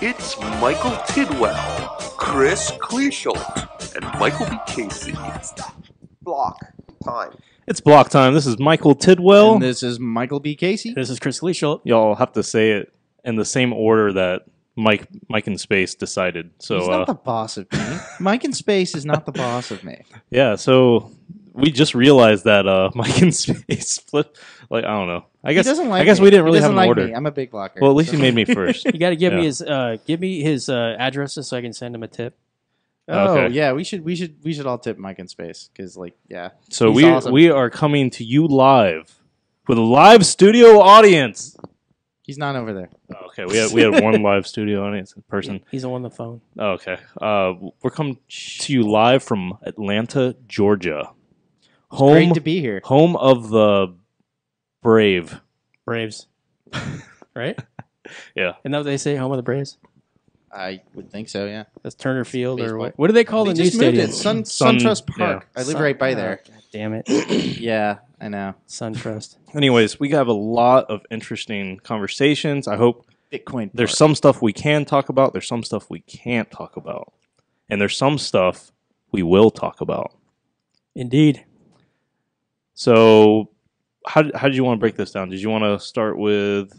It's Michael Tidwell, Chris Kleesholt, and Michael B. Casey. Blocktime. It's Blocktime. This is Michael Tidwell. And this is Michael B. Casey. This is Chris Kleesholt. Y'all have to say it in the same order that Mike in Space decided. So He's not the boss of me. Mike in Space is not the boss of me. yeah, so we just realized that Mike in Space flipped. Like, I don't know. I guess we didn't really have an order. Me. I'm a big blocker. Well, at least he made me first. You got to give me his addresses so I can send him a tip. Oh Okay. yeah, we should all tip Mike in Space because So he's awesome. we are coming to you live with a live studio audience. He's not over there. Oh, okay, we had one live studio audience in person. He's on the phone. Oh, okay, we're coming to you live from Atlanta, Georgia. Great to be here. Home of the Braves. Right? Yeah. Isn't that what they say, home of the Braves? I would think so. Yeah. That's Turner Field or Baseball. what? What do they call the new just moved stadium? it. SunTrust Park. yeah. I live right by there. God damn it. Yeah, I know. SunTrust. Anyways, we have a lot of interesting conversations. I hope Bitcoin. there's Park. some stuff we can talk about. There's some stuff we can't talk about. And there's some stuff we will talk about. Indeed. So how did you want to break this down? Did you want to start with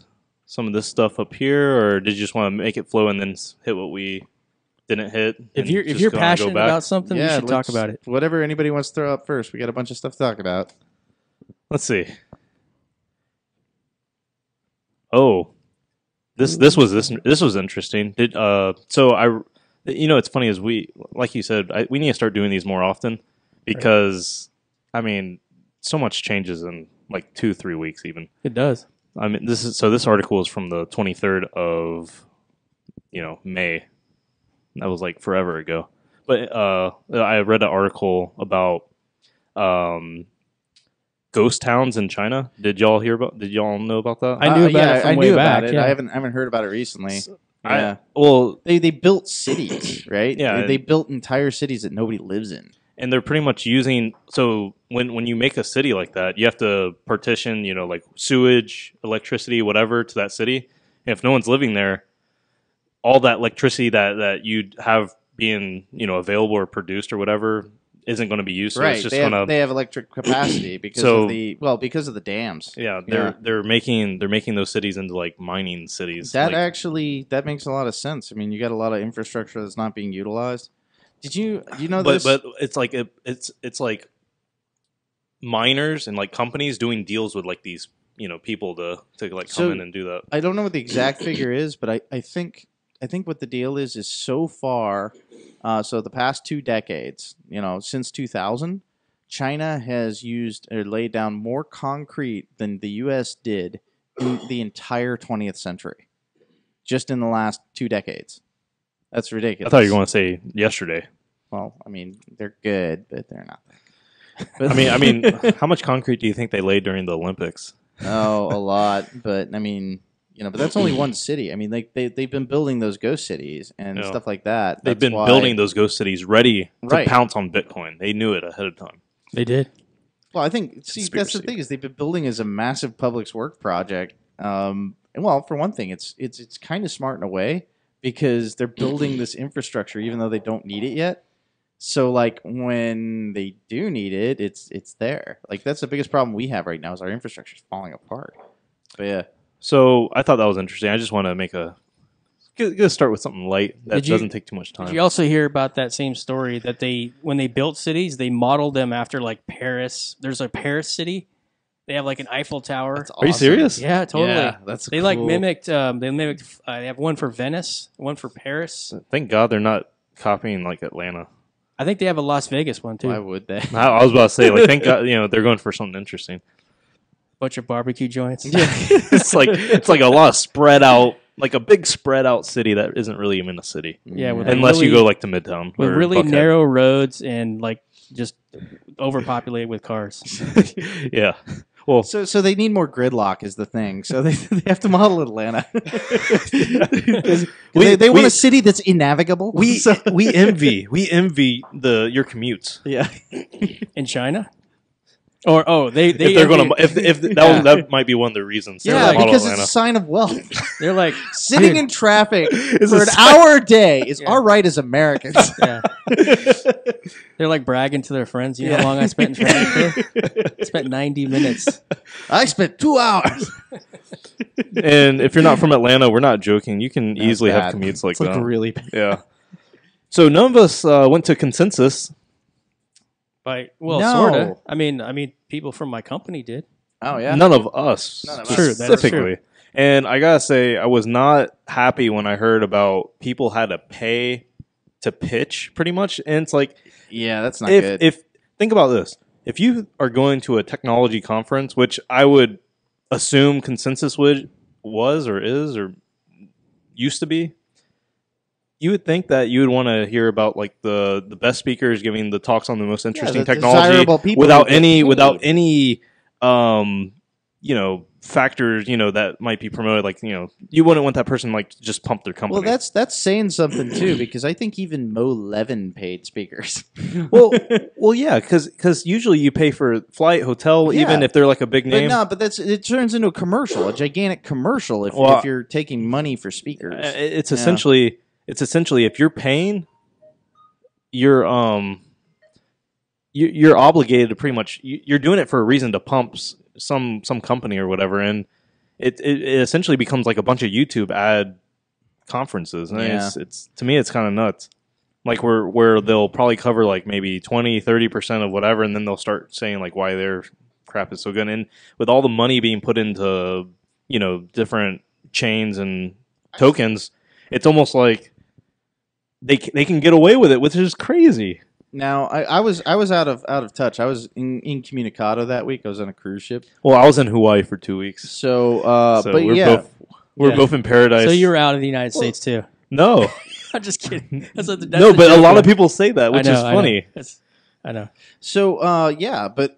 some of this stuff up here, or did you just want to make it flow and then hit what we didn't hit? If and you're just go passionate back? about something, you should talk let's- about it. Whatever anybody wants to throw up first. We got a bunch of stuff to talk about. Let's see. Oh, this was interesting. It's funny is like you said, we need to start doing these more often because I mean so much changes in like 2-3 weeks even. It does. I mean this article is from the 23rd of May. That was like forever ago. But I read an article about ghost towns in China. Did y'all know about that? I knew about it from I way knew back, about it. yeah. I haven't heard about it recently. Yeah. Well, They built cities, right? Yeah. They built entire cities that nobody lives in. and they're pretty much using when you make a city like that, you have to partition, like sewage, electricity, whatever to that city. And if no one's living there, all that electricity that you'd have being, available or produced or whatever isn't going to be used. So Right. it's just They have electric capacity because So- because of the dams. yeah, Yeah. they're making those cities into like mining cities. That like, that makes a lot of sense. I mean, you got a lot of infrastructure that's not being utilized. Do you know but this? but it's like it's like miners and like companies doing deals with like these people to like come So- in and do that. I don't know what the exact figure is, but I think what the deal is so far. So the past 2 decades, since 2000, China has used or laid down more concrete than the U.S. did in the entire 20th century, just in the last 2 decades. That's I ridiculous. thought you were going to say yesterday. Well, I mean, they're good, but they're not. I mean, how much concrete do you think they laid during the Olympics? Oh, a lot, but I mean, but that's only one city. I mean, they've been building those ghost cities and Yeah. stuff like that. They've That's been why- building those ghost cities ready to Right. pounce on Bitcoin. They knew it ahead of time. They did. Well, I think that's the Conspiracy. thing is they've been building as a massive public work project. And well, for one thing, it's kind of smart in a way because they're building this infrastructure even though they don't need it yet. So like when they do need it, it's there. Like that's the biggest problem we have right now is our infrastructure is falling apart. But yeah. So I thought that was interesting. I just want to make gonna start with something light that Did you- doesn't take too much time. Did you also hear about that same story that when they built cities, they modeled them after like Paris? There's a Paris city. They have like an Eiffel Tower. That's Are you awesome. serious? Yeah, totally. Yeah, that's They like cool. mimicked. They have one for Venice, one for Paris. Thank God they're not copying like Atlanta. I think they have a Las Vegas one too. Why would they? I was about to say like thank God they're going for something interesting. Bunch of barbecue joints. Yeah. it's like a lot of spread out, like a big spread out city that isn't really even a city. Yeah, with Unless you really- go like to Midtown. with or really Buckhead. narrow roads and like just overpopulated with cars. Yeah. Well, So they need more gridlock is the thing. So they have to model Atlanta. 'Cause they want a city that's innavigable. we So- we envy your commutes. yeah. In China? Or if they're going to, if that might be one of the reasons. Yeah, to model because Atlanta. it's a sign of wealth. they're like, Sitting in traffic It's for a an sign- hour a day is Yeah. our right as Americans. yeah. They're like bragging to their friends. You know how long I spent in traffic today? I spent 90 minutes. I spent 2 hours. And if you're not from Atlanta, we're not joking. You can That's easily bad. have commutes like It's like that. really bad. Yeah. So none of us went to consensus. Well, No. sort of. I mean, people from my company did. Oh yeah. None of us None of us. True, that's specifically. And I gotta say, I was not happy when I heard about people had to pay to pitch, pretty much. And it's like, Yeah, that's not good. if think about this, if you are going to a technology conference, which I would assume consensus was or is or used to be, you would think that you would want to hear about like the best speakers giving the talks on the most interesting the technology desirable people without who get any paid. factors that might be promoted. Like you wouldn't want that person like just pump their company. Well, that's saying something too, because I think even Mo Levin paid speakers. well, yeah, because usually you pay for flight, hotel, Yeah. even if they're like a big But name. no, but it turns into a commercial, a gigantic commercial if you're taking money for speakers. It's Yeah. essentially if you're paying, you're obligated to pretty much you're doing it for a reason to pump some company or whatever, and it essentially becomes like a bunch of YouTube ad conferences. And Yeah. it's to me it's kind of nuts. Like where they'll probably cover like maybe 20-30% of whatever, and then they'll start saying like why their crap is so good. And with all the money being put into different chains and tokens, it's almost like they can get away with it, which is crazy. Now, I was out of touch. I was incommunicado that week. I was on a cruise ship. Well, I was in Hawaii for 2 weeks, So, so but we're Yeah. both in paradise. So you were out of the United States too. no, I'm just kidding. That's no, the but a joke, lot right? of people say that, which is funny. I know. So, yeah, but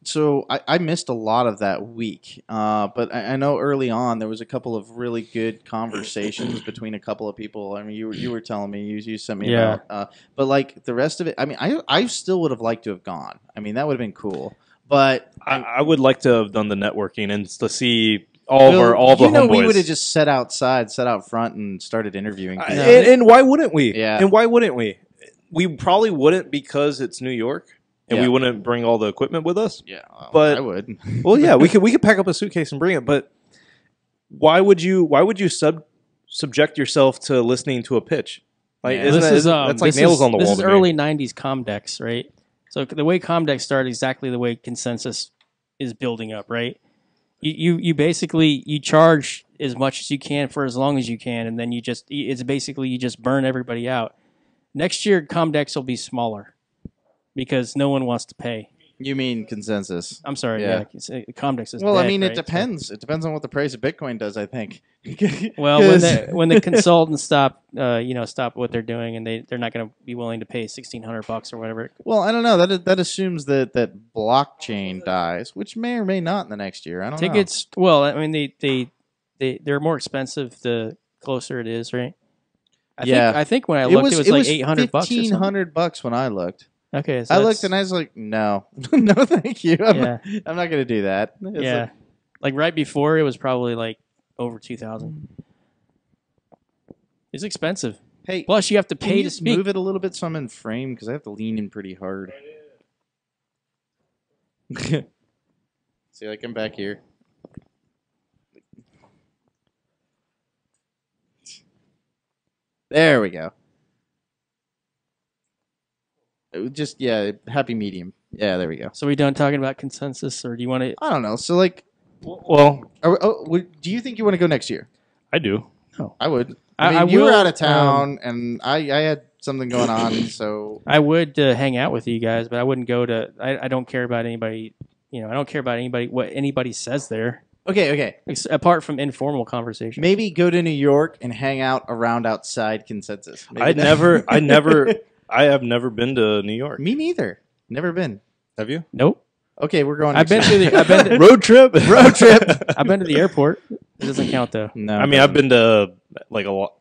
so I missed a lot of that week. But I know early on there was a couple of really good conversations between a couple of people. I mean, you were telling me you sent me Yeah. about, but like the rest of it, I mean, I still would have liked to have gone. I mean, that would have been cool. But I would like to have done the networking and to see all the homeboys. we would have just sat out front and started interviewing people. And why wouldn't we? Yeah. And why wouldn't we? We probably wouldn't because it's New York, and Yeah. we wouldn't bring all the equipment with us. Yeah, But- I would. Well, yeah, we could pack up a suitcase and bring it, but why would you subject yourself to listening to a pitch? Like Yeah. that's like nails on the wall. This is to me. early '90s Comdex, right? So the way Comdex started, exactly the way consensus is building up, right? You basically you charge as much as you can for as long as you can, and then you just burn everybody out. Next year, Comdex will be smaller because no one wants to pay. You mean consensus? I'm sorry, Yeah. Comdex is Well, I dead, mean, it right? depends. It depends on what the price of Bitcoin does, I think. Well, 'Cause- when the consultants stop what they're doing, and they're not going to be willing to pay $1,600 or whatever. well, I don't know. That assumes that blockchain dies, which may or may not in the next year. I don't know. Tickets. Well, I mean, they're more expensive the closer it is, right? I think when I looked, it was like $800 or something. $1,500 when I looked. Okay, so I that's- looked and I was like, no, no, thank you. I'm Yeah. not going to do that. It's yeah, like- like right before it was probably like over 2,000. It's expensive. hey, Plus, you have to can pay you to speak. move it a little bit so I'm in frame because I have to lean in pretty hard. See, like I'm back here. There we go. Just happy medium. Yeah, there we go. So we done talking about consensus, or do you want to? I don't know. So like, Well, do you think you want to go next year? I do. I would. I I mean, you were will, out of town, and I had something going on, so I would hang out with you guys, but I wouldn't go to. I don't care about anybody. I don't care about anybody what anybody says there, okay. apart from informal conversation. Maybe go to New York and hang out around outside consensus. Maybe I that- have never been to New York. Me neither. Never been. Have you? Nope. Okay, we're going. I've been next to year. the. I've been to, Road trip. road trip. I've been to the airport. It doesn't count though. No, I mean, I've been to like a lot.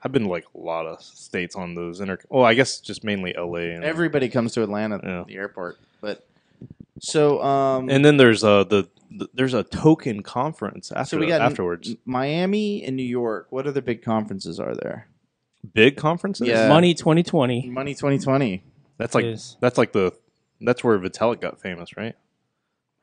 I've been to like a lot of states on those Well, I guess just mainly LA. And, Everybody comes to Atlanta Yeah. at the airport, but So And then there's there's a token conference so we got afterwards. Miami and New York. What other big conferences are there? Big conferences. Yeah. Money 2020. Money 2020. That's like is- that's where Vitalik got famous, right?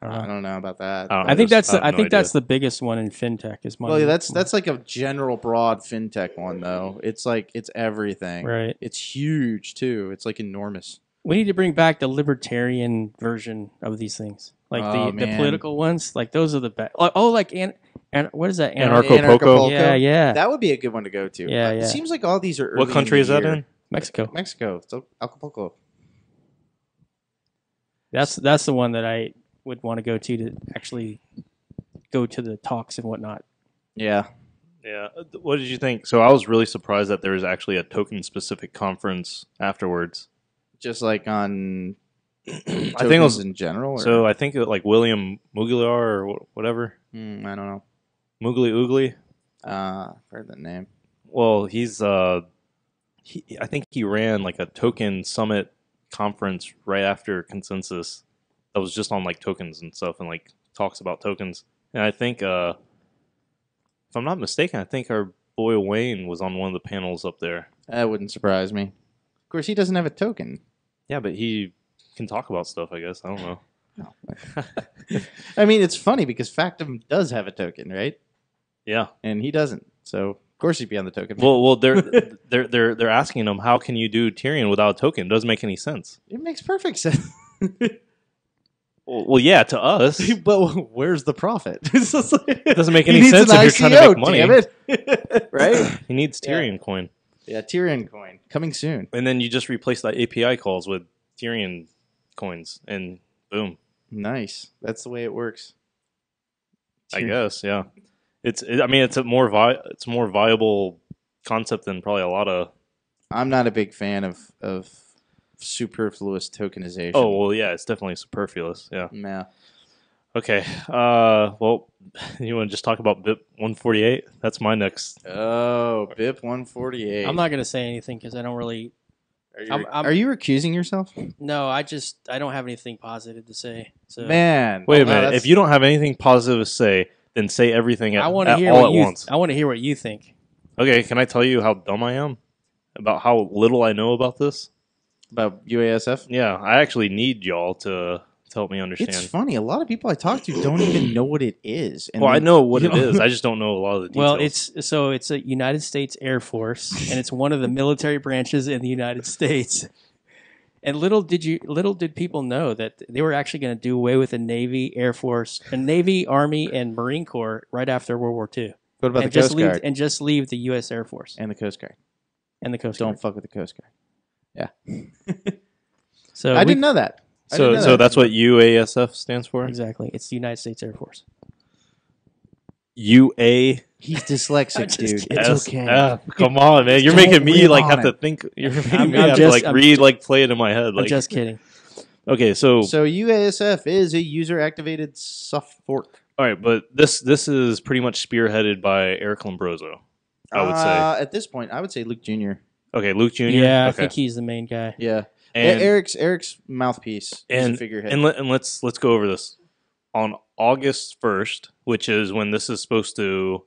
I don't know about that. I don't I think know. that's I have no that's idea. the biggest one in fintech is money. Well, yeah, that's like a general broad fintech one though. It's like it's everything. right. It's huge too. It's like enormous. We need to bring back the libertarian version of these things, like Oh, the man. political ones. Like those are the best. Oh, like what is that? Anarcho-Poco? Yeah, yeah. That would be a good one to go to. Yeah, It yeah. seems like all these are. What early country the is that year. in? Mexico. Mexico. So Acapulco. That's the one that I would want to actually go to the talks and whatnot. Yeah. Yeah. What did you think? So I was really surprised that there was actually a token-specific conference afterwards. Just like on. I think it was in general. Or? so. I think like William Mugliar or whatever. I don't know. Mugli Oogly. I've heard that name. Well, I think he ran like a token summit conference right after Consensus that was just on like tokens and stuff and like talks about tokens. And I think, if I'm not mistaken, I think our boy Wayne was on one of the panels up there. That wouldn't surprise me. Of course, he doesn't have a token. Yeah, but he can talk about stuff, I guess. I don't know. I mean, it's funny because Factum does have a token, right? Yeah. And he doesn't. So of course he'd be on the token. Well, they're asking him, how can you do Tyrion without a token? It doesn't make any sense. It makes perfect sense. Well, yeah, to us, But where's the profit? It doesn't make any sense if you're trying to make money. Damn it. Right? he needs Tyrion coin. Yeah, Tyrion coin coming soon. And then you just replace the API calls with Tyrion coins, and boom. Nice. That's the way it works. I guess, yeah. It's a more viable concept than probably a lot of. I'm not a big fan of superfluous tokenization. Oh well, yeah, it's definitely superfluous. Yeah. Yeah. Okay. Well, you want to just talk about BIP 148? That's my next. Oh, BIP 148. I'm not gonna say anything because I don't really. Are you recusing yourself? No, I don't have anything positive to say. So Man. Wait a wow, minute. that's- If you don't have anything positive to say, then say everything I want to at hear all what at you. once. I want to hear what you think. Okay. Can I tell you how dumb I am about how little I know about this? About UASF? Yeah, I actually need y'all to help me understand. It's funny. A lot of people I talk to don't even know what it is. And Well, I they- know what you it is. I just don't know a lot of the details. Well, it's a United States Air Force, and it's one of the military branches in the United States. And little did people know that they were actually going to do away with the Navy, Air Force, and Navy, Army, and Marine Corps right after World War II, What about and the Coast Guard? just leave the U.S. Air Force And the Coast Guard. and the Coast Don't Guard. fuck with the Coast Guard. So I didn't know that. I didn't know So that. that's what UASF stands for? exactly. It's the United States Air Force. UA. He's dyslexic, I'm just dude. kidding. It's okay. Come on, man. You're Don't making me rib like on have to it. think. You're making I'm me have to just- like I'm- read, like play it in my head. I'm Like, just kidding. okay, so So UASF is a user-activated soft fork. all right, but this is pretty much spearheaded by Eric Lombroso. I would say. At this point, I would say Luke Jr. Okay, Luke Jr. Yeah, I okay. think he's the main guy. Yeah, and Eric's mouthpiece. He's a and figurehead. and let's go over this on August 1st, which is when this is supposed to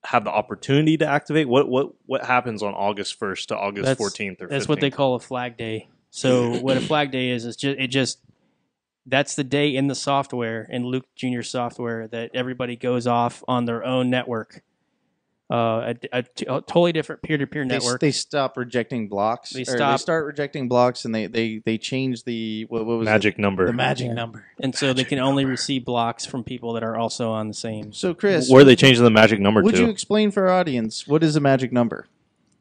have the opportunity to activate. What happens on August 1st to August That's- 14th or 15th? That's what they call a flag day. So what a flag day is just that's the day in the software, in Luke Jr. software, that everybody goes off on their own network. A totally different peer-to-peer network. They stop rejecting blocks. They Or stop- start rejecting blocks, and they change the what was magic number. the magic Yeah. number. And so they can only receive blocks from people that are also on the same. So Chris, Where are they changing the magic number would to? you explain for our audience what is a magic number?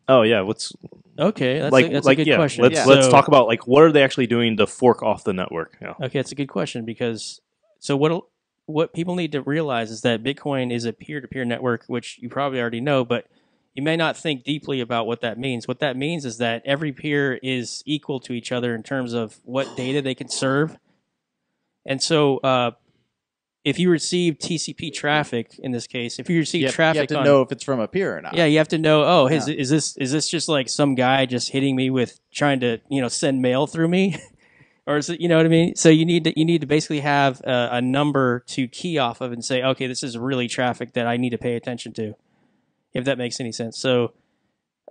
Oh yeah, what's Okay, that's, like that's like a good yeah. question. Let's Yeah. let's So- talk about like what are they actually doing to fork off the network? Yeah. Okay, that's a good question because so what people need to realize is that Bitcoin is a peer-to-peer network, which you probably already know, but you may not think deeply about what that means. What that means is that every peer is equal to each other in terms of what data they can serve. And so if you receive TCP traffic, in this case, if you receive You traffic have to on, know if it's from a peer or not. yeah, you have to know. Oh, Yeah. is this just like some guy just hitting me with trying to send mail through me, Or is it, you know what I mean? So you need to basically have a number to key off of and say, okay, this is really traffic that I need to pay attention to, if that makes any sense. So,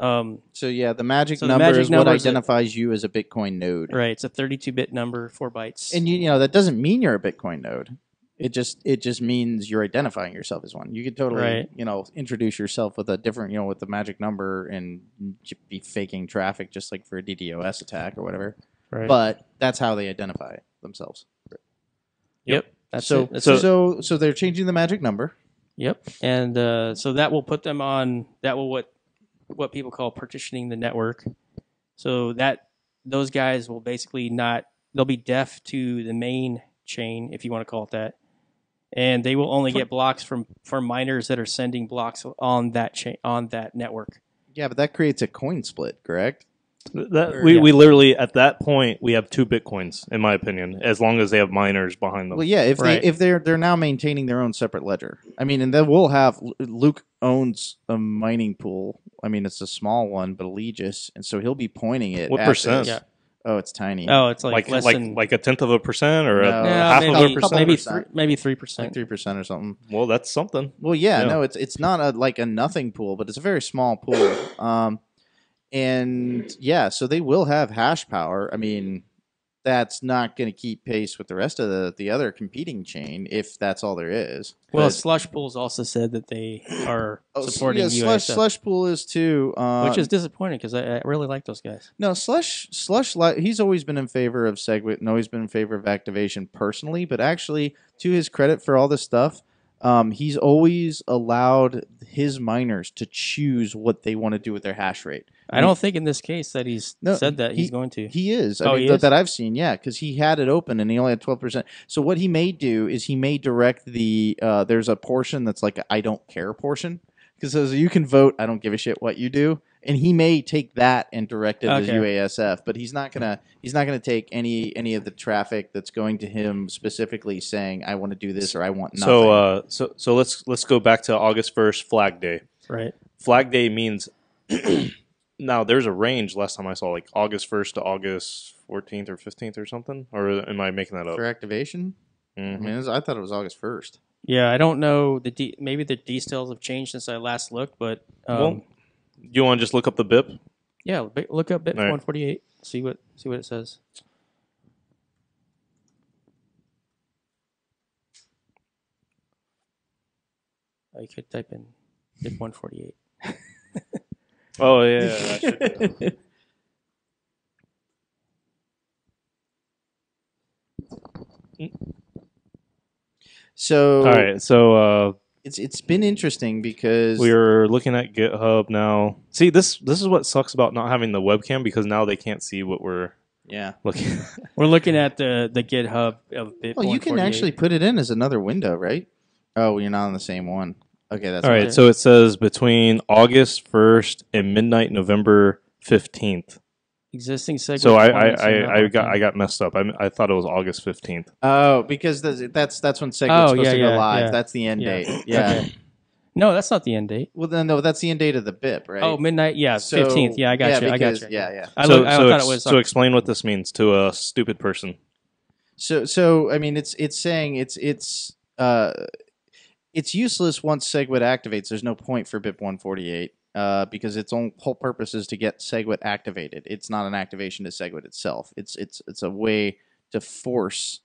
yeah, the magic the number magic is what number is identifies you as a Bitcoin node. right, it's a 32-bit number, 4 bytes. And you know that doesn't mean you're a Bitcoin node. It just means you're identifying yourself as one. You could totally Right. introduce yourself with a different with the magic number and be faking traffic just like for a DDoS attack or whatever. Right. But that's how they identify themselves. Yep. That's so it. That's so they're changing the magic number. Yep. And so that will put them on what people call partitioning the network. So that those guys will basically they'll be deaf to the main chain, if you want to call it that. And they will only get blocks from miners that are sending blocks on that chain, on that network. Yeah, but that creates a coin split, correct? We literally at that point we have 2 Bitcoins, in my opinion, as long as they have miners behind them. Well, yeah, if Right. they're now maintaining their own separate ledger. I mean, and then we'll have Luke owns a mining pool. I mean, it's a small one, but Allegis, and so he'll be pointing it. What at percent? this. Yeah. Oh, it's tiny. Oh, it's like like less than like a 1/10% or No. half maybe, of a percent. maybe percent. maybe like 3%. 3% or something. Well, that's something. Well, yeah, Yeah. no, it's not a nothing pool, but it's a very small pool. And yeah, so they will have hash power. I mean, that's not going to keep pace with the rest of the other competing chain if that's all there is. Well, But- Slush Pools also said that they are Oh, supporting yeah, UASF, Slush Pool is too, which is disappointing because I really like those guys. no Slush. He's always been in favor of Segwit and always been in favor of activation personally. But actually, to his credit for all this stuff, he's always allowed his miners to choose what they want to do with their hash rate. I don't think in this case that he's No, said that he- he's going to. He is. Oh, I mean, he is? that I've seen, yeah, because he had it open and he only had 12%. So what he may do is he may direct there's a portion that's like a I don't care portion, because you can vote I don't give a shit what you do, and he may take that and direct it as Okay. UASF, but he's not gonna take any of the traffic that's going to him specifically saying I want to do this or I want nothing. So let's go back to August 1st, Flag Day. Right. Flag Day means now there's a range. Last time I saw like August 1st to August 14th or 15th or something. Or am I making that up? For activation, Mhm. I mean, I thought it was August 1st. Yeah, I don't know maybe the details have changed since I last looked, but Well, you want to just look up the BIP? yeah, look up BIP All right. 148. See what it says. Oh, you could type in BIP 148. Oh yeah, that should. So All right, so it's been interesting because we are looking at GitHub now. See, this is what sucks about not having the webcam, because now they can't see what we're yeah. looking at. We're looking at the GitHub of BIP. Well, you can 148. actually put it in as another window, right? Oh, you're not on the same one. Okay, that's All right, fine. so it says between August 1st and midnight November 15th. existing Segwit. So I 20, so not got messed up. I thought it was August 15th. Oh, because that's when Segwit's Oh, supposed yeah, to go yeah, live. yeah. That's the end Yeah. date. Yeah. Okay. No, that's not the end date. Well, then no, that's the end date of the BIP, right? Oh, midnight. Yeah, So- 15th. Yeah, I got you. I got because- you. Yeah, yeah. I So thought it was. so explain what this means to a stupid person. So I mean, it's saying it's useless once Segwit activates. There's no point for BIP 148 because its whole purpose is to get Segwit activated. It's not an activation to Segwit itself. It's a way to force.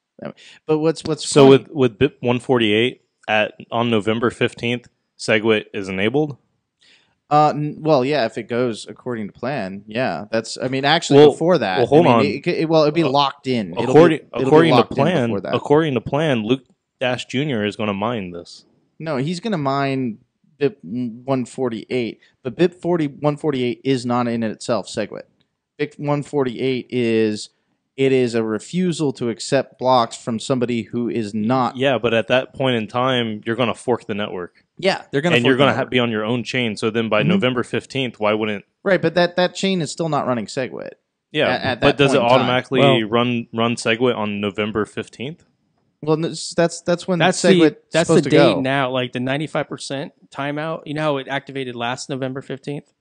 But what's So funny- with BIP 148 on November 15th, Segwit is enabled. well, yeah, if it goes according to plan, yeah, that's. I mean, actually, Well- before that, well, hold I mean, on. it'd be locked in. According to locked in plan, before that. according to plan, Luke Dash Jr. is going to mine this. No, he's going to mine BIP 148, but BIP 148 is not in itself Segwit. BIP 148 is a refusal to accept blocks from somebody who is not. Yeah, but at that point in time, you're going to fork the network, Yeah, they're going and you're going to be on your own chain. So then, by Mhm. November 15th, why wouldn't? right, but that chain is still not running Segwit. Yeah, at but that does it point in time. automatically Well- run Segwit on November 15th? Well, that's when That's Segwit's the supposed to date go. now. Like the 95% timeout. You know how it activated last November 15th.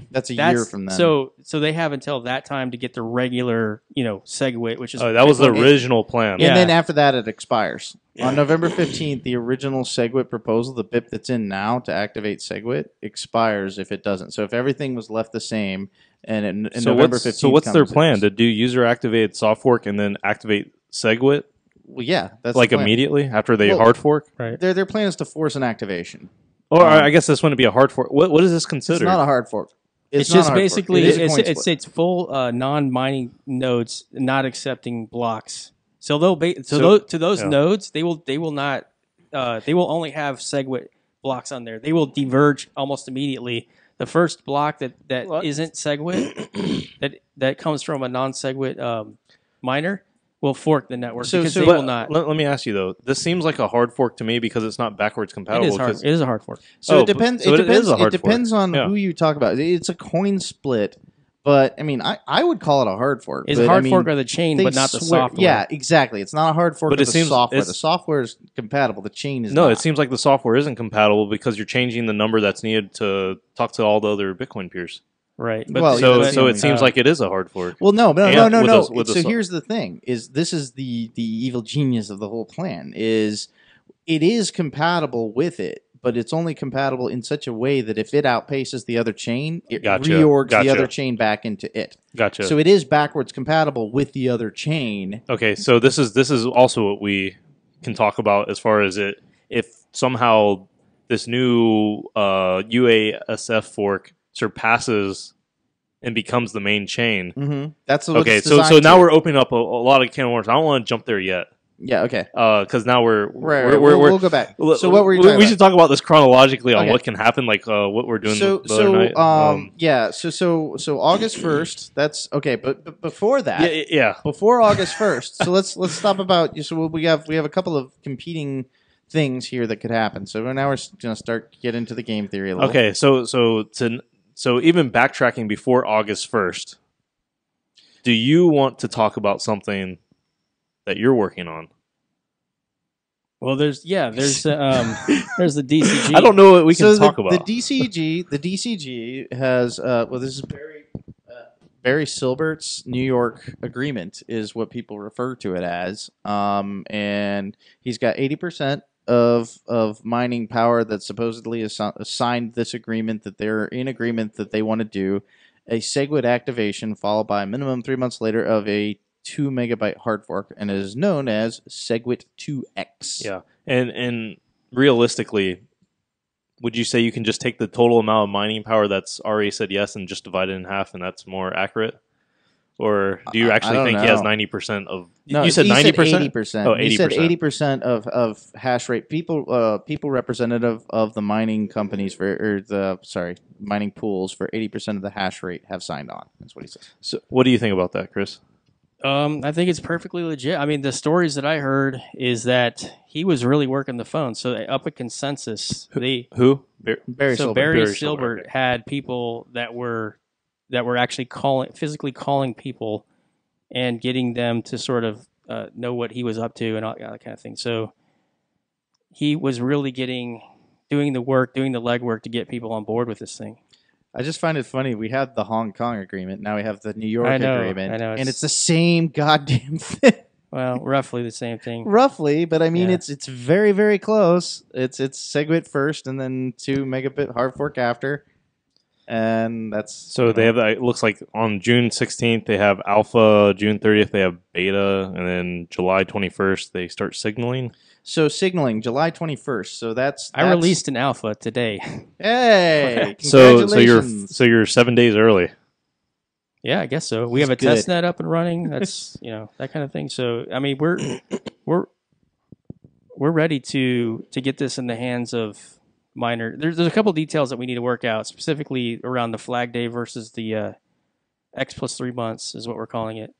That's a year from then. So they have until that time to get the regular, Segwit, which is that was the original plan. Yeah. And then after that, it expires. On November 15th, the original Segwit proposal, the BIP that's in now to activate Segwit, expires if it doesn't. So if everything was left the same, and in November 15th, so what's their plan? To do user-activated soft fork and then activate Segwit? Well, yeah, that's Like the plan. immediately after they Well, hard fork? right. Their plan is to force an activation. Or I guess this wouldn't be a hard fork. What is this considered? It's not a hard fork. It's not a just hard fork. basically It is a coin it's split. full non-mining nodes not accepting blocks. So they'll to those yeah. nodes they will not they will only have Segwit blocks on there. They will diverge almost immediately. The first block that isn't Segwit that comes from a non-Segwit miner will fork the network because they will not. Let me ask you though. This seems like a hard fork to me because it's not backwards compatible. It is hard. It is a hard fork. So it depends. so it it is depends. a hard It depends fork. on Yeah. who you talk about. It's a coin split, but I mean, I would call it a hard fork. It's but, a hard I mean, fork of the chain, they but not the swear- software. Yeah, exactly. It's not a hard fork But of it the seems software. it's- The software is compatible. The chain is No, not. it seems like the software isn't compatible because you're changing the number that's needed to talk to all the other Bitcoin peers. Right. But Well, So yeah, so it that's- seems like it is a hard fork. Well, no, And no. with the So so- here's the thing: is this is the evil genius of the whole plan? Is it is compatible with it, but it's only compatible in such a way that if it outpaces the other chain, it Gotcha. reorgs the Gotcha. other chain back into it. Gotcha. So it is backwards compatible with the other chain. Okay, so this is also what we can talk about as far as it if somehow this new UASF fork surpasses and becomes the main chain. Mm-hmm. That's what Okay, it's so designed now to. we're opening up a lot of can of worms. I don't want to jump there yet Yeah. Okay. because now we're We'll go back. So what were you talking we about? should talk about this chronologically on Okay. what can happen, like what we're doing the other night. Yeah. So August 1st. That's okay. But before that, yeah. before August 1st. So let's stop about. So we have a couple of competing things here that could happen. So now we're gonna get into the game theory a little. Okay, so even backtracking before August 1st, do you want to talk about something that you're working on? well, there's the DCG. I don't know what we can So talk the about. DCG has this is Barry Silbert's New York agreement is what people refer to it as, and he's got 80% of mining power that supposedly is signed this agreement that they're in agreement that they want to do a Segwit activation followed by a minimum 3 months later of a 2 megabyte hard fork, and it is known as Segwit2x. Yeah, and realistically, would you say you can just take the total amount of mining power that's already said yes and just divide it in half, and that's more accurate? Or do you actually don't think he has know. 90% of? No, you said he 90%. 80%. Oh, He said 80%. 80% of hash rate. People representative of the mining companies mining pools for 80% of the hash rate have signed on. That's what he says. So, what do you think about that, Chris? I think it's perfectly legit. I mean, the stories that I heard is that he was really working the phone. So up a consensus, Who? Barry so Silbert. Barry Barry Silbert Silbert, okay. had people that were actually physically calling people and getting them to sort of know what he was up to and all that kind of thing. So he was really doing the legwork to get people on board with this thing. I just find it funny. We had the Hong Kong agreement. Now we have the New York I know, agreement. I know, And it's the same goddamn thing. Well, roughly the same thing. Roughly, but I mean, Yeah. it's very, very close. It's Segwit first and then 2 megabit hard fork after. And that's... So they have. It looks like on June 16th they have alpha. June 30th they have beta, and then July 21st they start signaling. So signaling, July 21st. So that's... I released an alpha today. Hey! So Congratulations. you're 7 days early. Yeah, I guess so. We have a That's good. test net up and running. That's that kind of thing. So I mean, we're ready to get this in the hands of miner. There's a couple details that we need to work out, specifically around the flag day versus the X plus 3 months is what we're calling it.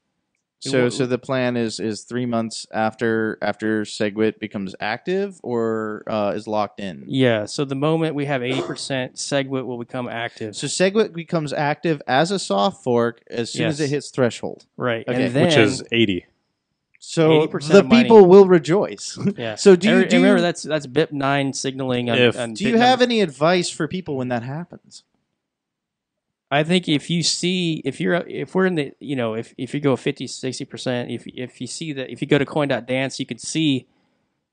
So the plan is 3 months after Segwit becomes active or is locked in. Yeah. So the moment we have 80%, Segwit will become active. So Segwit becomes active as a soft fork as soon as Yes. it hits threshold. Right. Okay. And then, Which is 80. So 80% the of mining. people will rejoice. yeah. So do you remember that's BIP 9 signaling? On, If- on do bit you have number- any advice for people when that happens? I think if we're in the, if you go 50, 60%, if you see that, if you go to coin.dance, you can see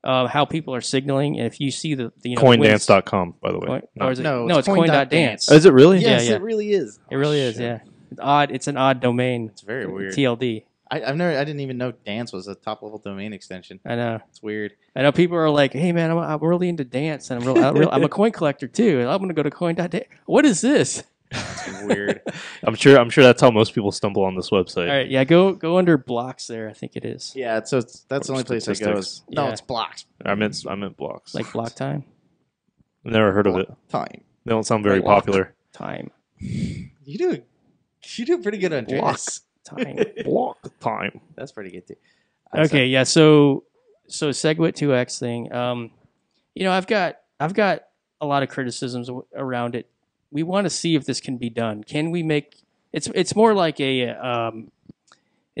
how people are signaling. And if you see the Coindance.com, by the way. or is it, No, no, it's it's coin.dance. Is it really? Yes, yeah. it really is. It really is, yeah. It's odd. It's an odd domain. It's very weird. TLD. I didn't even know dance was a top level domain extension. I know. It's weird. I know people are like, "Hey man, I'm really into dance, and I'm a coin collector too, and I'm going to go to coin.dance. What is this?" It's weird. I'm sure that's how most people stumble on this website. All right, yeah, go under blocks there. I think it is. Yeah, that's the only place I go. No, Yeah. it's blocks. I meant blocks. Like Blocktime. Never heard of it. Time. They don't sound very Block. popular. Time. You do pretty good on Block. Dress. Time. Blocktime. That's pretty good too. Okay, yeah. So Segwit2x thing. I've got a lot of criticisms around it. We want to see if this can be done. Can we make it's more like an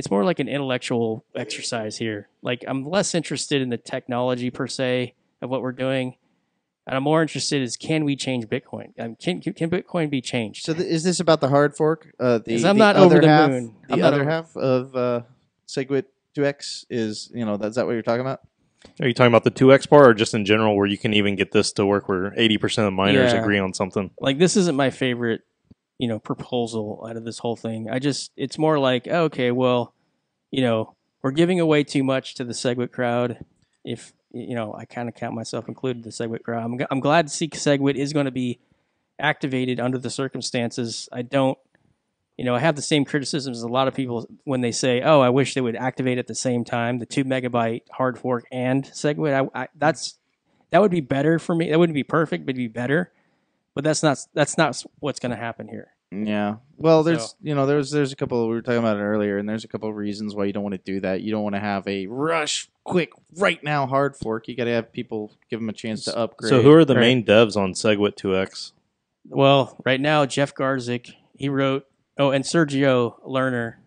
intellectual exercise here. Like I'm less interested in the technology per se of what we're doing. And I'm more interested is can we change Bitcoin? Can Bitcoin be changed? So is this about the hard fork? I'm not over the moon. The other half of Segwit2x is, is that what you're talking about? Are you talking about the 2x part or just in general where you can even get this to work where 80% of miners Yeah. agree on something? Like this isn't my favorite, proposal out of this whole thing. It's more like, okay, well, we're giving away too much to the Segwit crowd. If, I kind of count myself included the Segwit crowd. I'm glad to see Segwit is going to be activated under the circumstances. I don't, I have the same criticisms as a lot of people when they say, oh, I wish they would activate at the same time, the 2 megabyte hard fork and Segwit. That would be better for me. That wouldn't be perfect, but it'd be better. But that's not what's going to happen here. Yeah. Well, there's a couple, we were talking about it earlier, and there's a couple of reasons why you don't want to do that. You don't want to have a rush, quick, right now hard fork. You got to have people give them a chance to upgrade. So who are the Right. main devs on Segwit2x? Well, right now, Jeff Garzik, he wrote, and Sergio Lerner,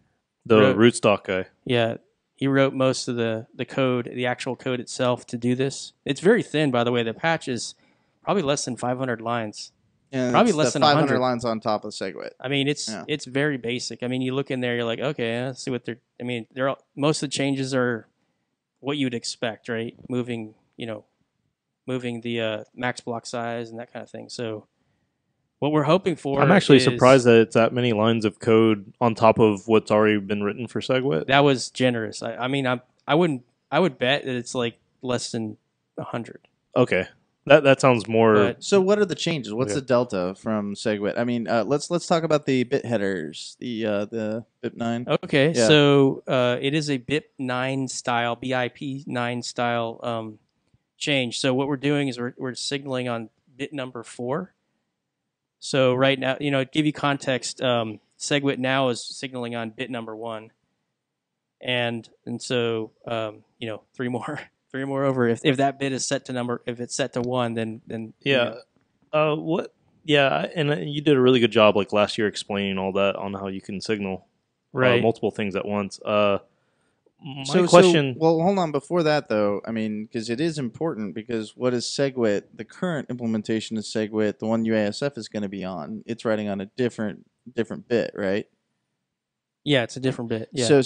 The Right. rootstock guy. yeah, he wrote most of the code, the actual code itself to do this. It's very thin, by the way. The patch is probably less than 500 lines. And probably it's less the than 500 100 lines on top of Segwit. I mean, it's Yeah. it's very basic. I mean, you look in there, you're like, okay, let's see what they're. I mean, most of the changes are what you would expect, right? Moving the max block size and that kind of thing. So, what we're hoping for, I'm actually is- surprised that it's that many lines of code on top of what's already been written for Segwit. that was generous. I mean, I would bet that it's like less than 100. Okay. That sounds more... But So what are the changes? What's Okay. the delta from Segwit? I mean, let's talk about the bit headers, the BIP9. okay, Yeah. so it is a BIP9 style, BIP9 style change. So what we're doing is we're signaling on bit number 4. So right now, to give you context, Segwit now is signaling on bit number 1, and so 3 more over. If that bit is set to if it's set to 1, then Yeah. What? Yeah, and you did a really good job like last year explaining all that on how you can signal right. multiple things at once. My So, question... well, hold on. Before that, though, I mean, because it is important, because what is Segwit? The current implementation of Segwit, the one UASF is going to be on, it's writing on a different bit, right? Yeah, it's a different bit. Yeah, The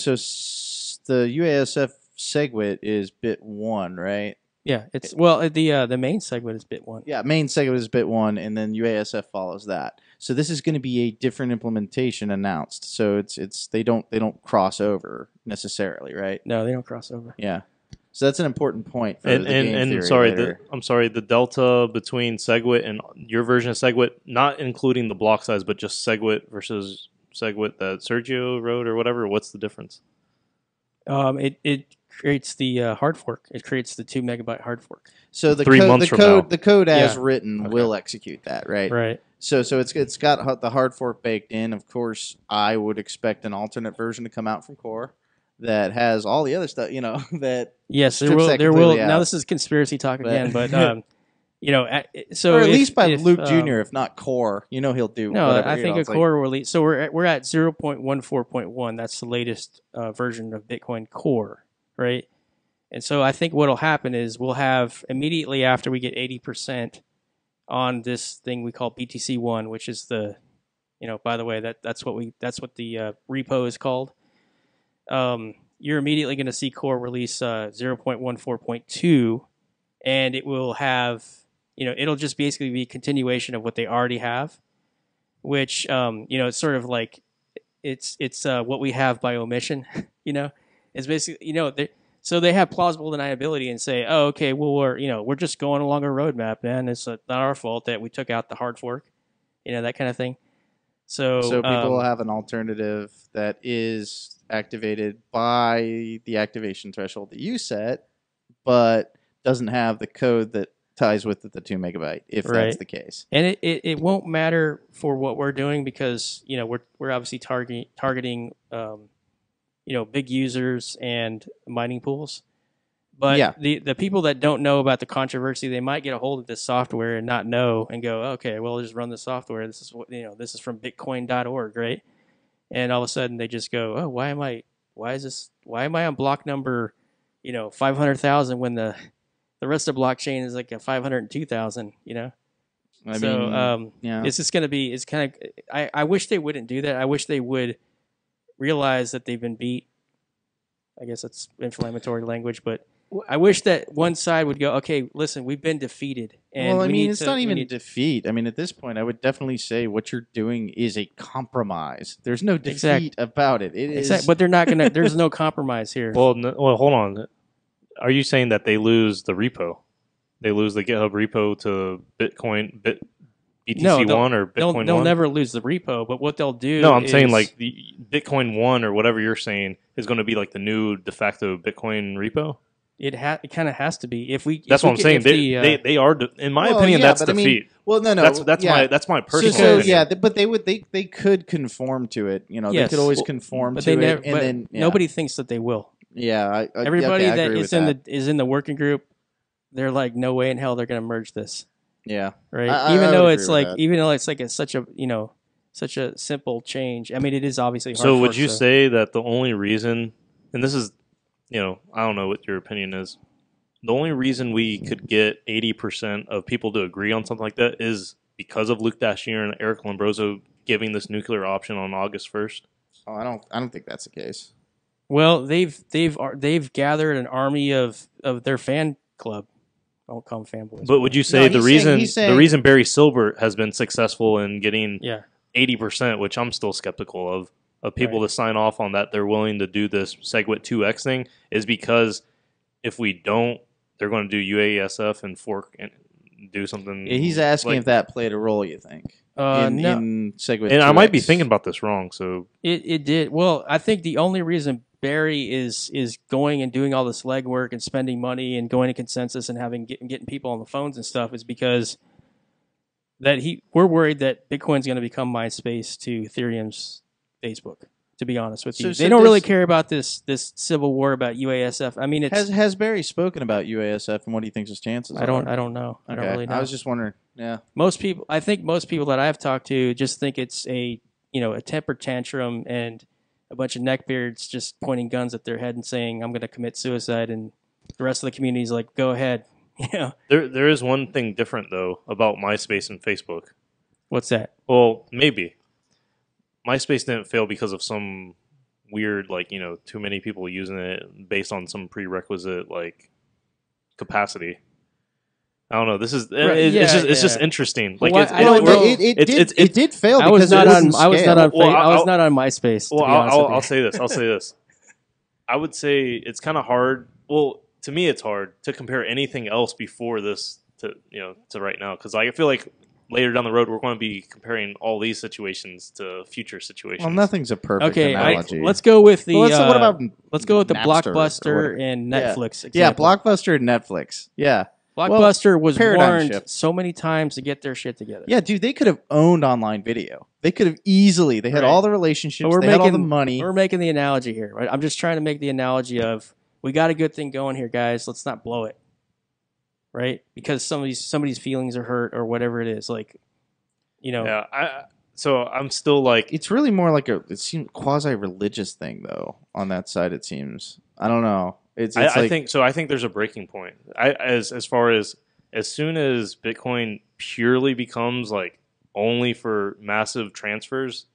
UASF Segwit is bit 1, right? yeah. It's the main Segwit is bit 1. Yeah, main Segwit is bit 1, and then UASF follows that. So this is going to be a different implementation announced. So it's they don't cross over necessarily, right? No, they don't cross over. Yeah. So that's an important point for And the game and theory sorry, later. I'm sorry. The delta between Segwit and your version of Segwit, not including the block size, but just Segwit versus Segwit that Sergio wrote or whatever. What's the difference? It creates the hard fork. It creates the 2 megabyte hard fork. So the 3 code, months the from code, now. the code as Yeah. written Okay. will execute that, right? Right. So it's got the hard fork baked in. Of course, I would expect an alternate version to come out from Core that has all the other stuff. That Yes, there strips will. that There will. completely Now out. this is conspiracy talk But- again, but so or at if- least by if, Luke Jr. If not Core, he'll do. No, whatever, I think a it's like- core release. So we're at 0.14.1. That's the latest version of Bitcoin Core, right? And so I think what'll happen is we'll have immediately after we get 80% on this thing we call BTC1, which is the By the way, that's what the repo is called. You're immediately going to see core release 0.14.2, and it will have, it'll just basically be a continuation of what they already have, which, it's sort of like it's what we have by omission, it's basically, so they have plausible deniability and say, oh, okay, well, we're just going along a roadmap, man. It's not our fault that we took out the hard fork, that kind of thing. So people will have an alternative that is activated by the activation threshold that you set, but doesn't have the code that ties with the 2 megabyte, if that's the case. And it won't matter for what we're doing because we're obviously targeting big users and mining pools. But the people that don't know about the controversy, they might get a hold of this software and not know and go, okay, well, I'll just run the software. This is what this is from Bitcoin.org, right? And all of a sudden they just go, oh, why am I on block number 500,000 when the rest of the blockchain is like a 502,000, It's just going to be, it's kind of, I wish they wouldn't do that. I wish they would realize that they've been beat. I guess that's inflammatory language, but I wish that one side would go, okay, listen, we've been defeated. And it's not even defeat. I mean, at this point, I would definitely say what you're doing is a compromise. There's no defeat about it. It is, but they're not going to, there's no compromise here. Well, hold on. Are you saying that they lose the repo? They lose the GitHub repo to BTC1 or Bitcoin 1? They'll never lose the repo, but what they'll do I'm saying like the Bitcoin 1 or whatever you're saying is going to be like the new de facto Bitcoin repo? It kind of has to be. That's what I'm saying. They are, in my opinion, that's defeat. No. That's my personal opinion. But they could conform to it. They could always conform to it. And then nobody thinks that they will. Yeah, everybody I that agree is in the working group, they're like, no way in hell they're going to merge this. Yeah, right. Even though it's like such a simple change. I mean, it is obviously hard. So would you say that the only reason, and this is, I don't know what your opinion is, the only reason we could get 80% of people to agree on something like that is because of Luke Dashier and Eric Lombroso giving this nuclear option on August 1st? Oh, I don't think that's the case. Well, they've gathered an army of their fan club. I won't call them fanboys. But would you say the reason Barry Silbert has been successful in getting 80%, which I'm still skeptical of people to sign off on that they're willing to do this Segwit2x thing, is because if we don't, they're going to do UASF and fork and do something. Yeah, he's asking if that played a role, you think? No. In Segwit2x. And I might be thinking about this wrong. So it did. Well, I think the only reason Barry is going and doing all this legwork and spending money and going to consensus and getting people on the phones and stuff is because we're worried that Bitcoin's going to become MySpace to Ethereum's Facebook. To be honest with you, they don't really care about this civil war about UASF. I mean, has Barry spoken about UASF and what he thinks his chances are? I don't know. I don't really know. I was just wondering. Yeah, I think most people that I've talked to just think it's a temper tantrum and a bunch of neckbeards just pointing guns at their head and saying, I'm going to commit suicide. And the rest of the community is like, go ahead. There is one thing different, though, about MySpace and Facebook. What's that? Well, maybe. MySpace didn't fail because of some weird, too many people using it based on some prerequisite, capacity. I don't know. This is it's just interesting. It did fail. I was not on MySpace. Well, I'll say this. I would say it's kind of hard. Well, to me, it's hard to compare anything else before this to right now, because I feel like later down the road we're going to be comparing all these situations to future situations. Well, nothing's a perfect analogy. Let's go with the. What about let's go with the Blockbuster and Netflix. Yeah, Blockbuster and Netflix. Yeah. Blockbuster was warned so many times to get their shit together. Yeah, dude, they could have owned online video. They could have easily. They had all the relationships. They had all the money. We're making the analogy here, right? I'm just trying to make the analogy of we got a good thing going here, guys. Let's not blow it, right? Because somebody's feelings are hurt or whatever it is. Yeah, so I'm still like, it's really more like it seems quasi-religious thing though. On that side, it seems. I don't know. I think so. I think there's a breaking point. As far as soon as Bitcoin purely becomes only for massive transfers,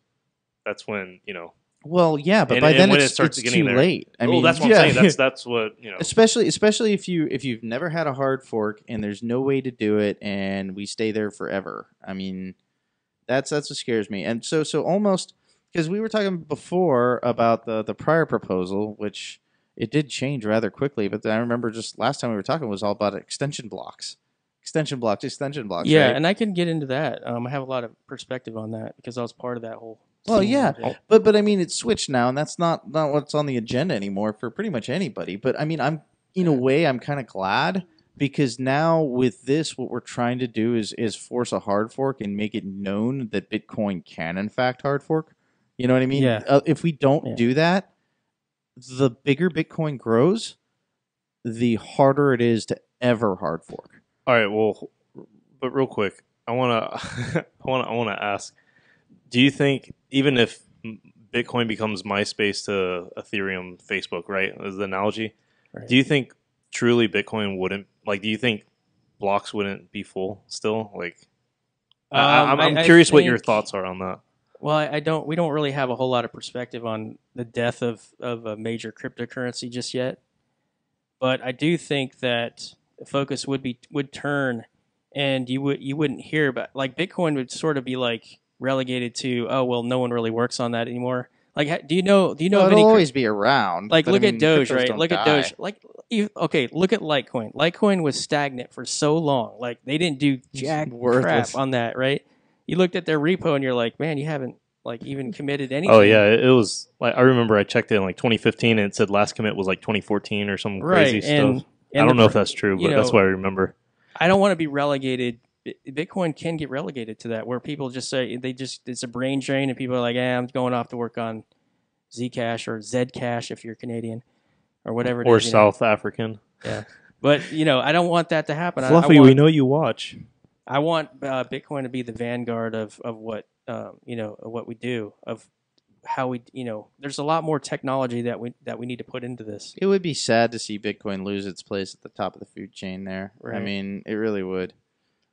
that's when Well, yeah, but And- by and then when it it's starts getting too there. late. I mean, that's what yeah. I'm saying. That's what especially if you've never had a hard fork and there's no way to do it, and we stay there forever. I mean, that's what scares me. And so almost because we were talking before about the prior proposal, which it did change rather quickly. But I remember just last time we were talking was all about extension blocks. Extension blocks. Yeah, Right? and I can get into that. I have a lot of perspective on that because I was part of that whole. Well, scene yeah, there. but I mean, it's switched now, and that's not what's on the agenda anymore for pretty much anybody. But I mean, I'm in a way, I'm kind of glad because now with this, what we're trying to do is force a hard fork and make it known that Bitcoin can in fact hard fork. You know what I mean? Yeah. If we don't do that, the bigger Bitcoin grows, the harder it is to ever hard fork. All right. Well, but real quick, I wanna I wanna ask. Do you think even if Bitcoin becomes MySpace to Ethereum, Facebook, right, as the analogy, Right. do you think truly Bitcoin wouldn't do you think blocks wouldn't be full still? I'm curious what your thoughts are on that. Well, I don't. We don't really have a whole lot of perspective on the death of a major cryptocurrency just yet. But I do think that the focus would turn, and you wouldn't hear about Bitcoin would sort of be relegated to, oh well, no one really works on that anymore. Do you know of It'll any always be around. look at Doge, cryptos right? don't Look at die. Doge. Okay, look at Litecoin. Litecoin was stagnant for so long. They didn't do jack worthless. crap on that, right? You looked at their repo and you're like, man, you haven't even committed anything. Oh yeah, it was I remember I checked it in 2015 and it said last commit was 2014 or some crazy stuff. I don't know if that's true, but that's what I remember. I don't want to be relegated. Bitcoin can get relegated to that where people just say it's a brain drain and people are like, I'm going off to work on Zcash or Zcash if you're Canadian or whatever it or is. South African. Yeah. But, I don't want that to happen. Fluffy, we know you watch. I want Bitcoin to be the vanguard of what, what we do, of how we, there's a lot more technology that we need to put into this. It would be sad to see Bitcoin lose its place at the top of the food chain there. Right. I mean, it really would.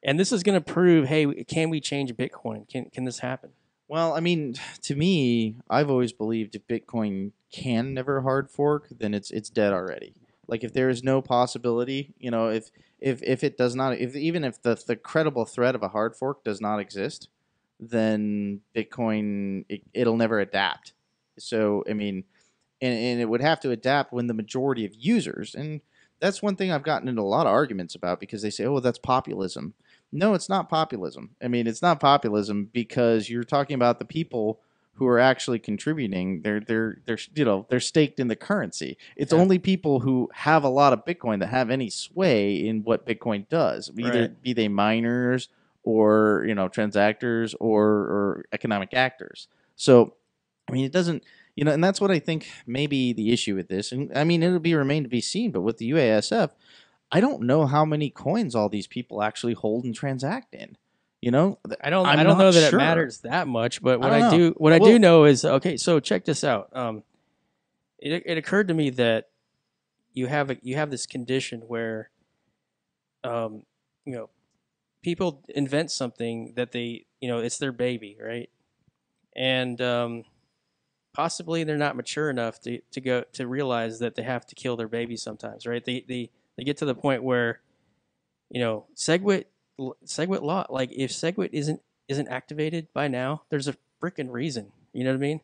And this is going to prove, hey, can we change Bitcoin? Can this happen? Well, I mean, to me, I've always believed if Bitcoin can never hard fork, then it's dead already. If there is no possibility, if it does not, even if the credible threat of a hard fork does not exist, then Bitcoin it'll never adapt. So I mean, and it would have to adapt when the majority of users, and that's one thing I've gotten into a lot of arguments about because they say, oh, that's populism. No, it's not populism. I mean, it's not populism because you're talking about the people who are actually contributing. They're staked in the currency. It's only people who have a lot of Bitcoin that have any sway in what Bitcoin does. Either be they miners or transactors or economic actors. So, I mean, it doesn't. And that's what I think maybe the issue with this. And I mean, it'll remain to be seen. But with the UASF, I don't know how many coins all these people actually hold and transact in. I don't know that it matters that much. But what I do know is, okay, so check this out. It occurred to me that you have this condition where, people invent something that they, it's their baby, right? And possibly they're not mature enough to realize that they have to kill their baby sometimes, right? They get to the point where, Segwit law, if Segwit isn't activated by now, there's a freaking reason. You know what I mean?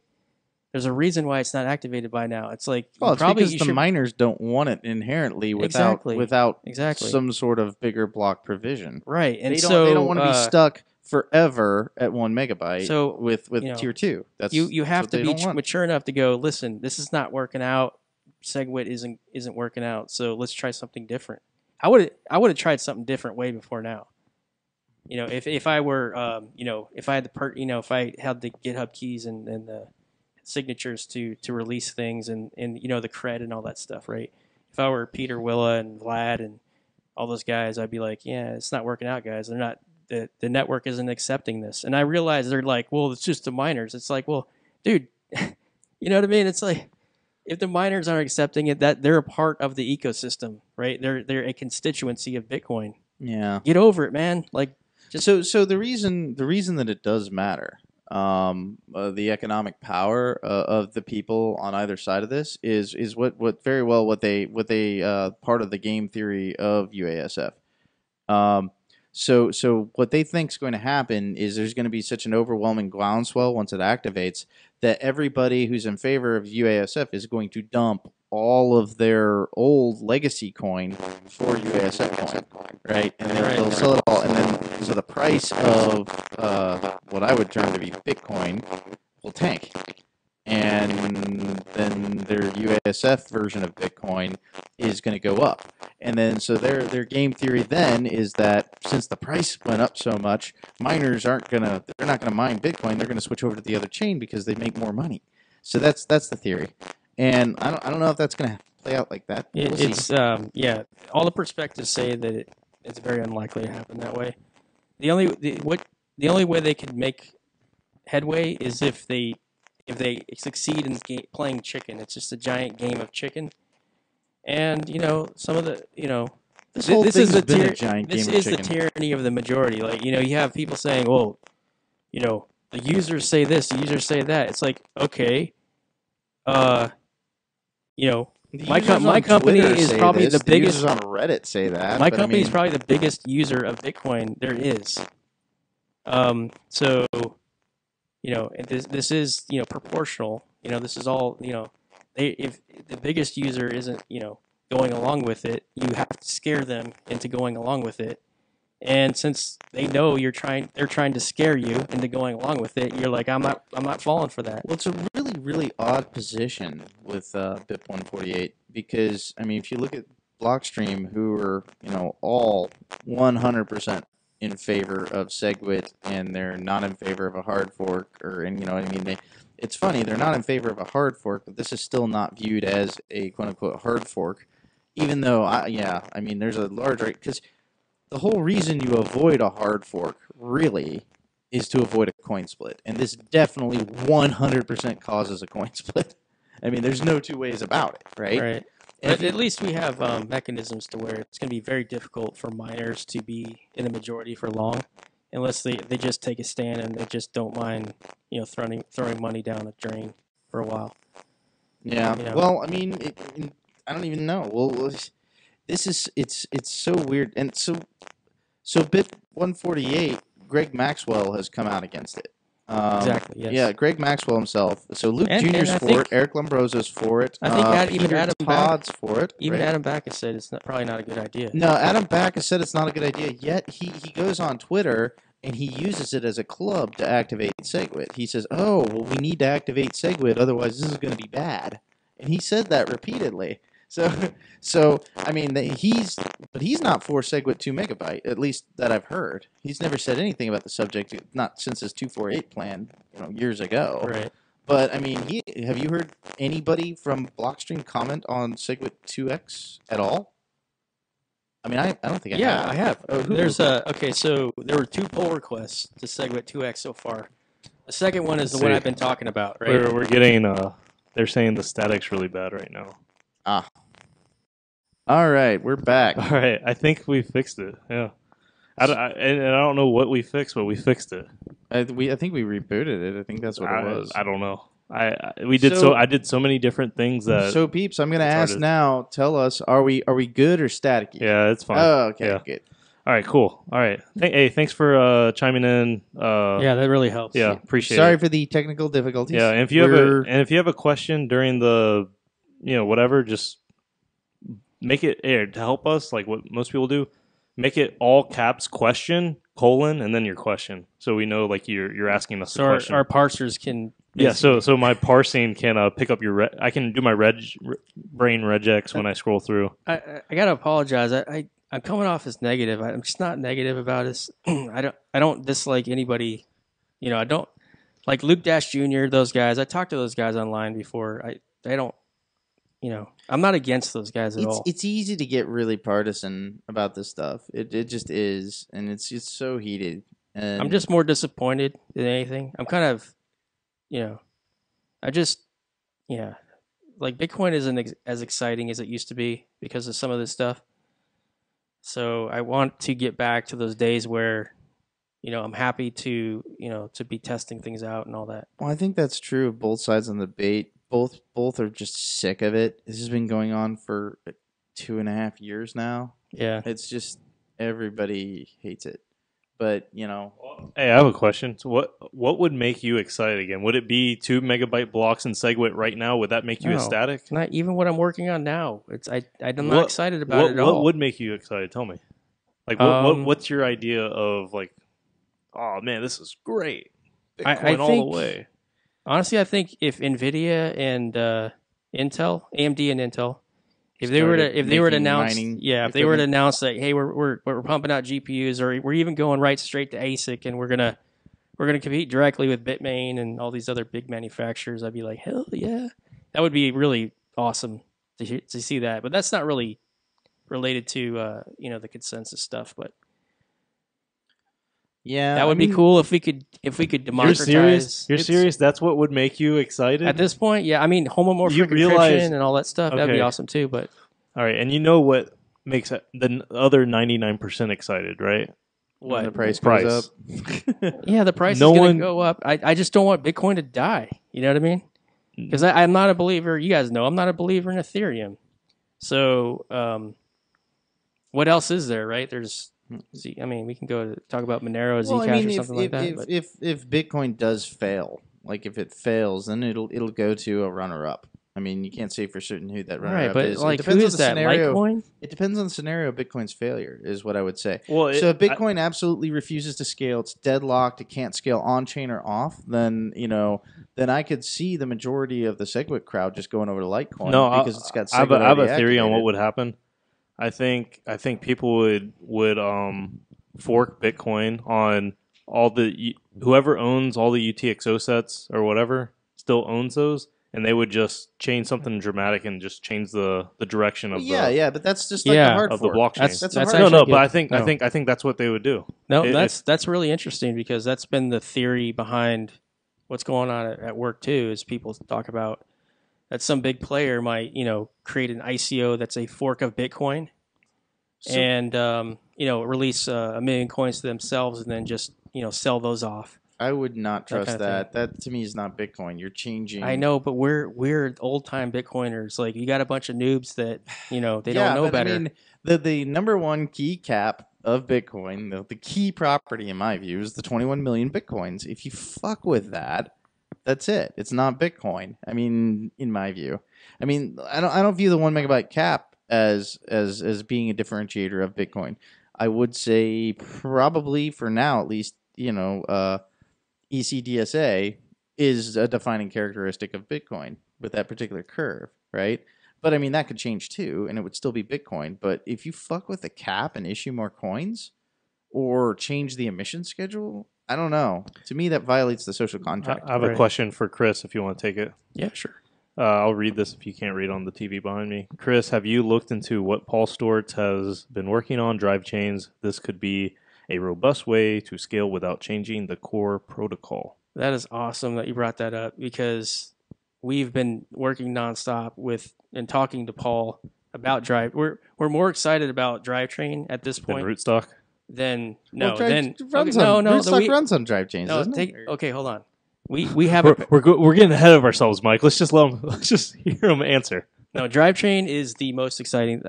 There's a reason why it's not activated by now. It's it's because the miners don't want it inherently without exactly some sort of bigger block provision. Right, and they don't want to be stuck forever at 1 megabyte. So with tier 2, that's you have to be mature enough to go. Listen, this is not working out. Segwit isn't working out. So let's try something different. I would have tried something different way before now. If I were if I had if I had the GitHub keys and the signatures to release things and the cred and all that stuff, right? If I were Peter Willa and Vlad and all those guys, I'd be like, yeah, it's not working out, guys. They're not. The network isn't accepting this. And I realize they're like, well, it's just the miners. It's like, well, dude, you know what I mean? It's like, if the miners aren't accepting it, that they're a part of the ecosystem, right? They're a constituency of Bitcoin. Yeah. Get over it, man. So the reason that it does matter, the economic power of the people on either side of this is what very well what they part of the game theory of UASF. So what they think is going to happen is there's going to be such an overwhelming groundswell once it activates that everybody who's in favor of UASF is going to dump all of their old legacy coin for UASF coin, right? And they'll sell it all, and then so the price of what I would term to be Bitcoin will tank, and then their UASF version of Bitcoin is going to go up. And then so their game theory then is that since the price went up so much, miners they're not gonna mine Bitcoin, they're gonna switch over to the other chain because they make more money. So that's the theory. And I don't know if that's gonna play out like that. All the perspectives say that it's very unlikely to happen that way. The only way they could make headway is if they succeed in playing chicken. It's just a giant game of chicken. And some of the this is the tyranny of the majority. Like you have people saying, "Well, the users say this, the users say that." It's like, okay, my company is probably the biggest. Users on Reddit say that. My company is probably the biggest user of Bitcoin there is. So this is proportional. This is all if the biggest user isn't, going along with it, you have to scare them into going along with it. And since they know they're trying to scare you into going along with it, you're like, I'm not falling for that. Well, it's a really, really odd position with BIP148 because if you look at Blockstream, who are all 100% in favor of Segwit, and they're not in favor of a hard fork, it's funny, they're not in favor of a hard fork, but this is still not viewed as a quote-unquote hard fork, even though, there's a large rate, because the whole reason you avoid a hard fork, really, is to avoid a coin split, and this definitely 100% causes a coin split. There's no two ways about it, right? Right. But at least we have mechanisms to where it's going to be very difficult for miners to be in the majority for long, unless they just take a stand and they just don't mind, throwing money down a drain for a while. Yeah. Well, I don't even know. Well, it's so weird, and so BIP148, Greg Maxwell has come out against it. Exactly. Yes. Yeah, Greg Maxwell himself. So Luke Jr.'s for it. Eric Lombroso's for it. I think even Adam Todd's for it. Even Adam Backus said it's probably not a good idea. No, Adam Backus said it's not a good idea. Yet he goes on Twitter and he uses it as a club to activate Segwit. He says, "Oh, well, we need to activate Segwit, otherwise this is going to be bad." And he said that repeatedly. So he's not for Segwit 2 megabyte, at least that I've heard. He's never said anything about the subject, not since his 248 plan, years ago. Right. But have you heard anybody from Blockstream comment on Segwit 2x at all? I don't think I have. Yeah, I have. So there were 2 pull requests to Segwit 2x so far. The second one is the one I've been talking about, right? We're getting they're saying the static's really bad right now. All right, we're back. All right, I think we fixed it. Yeah, I don't know what we fixed, but we fixed it. I think we rebooted it. I think that's what it was. I don't know. I did so many different things that. So peeps, I'm going to ask now. Tell us, are we good or staticky? Yeah, it's fine. Oh, okay, yeah. Good. All right, cool. All right, hey, thanks for chiming in. Yeah, that really helps. Yeah, appreciate it. Sorry for the technical difficulties. Yeah, and if you have a question during the, whatever, just make it to help us, like what most people do. Make it all caps question : and then your question, so we know like you're asking us a question. Our parsers can. Yeah, so my parsing can pick up your. I can do my brain regex when I scroll through. I gotta apologize. I'm coming off as negative. I'm just not negative about this. I don't dislike anybody. I don't like Luke Dash Jr. Those guys. I talked to those guys online before. I don't. I'm not against those guys at all. It's easy to get really partisan about this stuff. It just is, and it's just so heated. And I'm just more disappointed than anything. I'm kind of, like Bitcoin isn't as exciting as it used to be because of some of this stuff. So I want to get back to those days where, I'm happy to to be testing things out and all that. Well, I think that's true of both sides of the debate. Both are just sick of it. This has been going on for 2.5 years now. Yeah. It's just everybody hates it. But Hey, I have a question. So what would make you excited again? Would it be 2 megabyte blocks in Segwit right now? Would that make you No, ecstatic? not even what I'm working on now. I'm not excited about it at all. What would make you excited? Tell me. Like what's your idea of like, oh man, this is great. Bitcoin I all think, the way. Honestly, I think if NVIDIA and Intel, AMD and Intel, if they were to announce, if they were to announce that, hey, we're pumping out GPUs, or we're even going right straight to ASIC, and we're gonna compete directly with Bitmain and all these other big manufacturers, I'd be like, hell yeah, that would be really awesome to see that. But that's not really related to the consensus stuff, but. yeah, that would be cool if we could democratize. You're serious? That's what would make you excited? At this point, yeah. I mean, homomorphic encryption and all that stuff, that'd be awesome too. But all right, and you know what makes the other 99% excited, right? When the price goes up. Yeah, the price is going to go up. I just don't want Bitcoin to die. You know what I mean? Because I'm not a believer. You guys know I'm not a believer in Ethereum. So, what else is there? Right? There's. I mean, we can go to talk about Monero, Zcash, or something like that. If Bitcoin does fail, like if it fails, then it'll go to a runner-up. I mean, you can't say for certain who that runner-up is. Like, who is that? Litecoin? It depends on the scenario of Bitcoin's failure, is what I would say. Well, so if Bitcoin absolutely refuses to scale, it's deadlocked, it can't scale on-chain or off, then I could see the majority of the Segwit crowd just going over to Litecoin because it's got Segwit I have a theory on what would happen. I think people would fork Bitcoin on all the whoever owns all the UTXO sets or whatever still owns those, and they would just change something dramatic and just change the direction of but that's just like a hard of the fork. blockchain. That's but I think that's what they would do. No, that's really interesting because that's been the theory behind what's going on at work too. Is people talk about that some big player might, create an ICO that's a fork of Bitcoin, and release 1 million coins to themselves, and then just sell those off. I would not trust kind of that. That to me is not Bitcoin. You're changing. I know, but we're old time Bitcoiners. Like, you got a bunch of noobs that they don't know better. I mean, the number one key cap of Bitcoin, the key property in my view, is the 21 million Bitcoins. If you fuck with that, that's it. It's not Bitcoin. I mean, in my view, I don't view the 1 megabyte cap as being a differentiator of Bitcoin. I would say probably for now at least, ECDSA is a defining characteristic of Bitcoin with that particular curve, right? But I mean, that could change too, and it would still be Bitcoin. But if you fuck with the cap and issue more coins or change the emission schedule, I don't know. To me, that violates the social contract. I have a question for Chris if you want to take it. Yeah, sure. I'll read this if you can't read on the TV behind me. Chris, have you looked into what Paul Stortz has been working on, drive chains? This could be a robust way to scale without changing the core protocol. That is awesome that you brought that up because we've been working nonstop and talking to Paul about drive. We're more excited about drivetrain at this point than rootstock. Rootstock runs on drive chains, doesn't it? Okay, hold on. We have we're getting ahead of ourselves, Mike. Let's just hear him answer. No, drivetrain is the most exciting.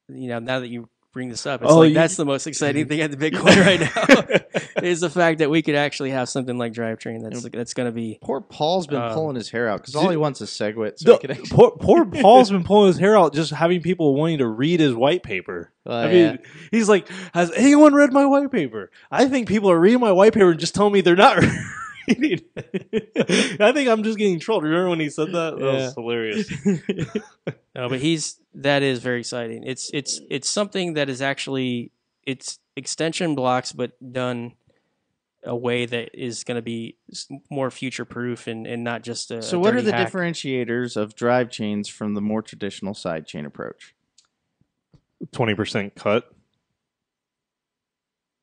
Now that you bring this up, it's that's the most exciting thing at the Bitcoin right now is the fact that we could actually have something like drivetrain that's going to be. Poor Paul's been pulling his hair out because all he wants is Segwit. So poor Paul's been pulling his hair out just having people wanting to read his white paper. He's like, has anyone read my white paper? I think people are reading my white paper and just telling me they're not reading. I think I'm just getting trolled. Remember when he said that? That was hilarious. No, but that is very exciting. It's something that is actually it's extension blocks, but done a way that is going to be more future proof and not just a. So, what are the differentiators of drive chains from the more traditional sidechain approach? 20% cut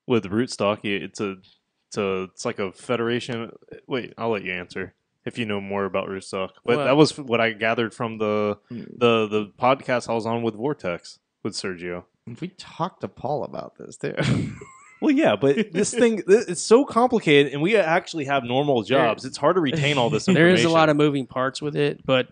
with rootstock. It's like a federation. Wait, I'll let you answer if you know more about rootstock. But that was what I gathered from the podcast I was on with Vortex with Sergio. We talked to Paul about this too. Well, yeah, but this thing, it's so complicated, and we actually have normal jobs. It's hard to retain all this information. There is a lot of moving parts with it, but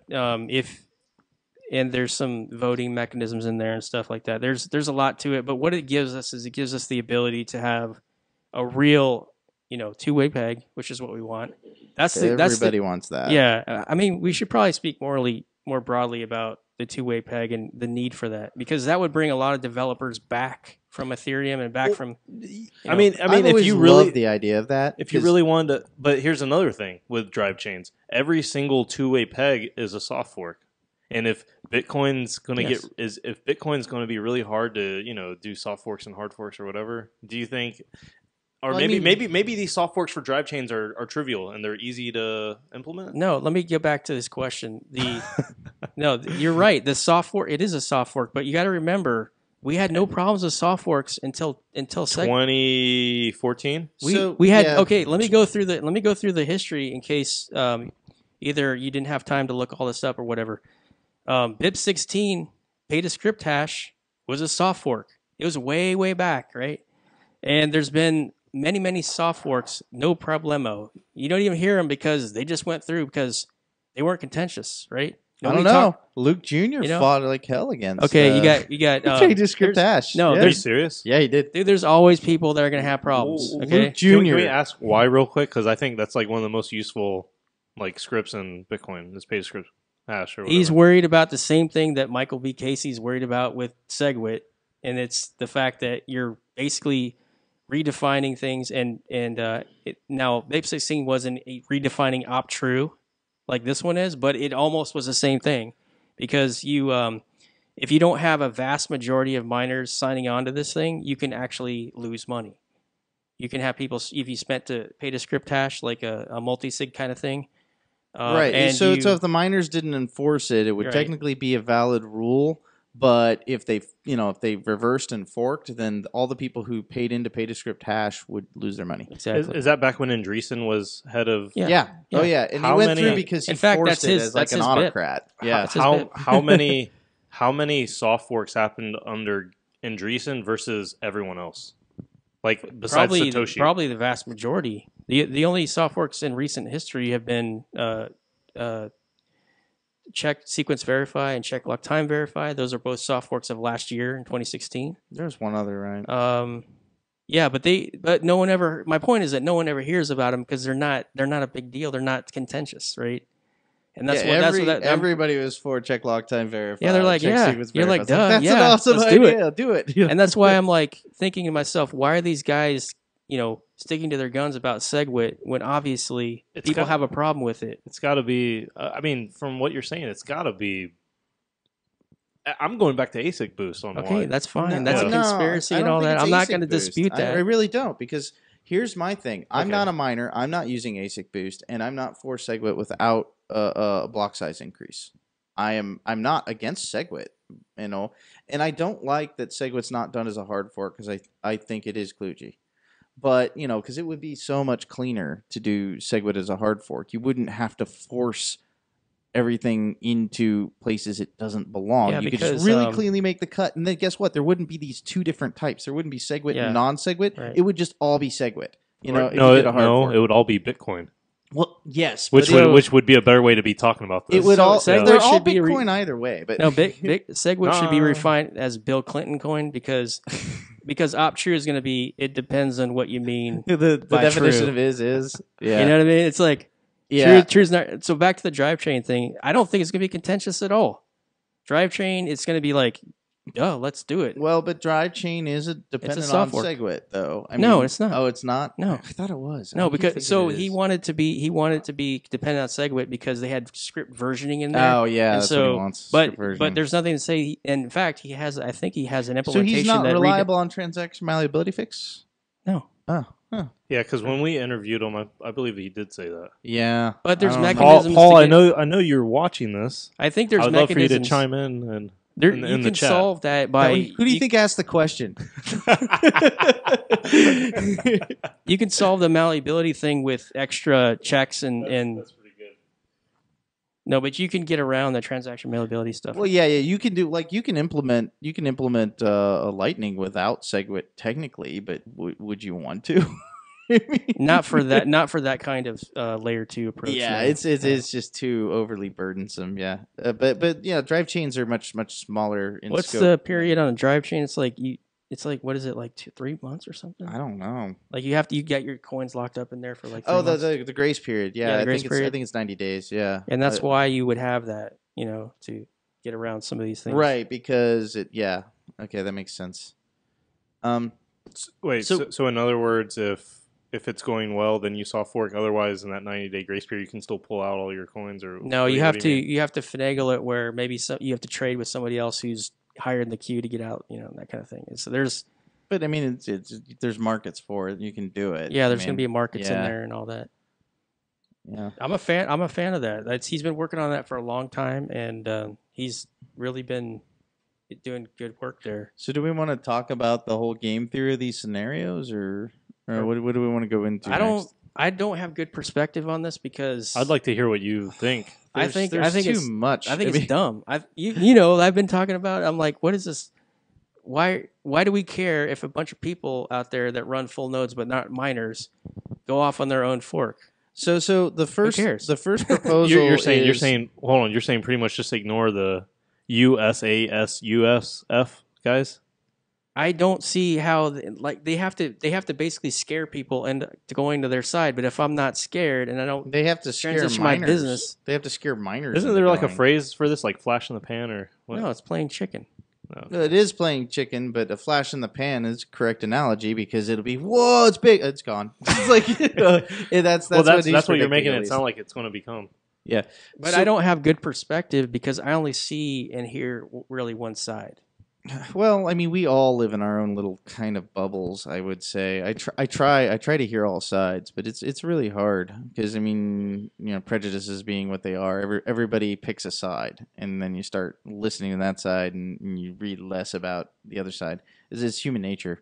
and there's some voting mechanisms in there and stuff like that. There's a lot to it, but what it gives us is it gives us the ability to have a real, two-way peg, which is what we want. Everybody wants that. Yeah, I mean, we should probably speak more broadly about the two-way peg and the need for that, because that would bring a lot of developers back from Ethereum and back from. I mean, I've if you really loved the idea of that, if you really wanted to, but here's another thing with drive chains: every single two-way peg is a soft fork, and if Bitcoin's going to if Bitcoin's going to be really hard to do soft forks and hard forks or whatever, do you think? Or maybe these soft forks for drive chains are trivial and they're easy to implement. No, let me get back to this question. No, you're right. The soft fork, it is a soft fork, but you got to remember we had no problems with soft forks until 2014. We had okay. Let me go through the history in case either you didn't have time to look all this up or whatever. BIP16 pay to script hash was a soft fork. It was way back, right? And there's been many soft forks, no problemo. You don't even hear them because they just went through because they weren't contentious, right? I don't know. Luke Jr. fought like hell against. Okay, you got pay to script hash. No, are you serious? Yeah, he did. Dude, there's always people that are going to have problems. Okay, Luke Jr. Can we ask why real quick? Because I think that's like one of the most useful scripts in Bitcoin. This pay to script hash or whatever. He's worried about the same thing that Michael B. Casey's worried about with Segwit, and it's the fact that you're basically redefining things, and now BIP16 wasn't redefining op true like this one is, but it almost was the same thing, because you if you don't have a vast majority of miners signing on to this thing, you can actually lose money. You can have people, if you spent to pay to script hash like a multi-sig kind of thing, right? And so if the miners didn't enforce it, it would technically be a valid rule. But if they reversed and forked, then all the people who paid into pay to script hash would lose their money. Exactly. Is that back when Andreessen was head of? Yeah. Oh yeah. And he went through because he forced it as like an autocrat. Yeah. How many soft forks happened under Andreessen versus everyone else? Like besides Satoshi, probably the vast majority. The only soft forks in recent history have been Check Sequence Verify and Check Blocktime Verify. Those are both soft forks of last year in 2016. There's one other, right? Yeah, but no one ever. My point is that no one ever hears about them because they're not a big deal. They're not contentious, right? And that's everybody was for Check Blocktime Verify. Yeah, they're like, Sequence you're Verify. like, duh, that's an awesome idea. Do it. And that's why I'm like thinking to myself, why are these guys, sticking to their guns about Segwit when obviously people have a problem with it? It's got to be. I mean, from what you're saying, it's got to be. I'm going back to ASIC boost on okay, why. That's fine. That's a conspiracy and all that. I'm not going to dispute that. I really don't, because here's my thing. I'm not a miner. I'm not using ASIC boost, and I'm not for Segwit without a block size increase. I'm not against Segwit, and I don't like that Segwit's not done as a hard fork, because I think it is kludgy. But, because it would be so much cleaner to do Segwit as a hard fork. You wouldn't have to force everything into places it doesn't belong. Yeah, you could just really cleanly make the cut. And then guess what? There wouldn't be these two different types. There wouldn't be Segwit and non-Segwit. Right. It would just all be Segwit. It would all be Bitcoin. Well, yes. Which would be a better way to be talking about this. It would they're all Bitcoin either way. But no, Segwit should be refined as Bill Clinton coin, because op true is going to be, it depends on what you mean. the definition of is yeah. You know what I mean? It's like true is not. So back to the drive chain thing. I don't think it's going to be contentious at all. Drive chain, it's going to be like, let's do it. Well, but drive chain is dependent on Segwit, though. No, it's not. Oh, it's not? No, I thought it was. No, because he wanted to be dependent on Segwit because they had script versioning in there. Oh yeah, that's what he wants. But there's nothing to say. In fact, I think he has an implementation. So he's not reliable on transaction malleability fix? No. Oh. Huh. Yeah, because when we interviewed him, I believe he did say that. Yeah, but there's mechanisms. Paul, I know you're watching this. I think there's mechanisms. I'd love for you to chime in and. You can solve that by... Who do you think asked the question? You can solve the malleability thing with extra checks and... That's pretty good. No, but you can get around the transaction availability stuff. Well, yeah, you can do you can implement a Lightning without Segwit technically, but would you want to? I mean, not for that kind of layer 2 approach. Yeah, no. it's just too overly burdensome. Yeah, but yeah, drive chains are much smaller in What's scope. the period on a drive chain? It's like what is it, like 3 months or something? I don't know. Like you get your coins locked up in there for like 3 Oh, months. the grace period. Yeah, Yeah, the I grace think period. I think it's 90 days. Yeah, And that's why you would have that, to get around some of these things. right, because yeah. Okay, that makes sense. Wait, so in other words, if it's going well, then you soft fork. Otherwise, in that 90-day grace period, you can still pull out all your coins. Or No, you have to finagle it where maybe you have to trade with somebody else who's higher in the queue to get out, that kind of thing. So But I mean, there's markets for it. You can do it. there's going to be markets in there and all that. Yeah, I'm a fan of that. He's been working on that for a long time, and he's really been doing good work there. So do we want to talk about the whole game theory of these scenarios, or what do we want to go into? I don't have good perspective on this because I'd like to hear what you think. I think too it's much. I think it's dumb. I've been talking about it. I'm like, what is this? Why do we care if a bunch of people out there that run full nodes but not miners go off on their own fork? So the first cares? the first proposal You're saying hold on. You're saying pretty much just ignore the UASF guys. I don't see how they have to basically scare people into going to their side. But if I'm not scared and I don't, they have to scare transition miners. my business. They have to scare miners. Isn't there like a phrase for this, like flash in the pan or what? No, it's playing chicken. No, it is playing chicken, but a flash in the pan is a correct analogy because it'll be whoa, it's big, it's gone. It's like that's what you're making it sound like it's going to become. Yeah, But I don't have good perspective because I only see and hear really one side. Well, I mean, we all live in our own little kind of bubbles. I would say I try to hear all sides, but it's really hard because I mean, prejudices being what they are, everybody picks a side, and then you start listening to that side, and you read less about the other side. It's human nature.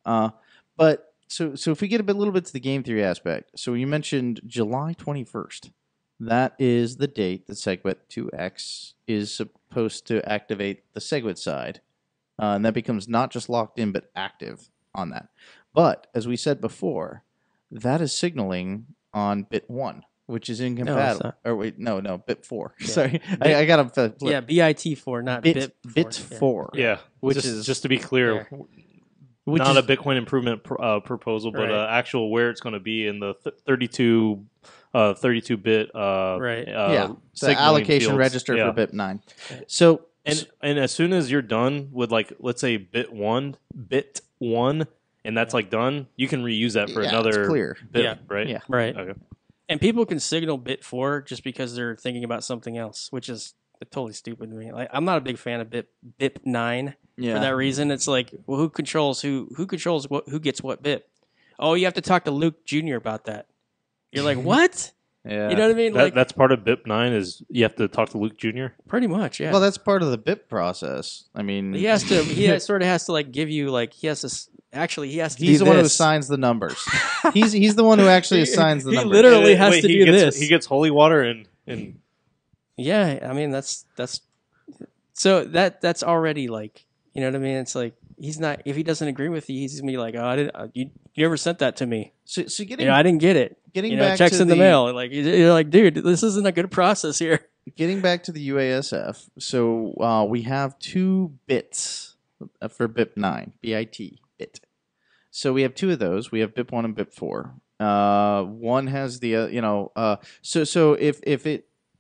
But so if we get a little bit to the game theory aspect, so you mentioned July 21st. That is the date that Segwit2x is supposed to activate the Segwit side. And that becomes not just locked in, but active on that. But, as we said before, that is signaling on bit 1, which is incompatible. No, bit 4. Yeah. Sorry, I got to flip. Yeah, BIT4, not bit 4. bit 4. Yeah, which is, just to be clear, not a Bitcoin improvement proposal, but actual where it's going to be in the 32-bit the allocation fields. register for bit 9. So and as soon as you're done with, like, let's say bit one, and that's like done, you can reuse that for another clear. bit, right? Yeah. Right. Okay. And people can signal bit 4 just because they're thinking about something else, which is totally stupid to me. Like, I'm not a big fan of bit 9 for that reason. It's like, well, who controls who controls who gets what bit? Oh, you have to talk to Luke Jr. about that. You're like, what? Yeah. You know what I mean? That's part of BIP 9 is you have to talk to Luke Jr.? Pretty much, yeah. Well, that's part of the BIP process. I mean, he sort of has to like give you like he has to He's the one who assigns the numbers. he's the one who actually assigns the numbers. He literally has to do this. He gets holy water and yeah, I mean that's so that's already like, you know what I mean? It's like he's not, if he doesn't agree with you, he's gonna be like, oh, you never sent that to me. So getting, I didn't get it. Getting back checks to in the mail. Like you're like, dude, this isn't a good process here. Getting back to the UASF, so we have 2 bits for BIP 9, BIT bit. So we have 2 of those. We have BIP 1 and BIP 4. One has the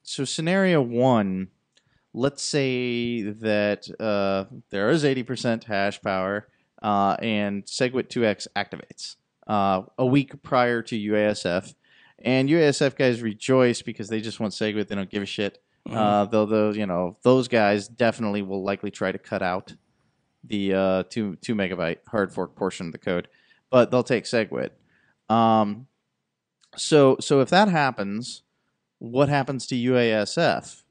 so scenario 1. Let's say that there is 80% hash power and Segwit2x activates a week prior to UASF. And UASF guys rejoice because they just want Segwit. They don't give a shit. Though those guys definitely will likely try to cut out the 2 megabyte hard fork portion of the code, but they'll take Segwit. So if that happens, what happens to UASF?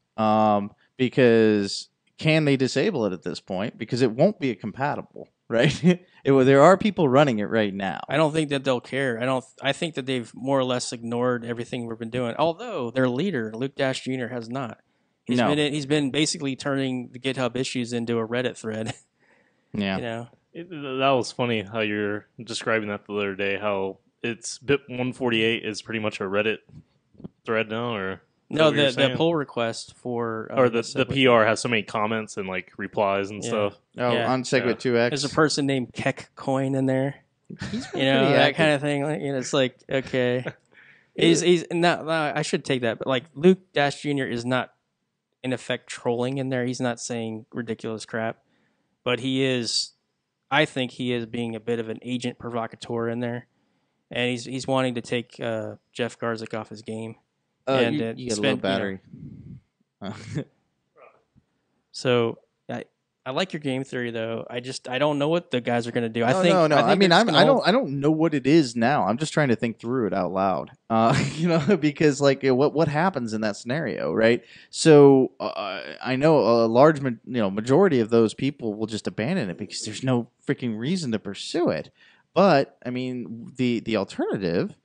Because can they disable it at this point? Because it won't be compatible, right? There are people running it right now. I don't think that they'll care. I think that they've more or less ignored everything we've been doing. Although their leader, Luke Dash Jr., has not. He's been basically turning the GitHub issues into a Reddit thread. Yeah. You know? That was funny how you're describing that the other day, how it's BIP 148 is pretty much a Reddit thread now, or no, the pull request for or the PR has so many comments and like replies and stuff. Oh, on Segwit2x. There's a person named Kekcoin in there. He's that kind of thing. Like, it's like, okay, he's not. I should take that, but like Luke Dash Jr. is not in effect trolling in there. He's not saying ridiculous crap, but he is. I think he is being a bit of an agent provocateur in there, and he's wanting to take Jeff Garzik off his game. And you get a low battery. So I like your game theory though. I don't know what the guys are going to do. I don't know what it is now. I'm just trying to think through it out loud. Because like what happens in that scenario, right? So I know a large majority of those people will just abandon it because there's no freaking reason to pursue it. But I mean, the alternative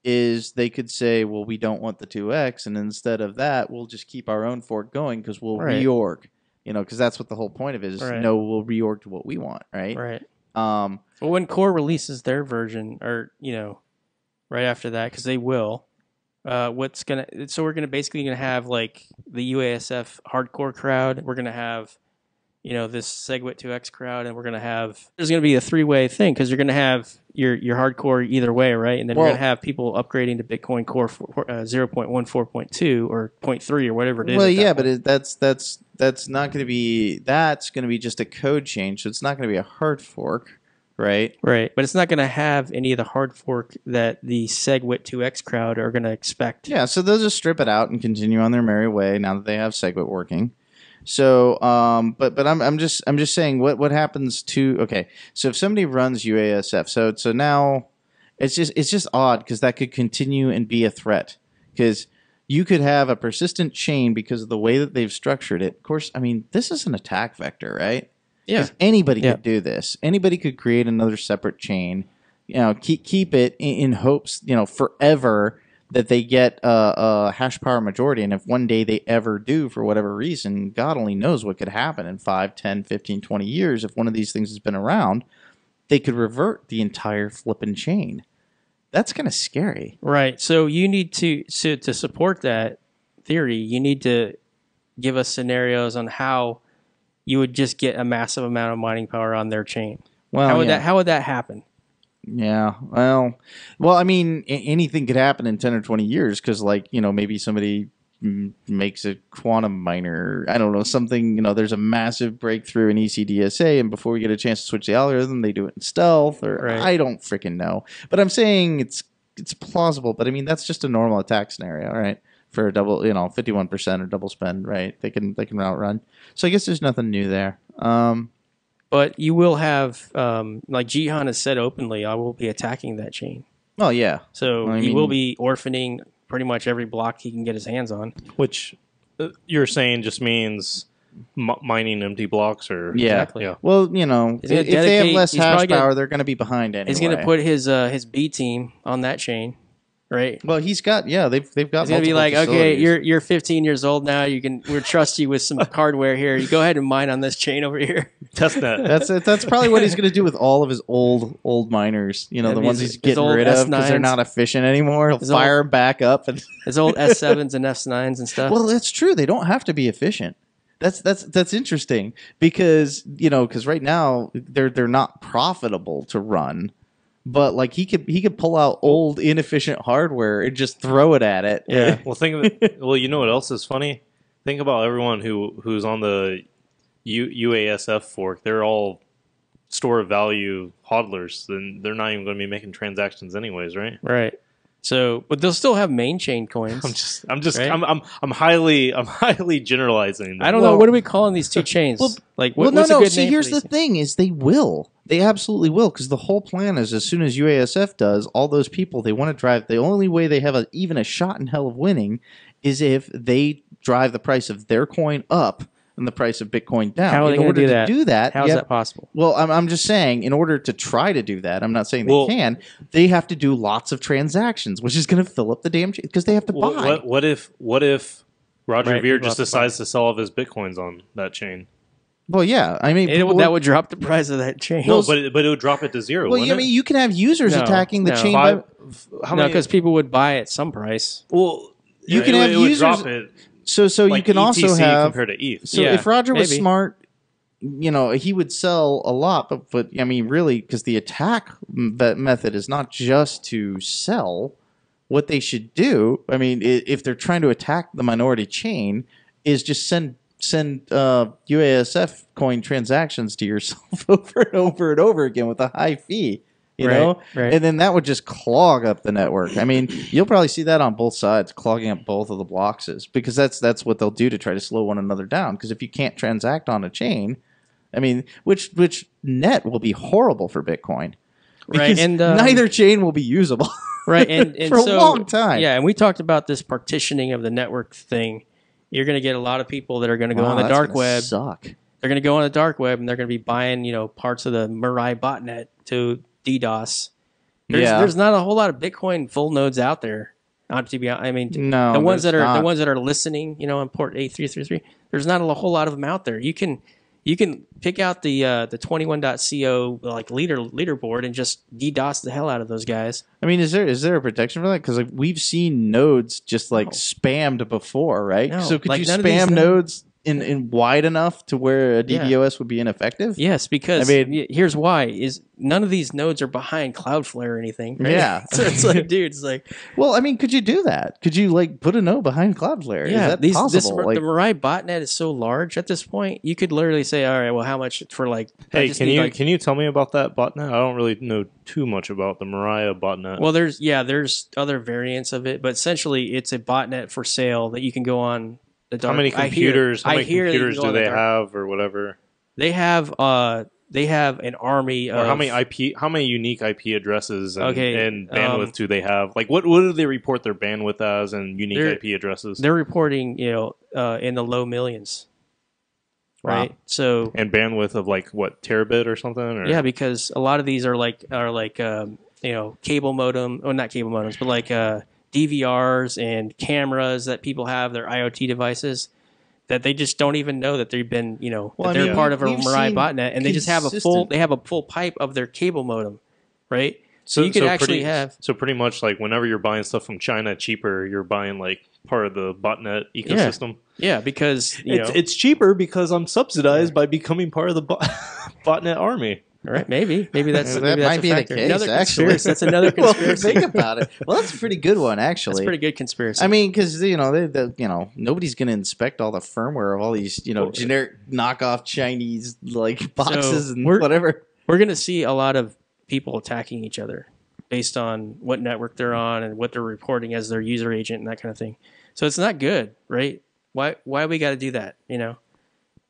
is they could say, well, we don't want the 2X, and instead of that, we'll just keep our own fork going because we'll reorg. Because that's what the whole point of it is. Right. No, we'll reorg to what we want, right? Right. Well, when Core releases their version, or right after that, because they will, we're basically gonna have like the UASF hardcore crowd. We're gonna have, this Segwit2x crowd, and there's gonna be a three-way thing because you're gonna have your hardcore either way, right? And then you're gonna have people upgrading to Bitcoin Core 0.14.2 or 0.3 or whatever it is. Well, yeah, but that's not going to be. That's going to be just a code change, so it's not going to be a hard fork, right? Right, but it's not going to have any of the hard fork that the Segwit2x crowd are going to expect. Yeah, so they'll just strip it out and continue on their merry way now that they have Segwit working. So, but I'm just saying what happens to so if somebody runs UASF, so now it's just odd because that could continue and be a threat because you could have a persistent chain because of the way that they've structured it. Of course, I mean this is an attack vector, right? Yeah, anybody could do this. Anybody could create another separate chain. Keep it in hopes forever that they get a hash power majority, and if one day they ever do for whatever reason, God only knows what could happen in 5, 10, 15, 20 years. If one of these things has been around, they could revert the entire flipping chain. That's kind of scary. Right. So you need to support that theory, you need to give us scenarios on how you would just get a massive amount of mining power on their chain. Well, how would that happen? Yeah, well, I mean, anything could happen in 10 or 20 years because, maybe somebody makes a quantum miner. I don't know, something, there's a massive breakthrough in ECDSA, and before we get a chance to switch the algorithm, they do it in stealth, or I don't freaking know. But I'm saying it's plausible, but I mean, that's just a normal attack scenario, right? For a double, 51% or double spend, right? They can outrun. So I guess there's nothing new there. But you will have, like Jihan has said openly, I will be attacking that chain. Oh, yeah. So he will be orphaning pretty much every block he can get his hands on. Which you're saying just means mining empty blocks? Or Exactly. Yeah. Well, if they have less hash power, they're going to be behind anyway. He's going to put his B team on that chain. Right. Well, they've got. He's gonna be like, okay, you're 15 years old now. We'll trust you with some hardware here. You go ahead and mine on this chain over here. Testnet. That's probably what he's gonna do with all of his old miners. The ones he's getting rid of because they're not efficient anymore. He'll fire them back up and his old S7s and S9s and stuff. Well, that's true. They don't have to be efficient. That's interesting because right now they're not profitable to run. But he could pull out old inefficient hardware and just throw it at it. Yeah. Well, think of it. Well, you know what else is funny? Think about everyone who's on the UASF fork. They're all store of value hodlers. Then they're not even going to be making transactions anyways, right? Right. So, but they'll still have main chain coins. I'm highly generalizing. I don't know. What are we calling these two chains? What's a good name? See, here's the thing: is they will. They absolutely will, because the whole plan is as soon as UASF does, all those people they want to drive. The only way they have even a shot in hell of winning is if they drive the price of their coin up and the price of Bitcoin down. How are they in going to order do that? How is you that possible? Well, I'm just saying, in order to try to do that, I'm not saying they Well- can. They have to do lots of transactions, which is going to fill up the damn chain because they have to buy. What if Roger Right, Ver people just have to buy. decides to sell all of his Bitcoins on that chain? Well, yeah, I mean, That would drop the price of that chain. No, but it would drop it to zero. well, wouldn't I mean, you can have users No, attacking the no. chain. Five, how no, many? because people would buy at some price. Well, You can have it would users- drop it. So Like you can also ETC have. compared to ETH. So Yeah, if Roger was maybe. smart, he would sell a lot. But I mean, really, because the attack method is not just to sell. What they should do, I mean, if they're trying to attack the minority chain, is just send UASF coin transactions to yourself over and over and over again with a high fee. You Right, know, right. and then that would just clog up the network. I mean, you'll probably see that on both sides, clogging up both of the blocks, because that's what they'll do to try to slow one another down. Because if you can't transact on a chain, I mean, which net will be horrible for Bitcoin, Right, because and, neither chain will be usable. Right, and For a so, long time. Yeah, and we talked about this partitioning of the network thing. You're going to get a lot of people that are going to go on the that's dark gonna web. Suck. They're going to go on the dark web and they're going to be buying, parts of the MEA botnet to DDoS. There's not a whole lot of Bitcoin full nodes out there. To be honest, I mean, No, the ones that there's are not. the ones that are listening, on port 8333. There's not a whole lot of them out there. You can pick out the 21.co like leaderboard and just DDoS the hell out of those guys. I mean, is there a protection for that? Because we've seen nodes just No. spammed before, right? No, So could like, you none of these spam nodes- nodes in wide enough to where a Yeah. DDoS would be ineffective? Yes, because I mean- here's why: is none of these nodes are behind Cloudflare or anything. Right? Yeah. So it's like, dude, it's like, Well, I mean, could you do that? Could you put a node behind Cloudflare? yeah, Is that possible? the MEA botnet is so large at this point. You could literally say, all right, well, how much for I Hey, just can need, you can you tell me about that botnet? I don't really know too much about the Mariah botnet. Well, there's other variants of it, but essentially, it's a botnet for sale that you can go on the dark. how many computers? I hear that you can do go on the they dark- have, or whatever? They have an army of Or how many unique IP addresses and, Okay, and bandwidth do they have? Like, what do they report their bandwidth as and unique They're- IP addresses? They're reporting, in the low millions. Wow. Right. So And bandwidth of what, terabit or something? Or? yeah, because a lot of these are cable modem, or not cable modems, but DVRs and cameras that people have, their IoT devices, that they just don't even know that they've been, Well, that I they're mean, part of a we've MEA seen botnet, and they just have a full pipe of their cable modem, right? So you could actually have. So pretty much whenever you're buying stuff from China cheaper, you're buying part of the botnet ecosystem. Yeah, because It's cheaper because I'm subsidized by becoming part of the botnet army. right? Maybe that's that maybe that's might a be the factor. case. Another Actually, conspiracy. That's another well, conspiracy. think about it. Well, that's a pretty good one, actually. That's a pretty good conspiracy. I mean, because nobody's going to inspect all the firmware of all these generic knockoff Chinese boxes and whatever. we're going to see a lot of people attacking each other based on what network they're on and what they're reporting as their user agent and that kind of thing. So it's not good, right? Why we got to do that?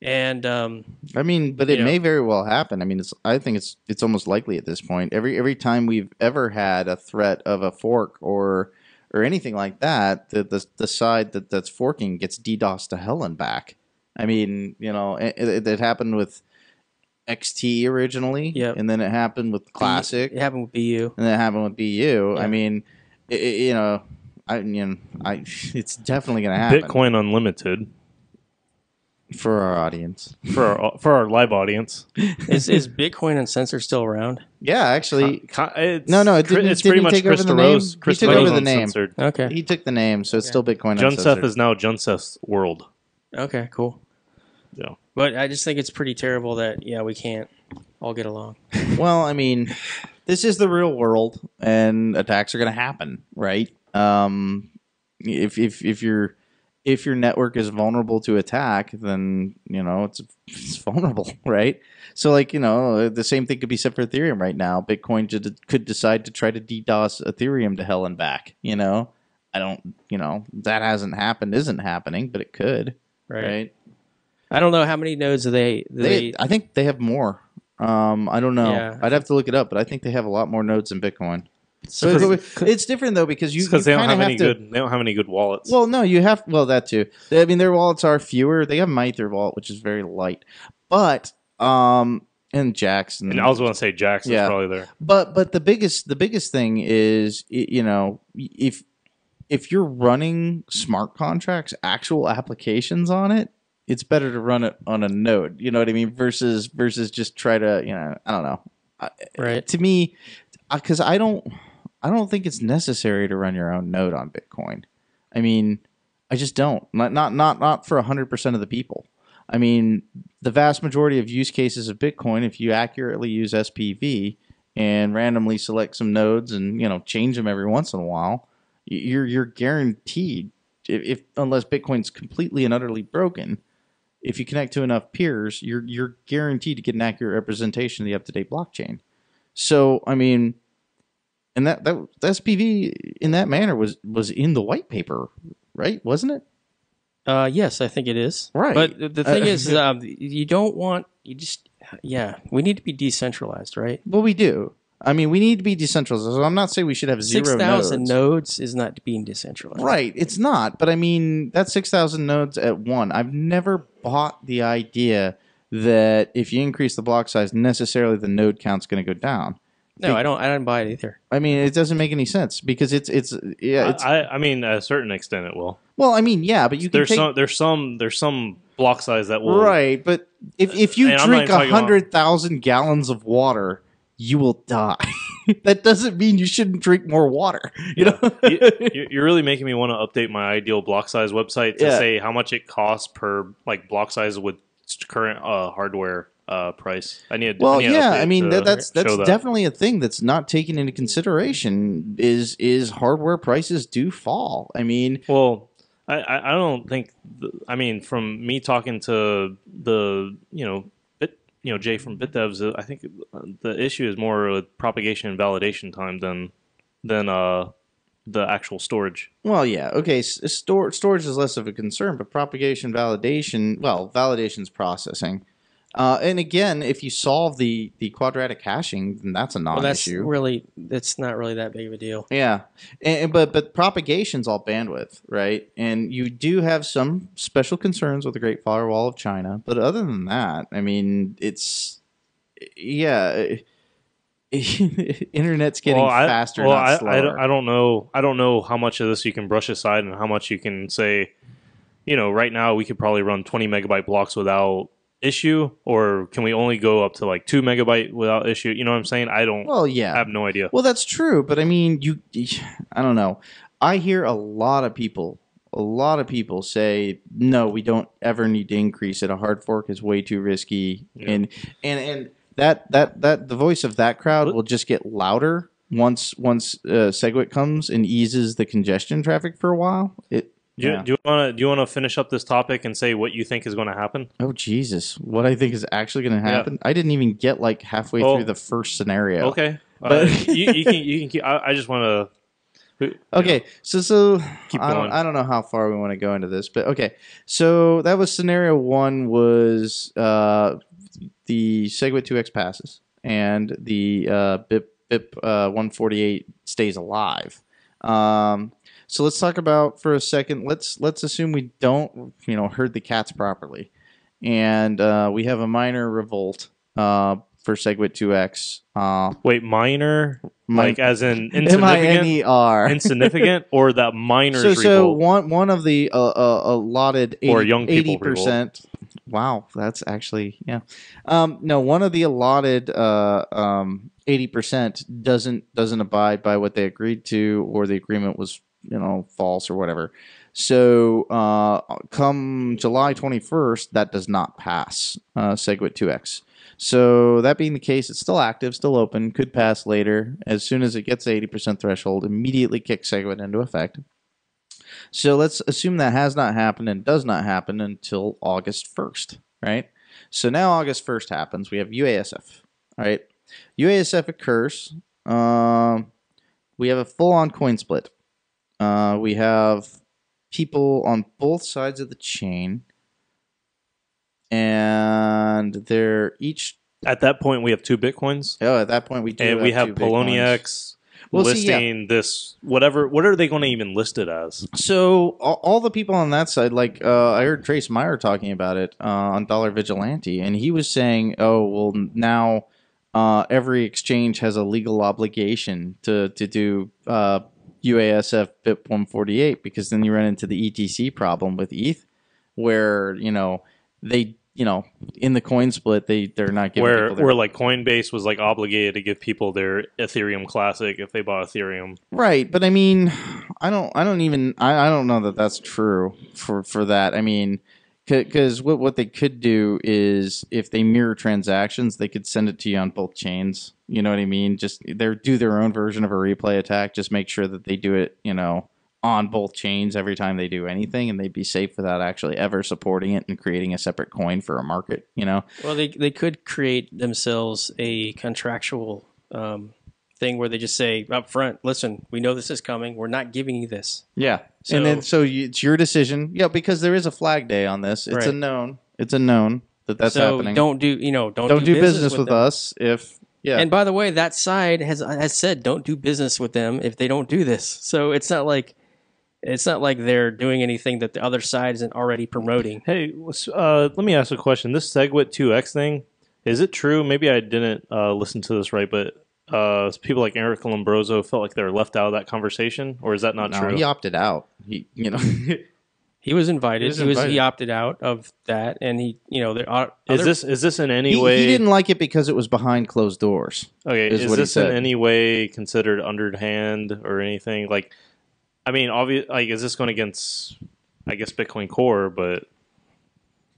And I mean, but it may very well happen. I mean, I think it's almost likely at this point. Every time we've ever had a threat of a fork or anything like that, the side that's forking gets DDoS to hell and back. I mean, it happened with XT originally, Yep. and then it happened with Classic, it happened with BU. and then it happened with BU. Yeah. I mean, it's definitely going to happen Bitcoin Unlimited for our audience. for our live audience. Is Bitcoin Uncensored still around? Yeah, actually, It's, No, it didn't- It's didn't pretty he much take over Chris the name? DeRose. He Chris took DeRose over the name. Uncensored. Okay. he took the name, so it's still Bitcoin Junseth Uncensored. is now Junseth's world. Okay, cool. Yeah. But I just think it's pretty terrible that we can't all get along. Well, I mean, this is the real world, and attacks are going to happen, right? If your network is vulnerable to attack, then it's vulnerable, right? So, the same thing could be said for Ethereum right now. Bitcoin could decide to try to DDoS Ethereum to hell and back. I don't, that hasn't happened, isn't happening, but it could, right? I don't know how many nodes they I think they have more. I don't know. Yeah. I'd have to look it up, but I think they have a lot more nodes than Bitcoin. But it's different though because you because they don't kinda have any to, good. They don't have any good wallets. Well, no, you have. Well, that too. I mean, their wallets are fewer. They have my Ether wallet, which is very light, but and Jackson. And I was going to say Jax is probably there. But the biggest thing is, you know, if you're running smart contracts, actual applications on it, it's better to run it on a node. You know what I mean? Versus just try to, you know, I don't know. Right. To me, because I don't think it's necessary to run your own node on Bitcoin. I mean, I just don't. Not for 100% of the people. I mean, the vast majority of use cases of Bitcoin, if you accurately use SPV and randomly select some nodes and, you know, change them every once in a while, you're guaranteed, if unless Bitcoin's completely and utterly broken, if you connect to enough peers, you're guaranteed to get an accurate representation of the up-to-date blockchain. So, I mean, and that the SPV in that manner was in the white paper, right? Wasn't it? Yes, I think it is. Right. But the thing is, you don't want, we need to be decentralized, right? Well, we do. I mean, we need to be decentralized. So I'm not saying we should have 6,000 nodes is not being decentralized. Right. It's not. But I mean, that's 6,000 nodes at one. I've never bought the idea that if you increase the block size, necessarily the node count's going to go down. No, I don't buy it either. I mean, it doesn't make any sense because it's I mean, at a certain extent, it will. Well, I mean, yeah, but you can there's some block size that will right. But if you drink 100,000 gallons of water, you will die. That doesn't mean you shouldn't drink more water. You know, you're really making me want to update my ideal block size website to say how much it costs per like block size with current hardware price. I need. I mean that's definitely a thing that's not taken into consideration. Is hardware prices do fall? I mean, well, I don't think. I mean, from me talking to the Jay from BitDevs, I think the issue is more with propagation and validation time than the actual storage. Well, yeah, okay. Storage is less of a concern, but propagation, validation. Well, validation's processing. And again, if you solve the quadratic hashing, then that's a non-issue. That's not really that big of a deal. Yeah, but propagation's all bandwidth, right? And you do have some special concerns with the Great Firewall of China, but other than that, I mean, it's internet's getting faster, not slower. I don't know. I don't know how much of this you can brush aside and how much you can say. You know, right now we could probably run 20 megabyte blocks without issue, or can we only go up to like 2 megabyte without issue? You know what I'm saying? I don't. Well, yeah, I have no idea. Well, that's true, but I mean, I don't know. I hear a lot of people say, no, we don't ever need to increase it. A hard fork is way too risky, and that the voice of that crowd will just get louder once Segwit comes and eases the congestion traffic for a while. Do you want to finish up this topic and say what you think is going to happen? Oh Jesus, what I think is actually going to happen? Yeah. I didn't even get like halfway through the first scenario. Okay, but you can keep. I just want to. Okay, so keep going. I don't know how far we want to go into this, but okay. So that was scenario one. Was the Segwit2x passes and the BIP 148 stays alive. So let's talk about for a second. Let's assume we don't, herd the cats properly, and we have a minor revolt for Segwit2x. Wait, minor, like as in insignificant, MINER, insignificant, or that minors revolt? So one of the allotted 80, or young people 80%. Wow, that's actually no, one of the allotted 80% doesn't abide by what they agreed to, or the agreement was false or whatever. So come July 21st, that does not pass Segwit2x. So that being the case, it's still active, still open, could pass later. As soon as it gets the 80% threshold, immediately kick Segwit into effect. So let's assume that has not happened and does not happen until August 1st, right? So now August 1st happens. We have UASF, all right? UASF occurs. We have a full-on coin split. We have people on both sides of the chain, and they're each. At that point, we have 2 bitcoins. Oh, at that point, we do. And we have Poloniex. Well, listing this whatever. What are they going to even list it as? So all the people on that side, like I heard Trace Meyer talking about it on Dollar Vigilante, and he was saying, "Oh, well, now every exchange has a legal obligation to do UASF BIP 148 because then you run into the ETC problem with ETH, where they." In the coin split, they're not giving people where like Coinbase was like obligated to give people their Ethereum Classic if they bought Ethereum. Right, but I mean, I don't know that that's true for that. I mean, because what they could do is if they mirror transactions, they could send it to you on both chains. You know what I mean? Just do their own version of a replay attack. Just make sure that they do it, on both chains every time they do anything, and they'd be safe without actually ever supporting it and creating a separate coin for a market, Well, they could create themselves a contractual thing where they just say up front, listen, we know this is coming. We're not giving you this. Yeah. And then it's your decision. Yeah, because there is a flag day on this. It's right. a known. It's a known that's happening. Don't do business with them. us if yeah. And by the way, that side has said don't do business with them if they don't do this. So it's not like they're doing anything that the other side isn't already promoting. Hey, let me ask a question. This Segwit2x thing, is it true? Maybe I didn't listen to this right, but people like Eric Lombroso felt like they were left out of that conversation, or is that not true? He opted out. He He was invited. He opted out of that, and is this in any way? He didn't like it because it was behind closed doors. Okay, is this in any way considered underhand or anything? Like, I mean, is this going against, I guess, Bitcoin Core? But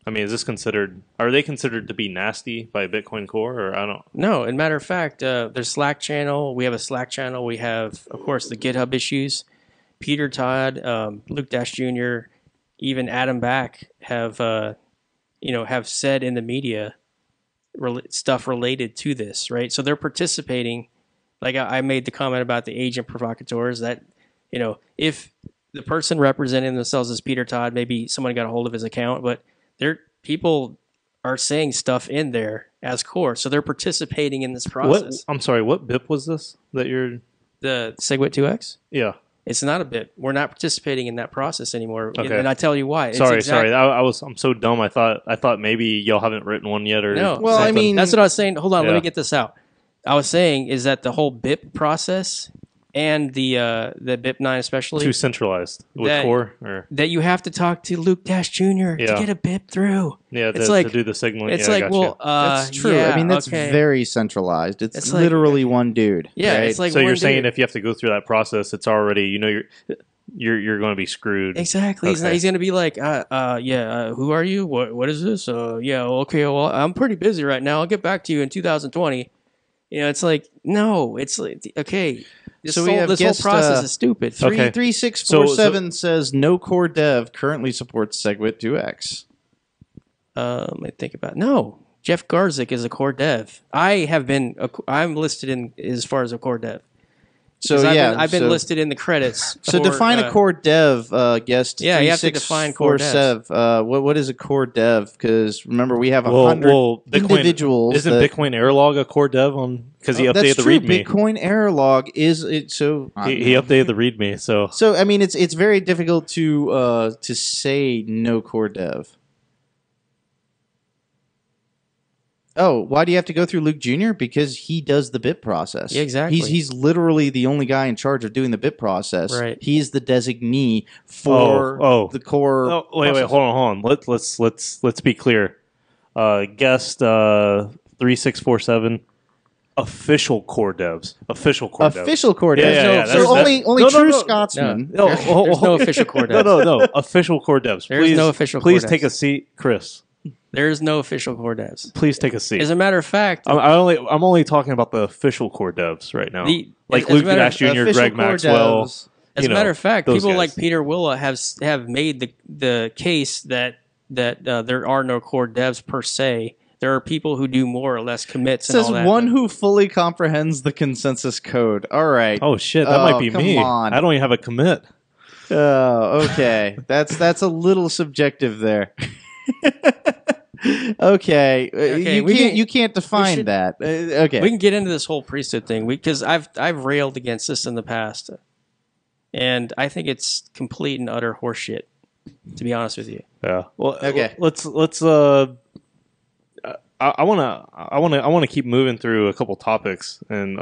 I mean, are they considered to be nasty by Bitcoin Core, or I don't? No, as a matter of fact, there's Slack channel. We have a Slack channel. We have, of course, the GitHub issues. Peter Todd, Luke Dash Jr., even Adam Back have said in the media stuff related to this, right? So they're participating. Like I made the comment about the agent provocateurs that, if the person representing themselves as Peter Todd, maybe someone got a hold of his account, but people are saying stuff in there as core, so they're participating in this process. I'm sorry, what BIP was this that you're? The Segwit2x? Yeah. It's not a BIP. We're not participating in that process anymore, okay. And I tell you why. Sorry. I'm so dumb. I thought maybe y'all haven't written one yet, or no. Well, I mean, that's what I was saying. Hold on, let me get this out. I was saying is that the whole BIP process and the BIP 9 especially too centralized with core, or that you have to talk to Luke Dash Jr. to get a BIP through. Yeah, it's to do the signaling. It's like, well, that's true. Yeah, I mean, that's very centralized. It's literally one dude. Yeah, right? it's like so. You're dude. saying if you have to go through that process, it's already you're going to be screwed. Exactly. Okay. He's going to be like, who are you? What is this? Okay. Well, I'm pretty busy right now. I'll get back to you in 2020. It's like, no. It's like, okay. This whole process is stupid. 33647 says no core dev currently supports Segwit2x. Let me think about it. No. Jeff Garzik is a core dev. I'm listed in as far as a core dev. So I've been listed in the credits. So define a core dev, guest. Yeah, you have to define core dev. What is a core dev? Because remember, we have 100 individuals. Isn't Bitcoin Errorlog a core dev on? Because he updated the README. Bitcoin Errorlog is it. So he updated the README. So I mean, it's very difficult to say no core dev. Oh, why do you have to go through Luke Jr.? Because he does the BIP process. Yeah, exactly. He's literally the only guy in charge of doing the BIP process. Right. He's the designee for the core. Oh, wait, hold on. Let's be clear. Guest 3647. Official core devs. Official core devs. Yeah. So only true Scotsmen. There's no official core devs. No. Official core devs. There's no official core devs. Please take a seat, Chris. There's no official core devs. Please take a seat. As a matter of fact, I'm only talking about the official core devs right now. Like Luke Dash Jr., Greg Maxwell. As a matter of fact, people like Peter Willa have made the case that there are no core devs per se. There are people who do more or less commits. Says one who fully comprehends the consensus code. All right. Oh shit, that might be me. On. I don't even have a commit. Oh, okay. That's a little subjective there. Okay, Okay, you can't define should- that. Okay, We can get into this whole priesthood thing because I've railed against this in the past, and I think it's complete and utter horseshit. To be honest with you, Yeah. Well, Okay. Let's. I want to keep moving through a couple topics, and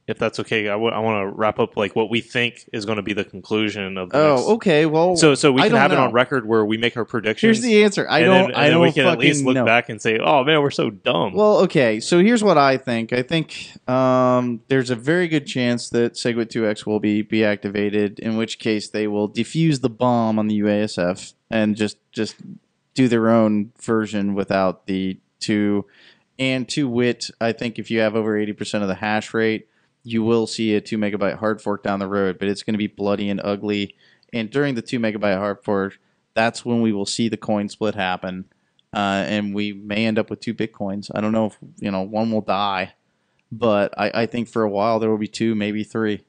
if that's okay, I want to wrap up like what we think is going to be the conclusion of. The next. okay. Well, So we I can don't have it know. on record where we make our predictions. Here's the answer. I don't we can fucking at least look know. back and say, "Oh man, we're so dumb." Well, okay. So here's what I think. I think there's a very good chance that Segwit2x will be activated. In which case, they will defuse the bomb on the UASF and just do their own version without the two. And to wit, I think if you have over 80% of the hash rate, you will see a 2 megabyte hard fork down the road, but it's going to be bloody and ugly. And during the 2 megabyte hard fork, that's when we will see the coin split happen. And we may end up with 2 Bitcoins. I don't know if one will die, but I think for a while there will be 2, maybe 3,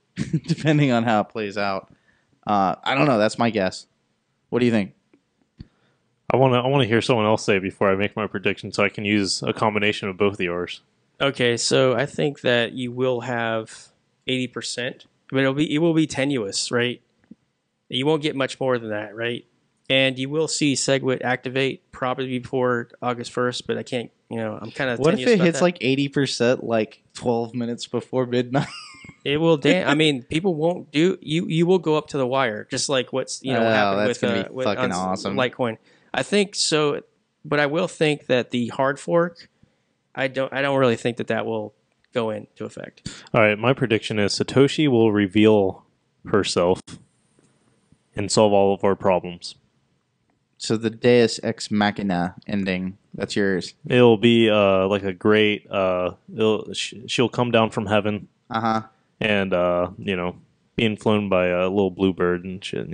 depending on how it plays out. I don't know. That's my guess. What do you think? I want to hear someone else say it before I make my prediction, so I can use a combination of both of yours. okay. So I think that you will have 80%, but it will be tenuous, right? You won't get much more than that, right? And you will see Segwit activate probably before August 1st, but I can't. I'm kind of. What if it hits like 80%, like 12 minutes before midnight? It will. I mean, people won't do. You will go up to the wire, just like what's happened that's with gonna be fucking awesome. Litecoin. I think so, but I will think that the hard fork. I don't really think that will go into effect. All right, my prediction is Satoshi will reveal herself and solve all of our problems. So the Deus Ex Machina ending, that's yours. It'll be like a great. She'll come down from heaven. And being flown by a little bluebird and shit.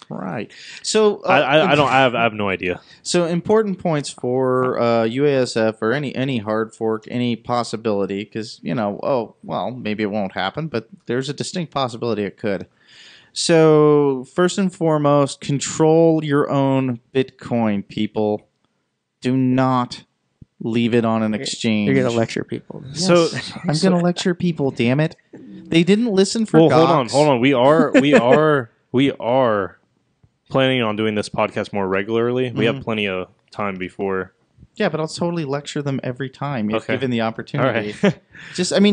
Right. So I have no idea. So important points for UASF or any hard fork, any possibility, because maybe it won't happen, but there's a distinct possibility it could. So first and foremost, control your own Bitcoin, people. Do not leave it on an exchange. You're gonna lecture people. Yes, so I'm gonna lecture people. Damn it! They didn't listen for. Well, hold on. We are planning on doing this podcast more regularly. We have plenty of time before. Yeah, but I'll totally lecture them every time if given the opportunity. All right.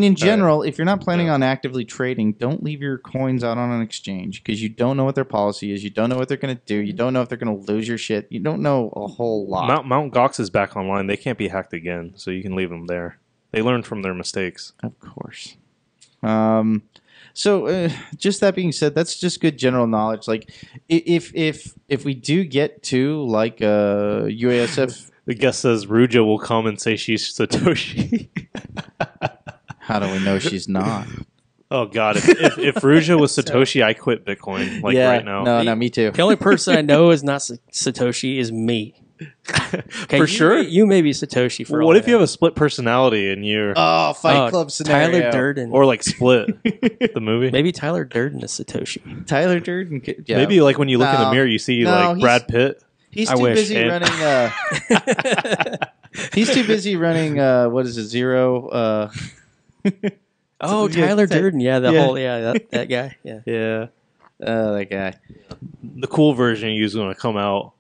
In general, if you're not planning on actively trading, don't leave your coins out on an exchange because you don't know what their policy is. You don't know what they're going to do. You don't know if they're going to lose your shit. You don't know a whole lot. Mount Gox is back online. They can't be hacked again, so you can leave them there. They learned from their mistakes. Of course. So, just that being said, that's just good general knowledge. Like, if we do get to like UASF. The guest says Ruja will come and say she's Satoshi. How do we know she's not? Oh God! If Ruja was Satoshi, I quit Bitcoin right now. No, me too. The only person I know is not Satoshi is me. Okay, for sure. You may be Satoshi for. What if you have a split personality and you're Fight Club scenario? Tyler Durden, or like Split, the movie? Maybe Tyler Durden is Satoshi. Tyler Durden. Yeah. Maybe like when you look in the mirror, you see like Brad Pitt. He's too busy running. He's too busy running. What is it? Zero. Tyler Durden. Yeah, that guy. Yeah. That guy. The cool version is going to come out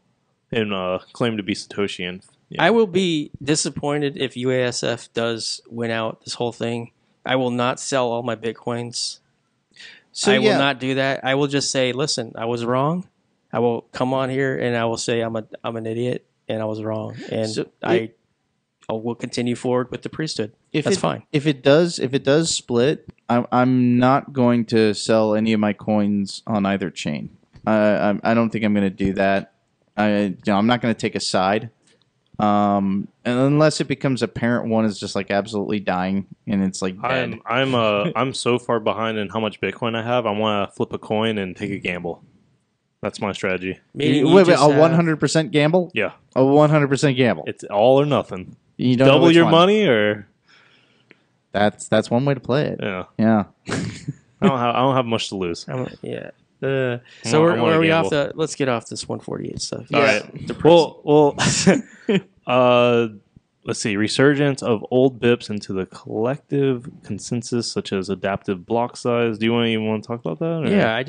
and claim to be Satoshi. And I will be disappointed if UASF does win out this whole thing. I will not sell all my Bitcoins. I will not do that. I will just say, listen, I was wrong. I will come on here and I will say I'm an idiot and I was wrong, and I will continue forward with the priesthood. That's fine. If it does split, I'm not going to sell any of my coins on either chain. I don't think I'm going to do that. I'm not going to take a side, and unless it becomes apparent one is just like absolutely dying and it's like dead. I'm so far behind in how much Bitcoin I have. I want to flip a coin and take a gamble. That's my strategy. Wait, a 100% gamble? Yeah. A 100% gamble. It's all or nothing. You don't double your money, or that's one way to play it. Yeah. Yeah. I don't have much to lose. Yeah. So I wanna where are we gamble. off the? Let's get off this 148 stuff. All right. Well, let's see. Resurgence of old BIPs into the collective consensus, such as adaptive block size. Do you even want to talk about that? Or? Yeah,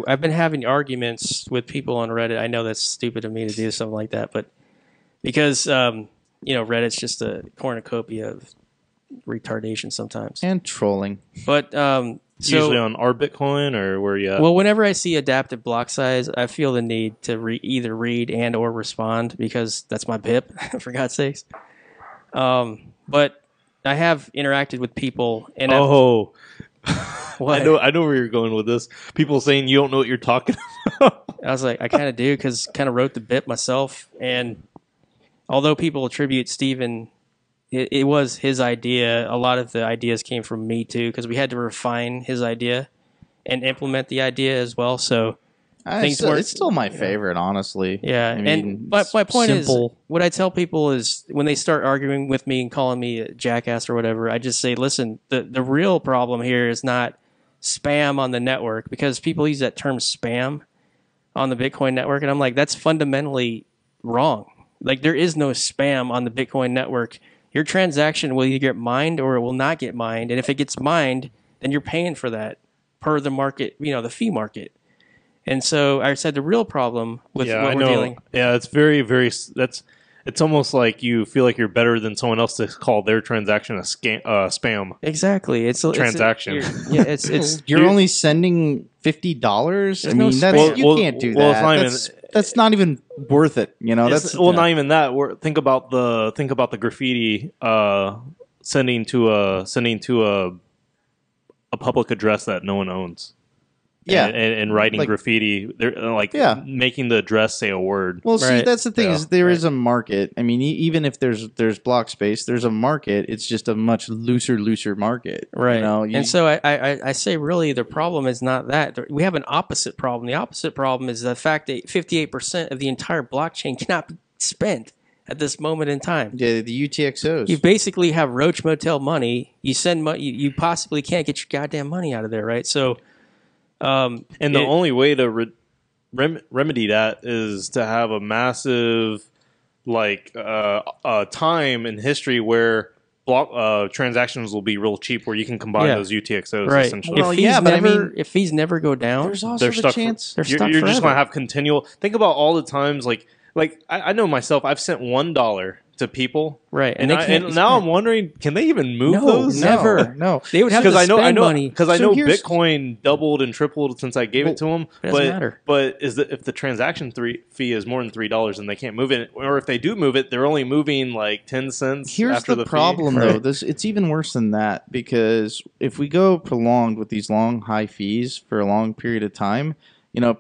I've been having arguments with people on Reddit. I know that's stupid of me to do something like that, but because Reddit's just a cornucopia of retardation sometimes And trolling. But Usually on our Bitcoin or where you at? well, whenever I see adaptive block size, I feel the need to either read and or respond because that's my BIP, for God's sakes. But I have interacted with people, and what? I know where you're going with this. People saying you don't know what you're talking about. I was like, I kind of do because kind of wrote the BIP myself, and although people attribute Steven, it was his idea. A lot of the ideas came from me too because we had to refine his idea and implement the idea as well. So It's still my favorite, honestly. yeah. I mean, And my point simple. is, what I tell people is when they start arguing with me and calling me a jackass or whatever, I just say, listen, the real problem here is not spam on the network because people use that term spam on the Bitcoin network. And I'm like, that's fundamentally wrong. Like there is no spam on the Bitcoin network. Your transaction will either get mined or it will not get mined. And if it gets mined, then you're paying for that per the market, the fee market. And so I said the real problem with what we're dealing. Yeah, it's very, very. It's almost like you feel like you're better than someone else to call their transaction a spam. Exactly, it's a transaction. It's You're only sending $50. I no mean, spam. you can't do well, that. it's not That's not even worth it. Not even that. Think about the graffiti sending to a public address that no one owns. Yeah. And writing graffiti, they're making the address say a word. Well, see, Right. that's the thing Yeah. is there is a market. I mean, even if there's block space, there's a market. It's just a much looser market, right. You And so I say really the problem is not that. We have an opposite problem. The opposite problem is the fact that 58% of the entire blockchain cannot be spent at this moment in time. yeah, the UTXOs. You basically have Roach Motel money. You send money. You possibly can't get your goddamn money out of there, right? So. And the only way to remedy that is to have a massive time in history where block transactions will be real cheap, where you can combine those UTXOs right. essentially. Well, If fees never go down, there's also They're the stuck. chance. they're stuck You're just forever. going to have continual. Think about all the times I know myself. I've sent $1 to people, right, and, they can't. and now I'm wondering, can they even move No, those? never. No. They would have to Because spend money. because I So know here's- Bitcoin doubled and tripled since I gave it to them. It doesn't matter. But if the transaction fee is more than $3 and they can't move it, or if they do move it, they're only moving like 10 cents. Here's after the fee. problem, though. Right. It's even worse than that because if we go prolonged with these long, high fees for a long period of time,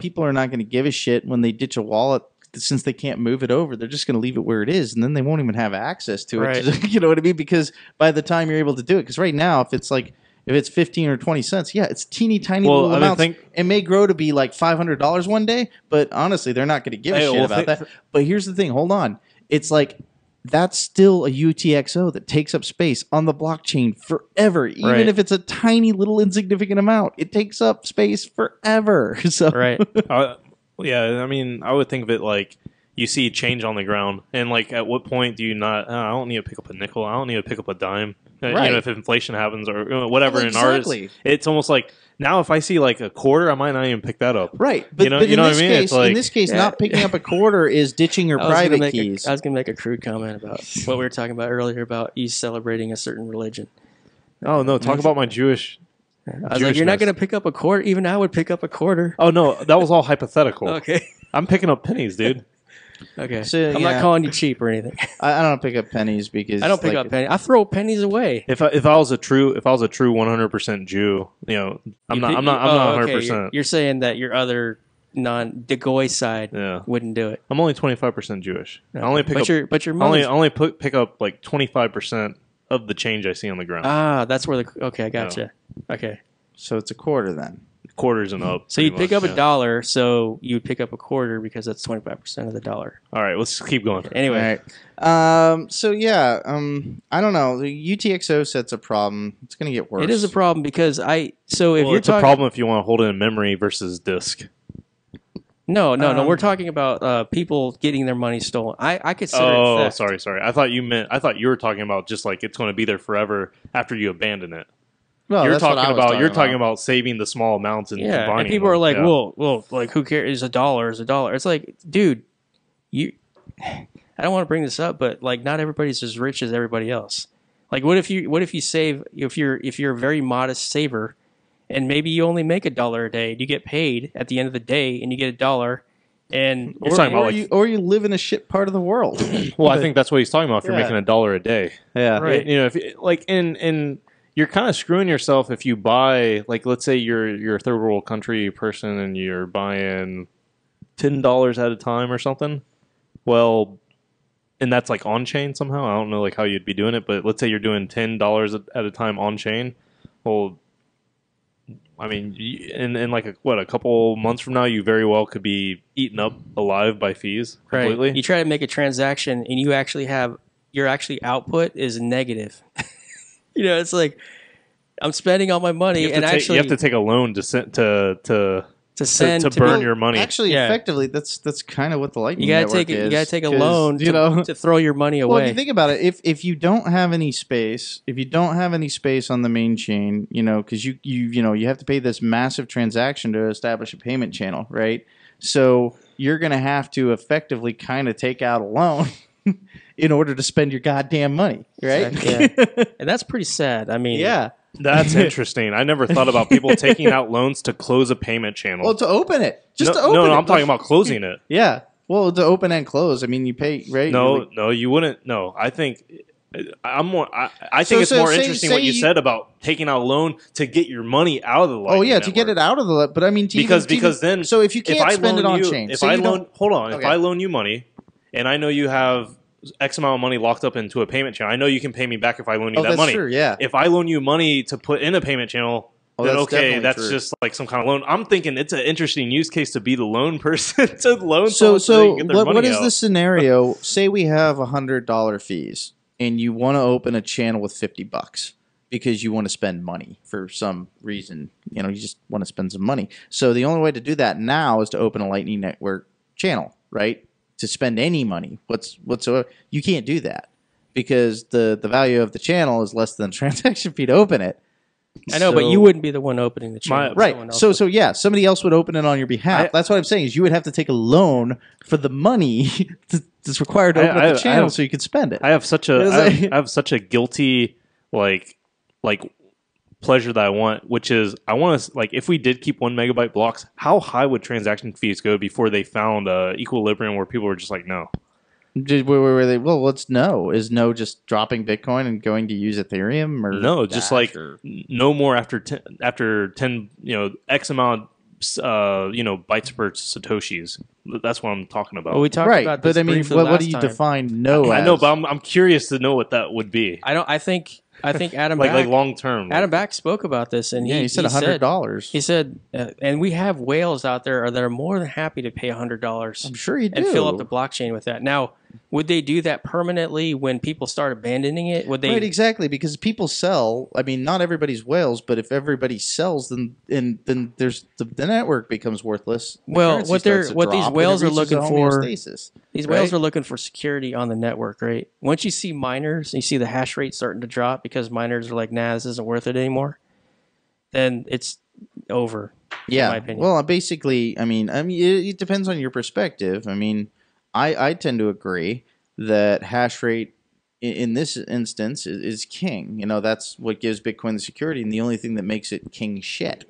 people are not going to give a shit when they ditch a wallet. Since they can't move it over, they're just going to leave it where it is, and then they won't even have access to it. Right. You know what I mean? Because by the time you're able to do it, because right now, if it's 15 or 20 cents, yeah, it's teeny tiny little amounts. It may grow to be like $500 one day, but honestly, they're not going to give a shit about that. But here's the thing: hold on, it's like that's still a UTXO that takes up space on the blockchain forever, even if it's a tiny little insignificant amount. It takes up space forever. So Right. Yeah, I mean, I would think of it like you see change on the ground, and at what point do you not? I don't need to pick up a nickel. I don't need to pick up a dime. Right. If inflation happens or whatever. Well, exactly. In ours, it's almost like now if I see a quarter, I might not even pick that up. Right, but, You know in what I this mean? case, It's like- in this case, not picking up a quarter is ditching your private keys. I was going to make a crude comment about what we were talking about earlier about you celebrating a certain religion. Oh no, talk about my Jewish. I was like, you're not going to pick up a quarter? Even I would pick up a quarter. Oh no, that was all hypothetical. Okay. I'm picking up pennies, dude. Okay. So, I'm yeah. not calling you cheap or anything. I don't pick up pennies because I don't pick up pennies. I throw pennies away. If I was a true 100% Jew, I'm not 100%. You're saying that your other non-Degoy side wouldn't do it. I'm only 25% Jewish. I only pick up. But your I money's... only pick up 25% of the change I see on the ground. That's where the... Okay, I gotcha. Okay. So it's a quarter then. quarters and up. So you'd pretty pick up much, a dollar, so you would pick up a quarter because that's 25% of the dollar. All right, let's keep going. Anyway, So yeah, I don't know. The UTXO set's a problem. It's going to get worse. it is a problem because if you're it's a talking, problem if you want to hold it in memory versus disk. no, we're talking about people getting their money stolen. I consider it theft. Sorry. I thought you were talking about just like it's going to be there forever after you abandon it. Well, You're that's what I talking was about talking about saving the small amounts and Yeah, combining and people them. are like, Yeah. well, like who cares? Is a dollar? It's like, dude, I don't want to bring this up, but like, not everybody's as rich as everybody else. Like, what if you save? If you're a very modest saver, and maybe you only make $1 a day, and you get paid at the end of the day, and you get $1, and You're talking about you live in a shit part of the world. well, I think that's what he's talking about. If you're Yeah. making $1 a day, Yeah, Right. You know, if like in you're kind of screwing yourself if you buy, like, let's say you're a third world country person and you're buying $10 at a time or something. Well, and that's like on chain somehow. I don't know like how you'd be doing it, but let's say you're doing $10 at a time on chain. Well, I mean, in like a couple months from now, you very well could be eaten up alive by fees completely. right, you try to make a transaction, and you actually have your output is negative. It's like I'm spending all my money, You have, and to take, actually you have to take a loan to send to burn your money. Actually, Yeah. effectively, that's kind of what the Lightning you gotta Network take is. you gotta take a 'cause, loan to throw your money away. Well, if you think about it, if you don't have any space, on the main chain, because you have to pay this massive transaction to establish a payment channel, right? So you're going to have to effectively kind of take out a loan in order to spend your goddamn money, right? Yeah. And that's pretty sad. I mean, Yeah. That's interesting. I never thought about people taking out loans to close a payment channel. Well, to open it, to open it. No, I'm talking about closing it. Yeah. Well, to open and close. I mean, you pay, right? No, you wouldn't. No, I think I'm more. I think it's So more say- interesting say what you you- said about taking out a loan to get your money out of the Lightning Oh yeah, to get Network. it out of the. But I mean, because then. So if you can't spend it on chain, if say I you loan, don't- hold on. If Okay. I loan you money, and I know you have X amount of money locked up into a payment channel, I know you can pay me back if I loan you that that's money. true. Yeah. If I loan you money to put in a payment channel, Oh, then that's okay, definitely that's true. just like some kind of loan. I'm thinking it's an interesting use case to be the loan person to loan. So someone they can get their what money is out. the scenario? Say we have $100 fees, and you want to open a channel with $50 because you want to spend money for some reason. You just want to spend some money. So the only way to do that now is to open a Lightning Network channel, right? To spend any money whatsoever. You can't do that because the value of the channel is less than the transaction fee to open it. I know, but So- you wouldn't be the one opening the channel. Right. Someone else So yeah, somebody else would open it on your behalf. That's what I'm saying is you would have to take a loan for the money that's required to open up the channel so you could spend it. I have such It was a like- I have such a guilty like pleasure that I want, which is I want to like if we did keep 1 megabyte blocks, how high would transaction fees go before they found equilibrium where people were just like no. Where they what's no? Is no just dropping Bitcoin and going to use Ethereum or No, just Dash like or- no more after 10 X amount bytes per satoshis. That's what I'm talking about. Well, we talked right? about this But I mean, briefly what last do you time. define no? I as? know, but I'm curious to know what that would be. I think Adam like Back, long term. Adam Back spoke about this, and yeah, he said $100. He said, and we have whales out there that are more than happy to pay $100. I'm sure you do. And fill up the blockchain with that. Now, would they do that permanently when people start abandoning it? Would they? Right, exactly, because people sell. I mean, not everybody's whales, but if everybody sells, then there's the network becomes worthless. The Well, currency what starts to these drop, and whales it are reaches looking a for- homeostasis. These right? whales are looking for security on the network, right? Once you see miners, you see the hash rate starting to drop because miners are like, nah, this isn't worth it anymore. Then it's over. Yeah. in my opinion. Well, basically, I mean, it depends on your perspective. I mean, I tend to agree that hash rate in this instance is king. That's what gives Bitcoin the security, and the only thing that makes it king shit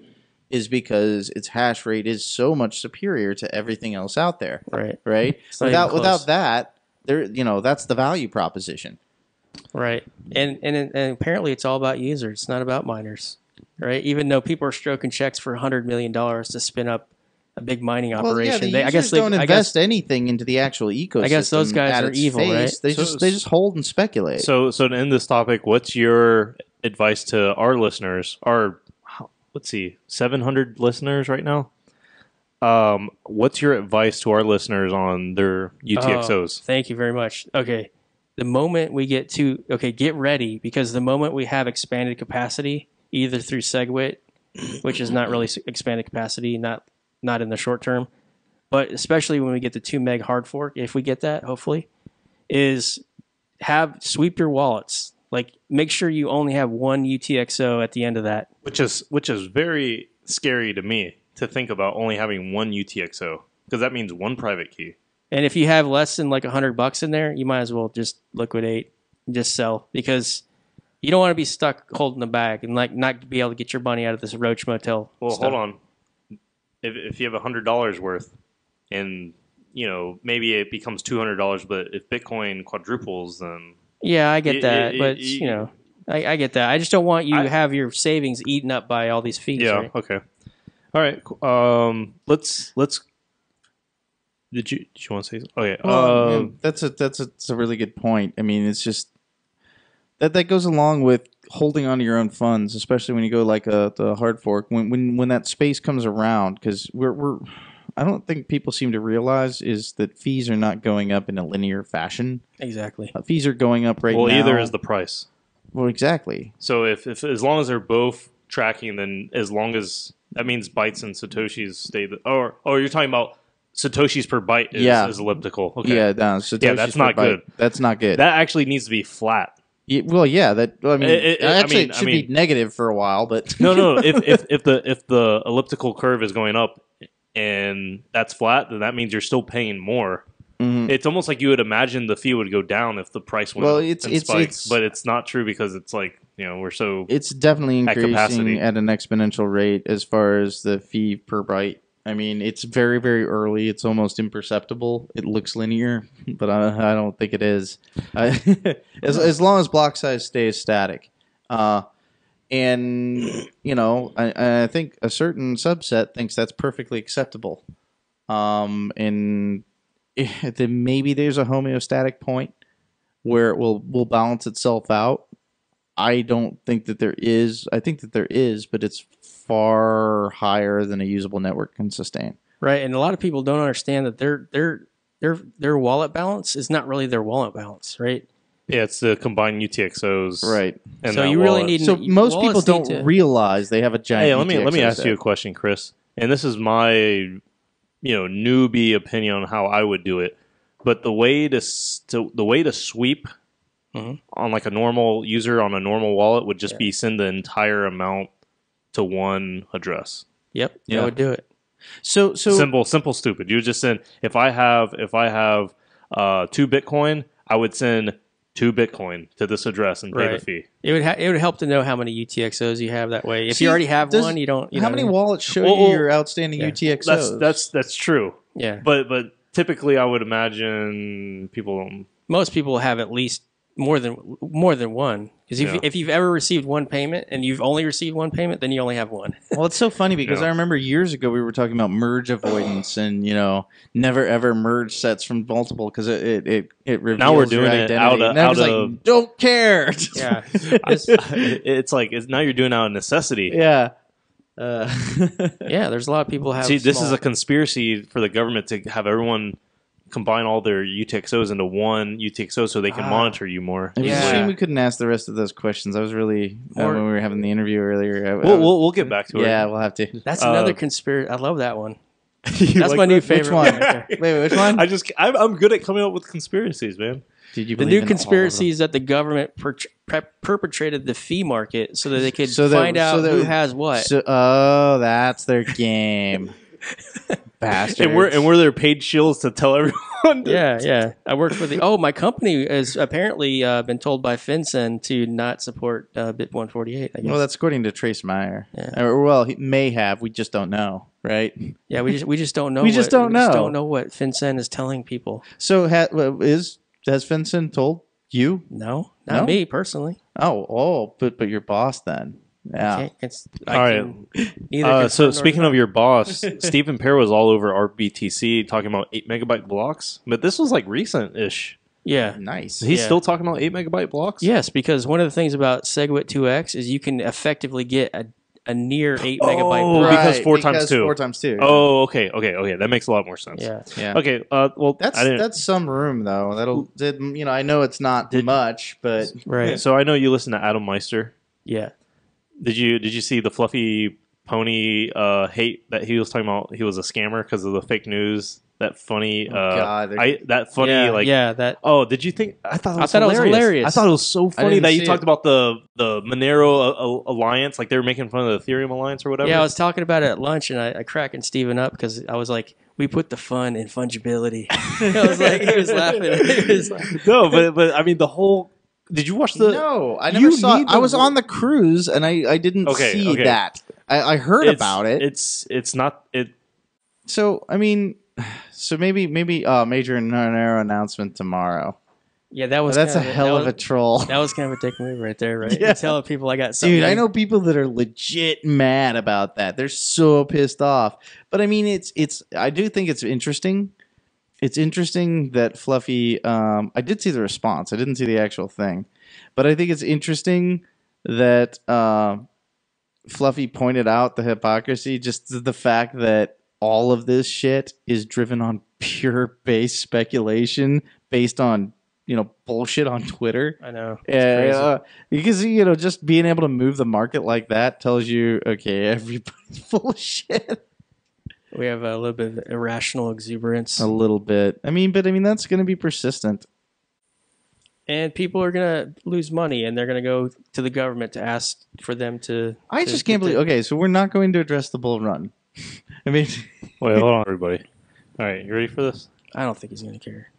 is because its hash rate is so much superior to everything else out there. Right. Right. It's not even close. Without that, that's the value proposition. Right. And apparently it's all about users. It's not about miners. Right. Even though people are stroking checks for $100 million to spin up a big mining Well, yeah, operation. the I guess users they don't invest anything into the actual ecosystem. I guess those guys at are its evil, right? face. They just hold and speculate. So to end this topic, what's your advice to our listeners, our let's see, 700 listeners right now. What's your advice to our listeners on their UTXOs? Thank you very much. Okay. The moment we get get ready, because the moment we have expanded capacity, either through Segwit, which is not really expanded capacity, not in the short term, but especially when we get the 2 meg hard fork, if we get that, hopefully, is sweep your wallets. Like, make sure you only have one UTXO at the end of that. Which is very scary to me to think about only having one UTXO, because that means one private key. And if you have less than like $100 in there, you might as well just liquidate, just sell, because you don't want to be stuck holding the bag and like not be able to get your money out of this Roach Motel. Well, stuff. hold on. If you have $100 worth, and maybe it becomes $200, but if Bitcoin quadruples, then yeah, I get that, but I get that. I just don't want you to have your savings eaten up by all these fees. Yeah. Right? Okay. All right. Let's. Did you want to say something? Okay. Well, that's a really good point. I mean, it's just that goes along with holding on to your own funds, especially when you go like the hard fork. When that space comes around, because I don't think people seem to realize is that fees are not going up in a linear fashion. Exactly. Fees are going up right now. Well, either is the price. Well, exactly. So if as long as they're both tracking, then as long as that means bytes and satoshis stay. Or you're talking about satoshis per byte is elliptical. Okay. Yeah, no, satoshis that's not good. That's not good. That actually needs to be flat. Well, yeah. It should be negative for a while, but no. If the elliptical curve is going up and that's flat, then that means you're still paying more. Mm-hmm. It's almost like you would imagine the fee would go down if the price went up and spikes, but it's not true because it's like we're so it's definitely increasing at an exponential rate as far as the fee per byte. I mean, it's very, very early. It's almost imperceptible. It looks linear, but I don't think it is. As long as block size stays static. And, I think a certain subset thinks that's perfectly acceptable. And then maybe there's a homeostatic point where it will balance itself out. I don't think that there is. I think that there is, but it's far higher than a usable network can sustain. Right, and a lot of people don't understand that their wallet balance is not really their wallet balance, right? Yeah, it's the combined UTXOs, right? And so you really need. So most people don't realize they have a giant. Hey, let me UTXO ask set. you a question, Chris. And this is my newbie opinion on how I would do it. But the way to sweep on like a normal user on a normal wallet would just be send the entire amount to one address. Yep, I would do it. So simple, stupid. You just send if I have 2 Bitcoin, I would send 2 Bitcoin to this address and pay the fee. It would help to know how many UTXOs you have that way. If you already have one, you don't. How many wallets show you your outstanding UTXOs? That's true. Yeah, but typically I would imagine most people have at least more than one. Because if you've ever received one payment and you've only received one payment, then you only have one. Well, it's so funny because I remember years ago we were talking about merge avoidance and never ever merge sets from multiple because it reveals now we're doing your it identity. out of like, don't care. Yeah, it's like now you're doing it out of necessity. Yeah. Yeah, there's a lot of people have. See, this is a conspiracy for the government to have everyone combine all their UTXOs into one UTXO so they can monitor you more. It's a shame we couldn't ask the rest of those questions. I was really when we were having the interview earlier. We'll get back to it. Yeah, we'll have to. That's another conspiracy. I love that one. That's my new favorite. Which one? Wait, which one? I'm good at coming up with conspiracies, man. Did you the new conspiracy is that the government perpetrated the fee market so that they could find out who has what. That's their game. Bastards. And we're their paid shills to tell everyone. Yeah. I work for my company has apparently been told by FinCEN to not support BIP 148. I guess. Well, that's according to Trace Meyer. Yeah. He may have. We just don't know, right? Yeah, we just don't know. We just don't know what FinCEN is telling people. So has FinCEN told you? No, not me personally. But your boss then. Yeah. All right. So speaking of your boss, Stephen Pear was all over RBTC talking about 8 megabyte blocks, but this was like recent-ish. Yeah. Nice. He's still talking about 8 megabyte blocks? Yes, because one of the things about Segwit2x is you can effectively get a near 8 megabyte. Oh, block. because four times because two. 4 times 2. Oh, okay. That makes a lot more sense. Yeah. yeah. Okay. Well, That's some room though. I know it's not much, but Right. So I know you listen to Adam Meister. Yeah. Did you see the fluffy pony hate that he was talking about? He was a scammer because of the fake news. That funny, God, that. Oh, did you think? I thought I thought it was hilarious. I thought it was so funny didn't that you see talked it. about the Monero alliance, like they were making fun of the Ethereum alliance or whatever. Yeah, I was talking about it at lunch, and I cracking Steven up because I was like, "We put the fun in fungibility." I was like, he was laughing. He was like, No, but I mean the whole. Did you watch the? no, I You never saw. need I the was wor- on the cruise and I didn't see that. I heard about it. It's not it. So I mean, maybe major Monero announcement tomorrow. yeah, that was. That's a kind of hell of a troll. That was kind of a dick move right there, right? Yeah. You're telling people I got something. Dude, I know people that are legit mad about that. They're so pissed off. But I mean, it's. I do think it's interesting. It's interesting that Fluffy. I did see the response. I didn't see the actual thing, but I think it's interesting that Fluffy pointed out the hypocrisy. Just the fact that all of this shit is driven on pure base speculation based on bullshit on Twitter. I know. It's crazy. Because just being able to move the market like that tells you, okay, everybody's full of shit. We have a little bit of irrational exuberance, A little bit. I mean, that's going to be persistent. and people are gonna lose money, and they're gonna go to the government to ask for them to. I just can't believe. Okay, so we're not going to address the bull run. I mean, Wait, hold on, everybody. All right, you ready for this? I don't think he's gonna care.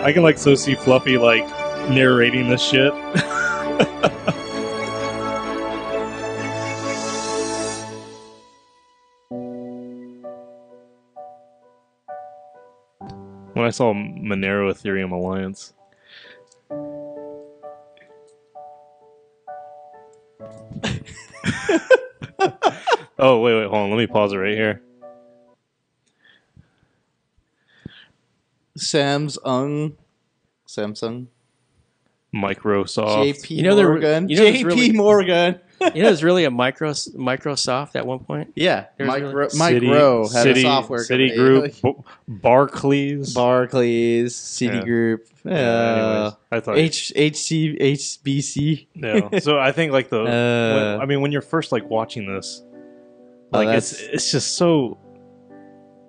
I can so see Fluffy narrating this shit. When I saw Monero Ethereum alliance. Oh wait, hold on. Let me pause it right here. Samsung, Microsoft. JP You know they're- Morgan, you know there's JP really- Morgan. There's really a Microsoft at one point. Yeah, There's Micro had a software company. Citigroup, Barclays. Barclays, Citigroup, Anyways, I thought HBC. no. So I think when you're first watching this, it's just so.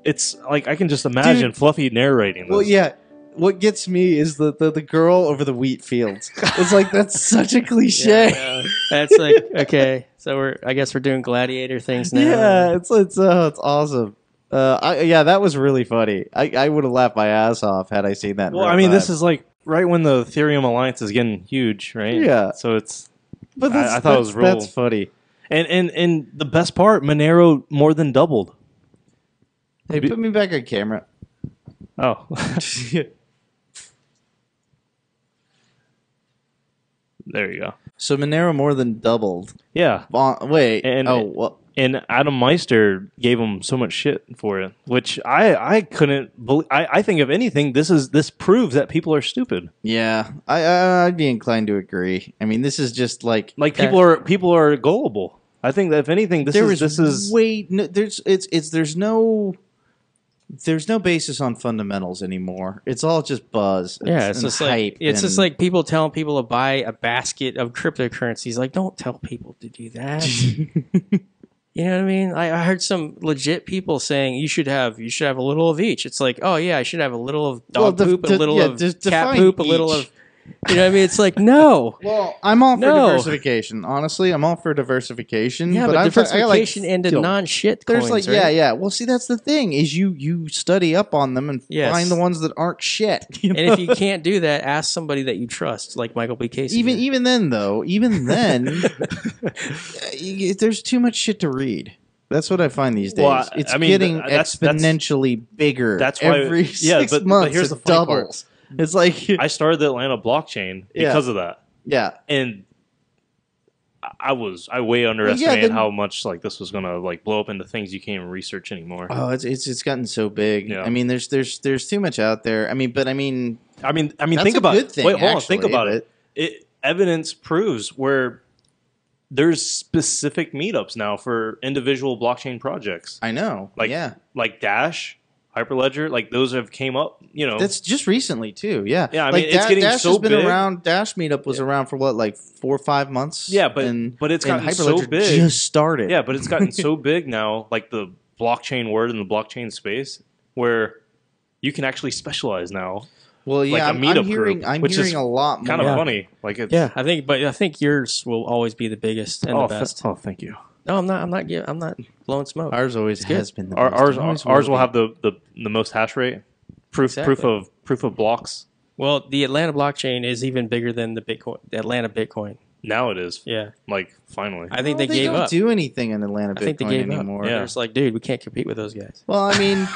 It's I can just imagine Fluffy narrating this. Well, yeah. What gets me is the girl over the wheat fields. It's that's such a cliche. Yeah, that's okay. So I guess we're doing gladiator things now. Yeah, it's awesome. That was really funny. I would have laughed my ass off had I seen that. in Well, real I mean, this time. is right when the Ethereum alliance is getting huge, right? Yeah. So it's. But I thought it was real. that's funny. And the best part, Monero more than doubled. Hey, put me back on camera. Oh. There you go. So Monero more than doubled. Yeah. Wait. And- well, And Adam Meister gave him so much shit for it, which I couldn't believe. I think if anything, this proves that people are stupid. yeah. I'd be inclined to agree. I mean, this is just People are gullible. I think that if anything, this is there's no there's no basis on fundamentals anymore. It's all just buzz. It's and just hype. it's just and- like people telling people to buy a basket of cryptocurrencies. Like, don't tell people to do that. You know what I mean? I heard some legit people saying you should have a little of each. It's like, oh yeah, I should have a little of dog poop, a little of cat define poop, a little each. of, you know what I mean? It's like, no. Well, I'm all for No. diversification. Honestly, I'm all for diversification. Yeah, but I diversification into non-shit There's coins, like, right? yeah. Well, see, that's the thing is you study up on them and Yes. find the ones that aren't shit. You And know? if you can't do that, ask somebody that you trust, like Michael B. Casey. did. even then, there's too much shit to read. That's what I find these days. Well, It's I mean, getting that's- exponentially bigger. that's why- every yeah, 6 but months here's it the funny part. doubles. It's like I started the Atlanta blockchain because of that, yeah. and I way underestimated then- how much like this was gonna like blow up into things you can't even research anymore. Oh, it's gotten so big. Yeah. I mean, there's too much out there. I mean, I mean, that's think a about good it. thing, Wait, hold on. actually, Think about but- it. Evidence proves where there's specific meetups now for individual blockchain projects, I know. like like Dash, Hyperledger, like those have came up. You know, That's just recently too. Yeah. Yeah, I like mean, it's getting Dash so has been big. around. Dash Meetup was around for what, like 4 or 5 months. Yeah, but it's and gotten so Hyperledger big. just started. Yeah, but it's gotten so big now, like the blockchain word in the blockchain space, where you can actually specialize now. Well, yeah, like a I'm meetup hearing. group, I'm which is hearing a lot more. Kind of Yeah. funny. Like it's Yeah, I think yours will always be the biggest and the best. Oh, thank you. No, I'm not blowing smoke. Ours always good. has been the Ours, best. ours will have the most hash rate. Exactly. Proof of blocks. Well, the Atlanta blockchain is even bigger than the Atlanta Bitcoin. Now it is. Yeah, Like finally. I think they gave don't up. do anything in Atlanta I think they Bitcoin gave anymore. up. Yeah. They're just like, dude, we can't compete with those guys. Well, I mean,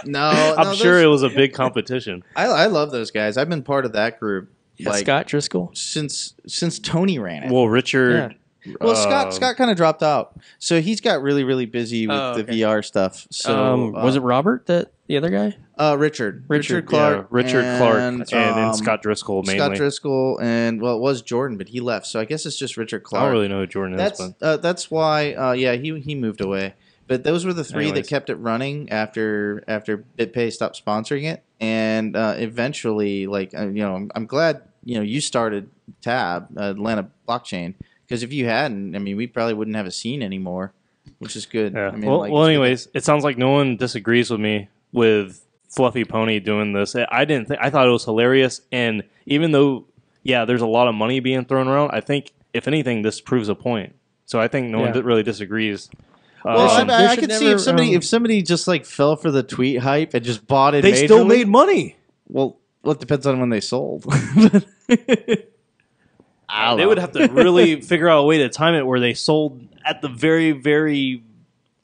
no, I'm sure it was a big competition. I love those guys. I've been part of that group like Scott Driscoll. since Tony ran it. Well, Richard. Well, Scott kind of dropped out, so he's got really busy with the okay. VR stuff. So Was it Robert, the other guy? Richard Richard, Clark, Richard Clark and um, Scott Driscoll mainly. Scott Driscoll, and well, it was Jordan, but he left, so I guess it's just Richard I Clark. don't really know who Jordan is, but That's why. He moved away. But those were the three that Anyways. kept it running after BitPay stopped sponsoring it, and eventually, I'm glad you started Tab Atlanta Blockchain, because if you hadn't, I mean, we probably wouldn't have a scene anymore, which is good. yeah. I mean, well, like, well, it's good. anyways, it sounds like no one disagrees with me with Fluffy Pony doing this. I didn't think. I thought it was hilarious, and even though, yeah, there's a lot of money being thrown around, I think if anything, this proves a point. So I think no one Yeah. really disagrees. Well, should- I there could should see never, if somebody just like fell for the tweet hype and just bought it. they still made money. Well, it depends on when they sold. They would have to really figure out a way to time it where they sold at the very, very.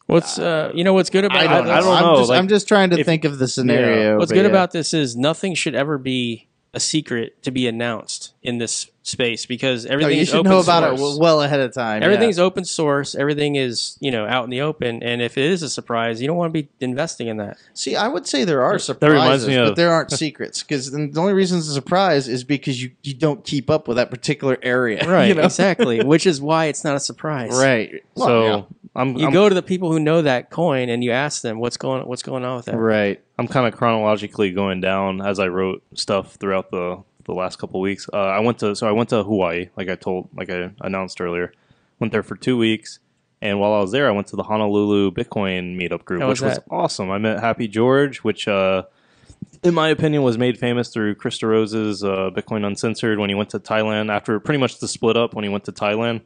What's what's good about I don't this? know. I'm just trying to if- think of the scenario. What's but good yeah. about this is nothing should ever be a secret to be announced in this space, because No, everything you is should open know about source. it well ahead of time. Everything's open source. Everything is out in the open. And if it is a surprise, you don't want to be investing in that. See, I would say there are reminds surprises, me of- but there aren't secrets. Because the only reason it's a surprise is because you don't keep up with that particular area. Right. You know? Exactly. Which is why it's not a surprise. Right. Well, So yeah. I'm Go to the people who know that coin and you ask them what's going on with that. Right. I'm kind of chronologically going down as I wrote stuff throughout the last couple of weeks. I went to Hawaii, like I announced earlier. Went there for 2 weeks, and while I was there, I went to the Honolulu Bitcoin meetup group, How which was was awesome. I met Happy George, which, in my opinion, was made famous through Krista Rose's Bitcoin Uncensored when he went to Thailand after pretty much the split up. When he went to Thailand,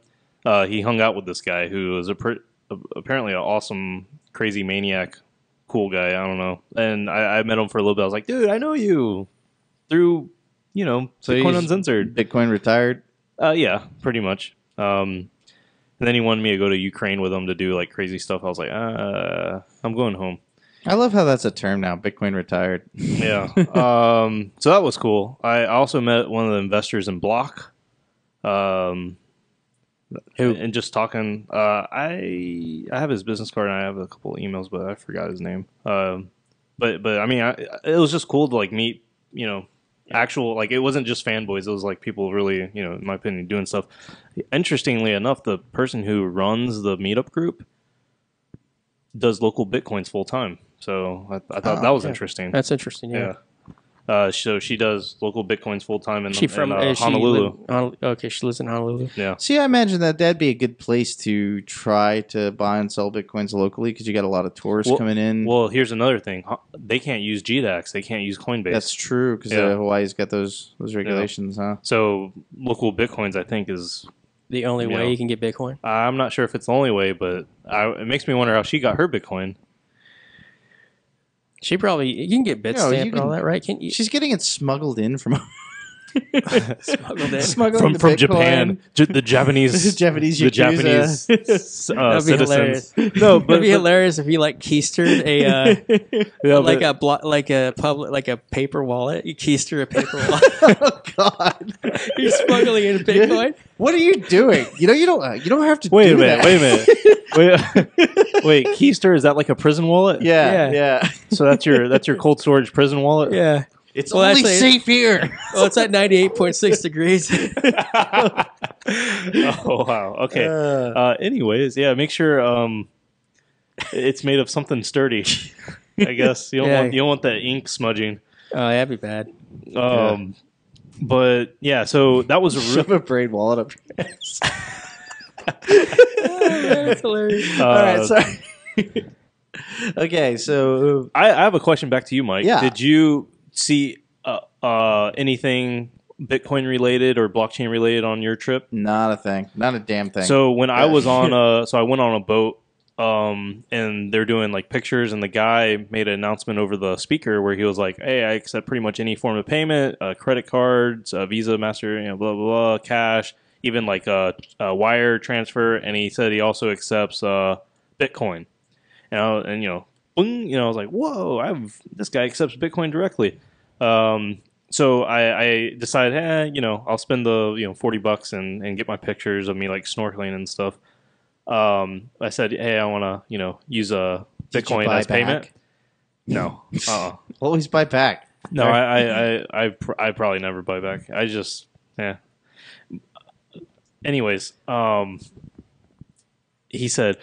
he hung out with this guy who was apparently an awesome, crazy maniac, cool guy. I don't know, and I met him for a little bit. I was like, dude, I know you through. So Bitcoin he's Uncensored. Bitcoin retired. Yeah, pretty much. And then he wanted me to go to Ukraine with him to do like crazy stuff. I was like, I'm going home. I love how that's a term now. Bitcoin retired. Yeah. So that was cool. I also met one of the investors in Block. Who? And just talking. I have his business card and I have a couple of emails, but I forgot his name. But I mean, it was just cool to like meet. Actual, like, it wasn't just fanboys. It was like people really, in my opinion, doing stuff. Interestingly enough, the person who runs the meetup group does local Bitcoins full time. So I thought that was interesting. That's interesting. Yeah. So she does local Bitcoins full time in, She from in Honolulu. Okay, she lives in Honolulu. Yeah. See, I imagine that'd be a good place to try to buy and sell Bitcoins locally because you got a lot of tourists coming in. Well, here's another thing. They can't use GDAX. They can't use Coinbase. That's true because Hawaii's got those regulations, huh? So local Bitcoins, I think, is the only way you can get Bitcoin. I'm not sure if it's the only way, but it makes me wonder how she got her Bitcoin. She probably you can get Bitstamp and all that, right? Can't you? She's getting it smuggled in from smuggled from Japan, the Japanese, the Japanese citizens. No, but it'd be hilarious if you like keistered a paper wallet. You keister a paper wallet. Oh God! You're smuggling in Bitcoin. What are you doing? You don't have to. Wait a minute. Wait, Keister, is that like a prison wallet? Yeah. So that's your cold storage prison wallet? Yeah. It's only safe here. Well, it's at 98.6 degrees. Oh wow. Okay. Anyways, yeah, make sure it's made of something sturdy. I guess you don't want that ink smudging. Oh, that'd be bad. But yeah, so that was shove a braid wallet up your ass. That's hilarious. All right, sorry. Okay, so I have a question back to you, Mike. Yeah. Did you see anything Bitcoin related or blockchain related on your trip? Not a thing, not a damn thing. So when I was on I went on a boat, and they're doing like pictures, and the guy made an announcement over the speaker where he was like, "Hey, I accept pretty much any form of payment, credit cards, Visa, Master, blah blah blah, cash, even like a wire transfer." And he said he also accepts Bitcoin. And boom, I was like, "Whoa, this guy accepts Bitcoin directly." So I decided, I'll spend the $40 and get my pictures of me like snorkeling and stuff. I said, "Hey, I want to use a Bitcoin as payment." No, always buy back. No, I probably never buy back. I just Anyways, he said,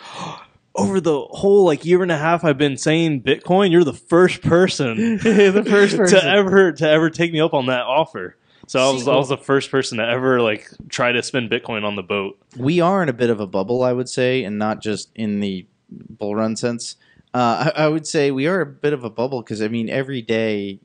over the whole year and a half I've been saying Bitcoin, you're the first person, to ever take me up on that offer. So I was the first person to ever try to spend Bitcoin on the boat. We are in a bit of a bubble, I would say, and not just in the bull run sense. I would say we are a bit of a bubble because every day,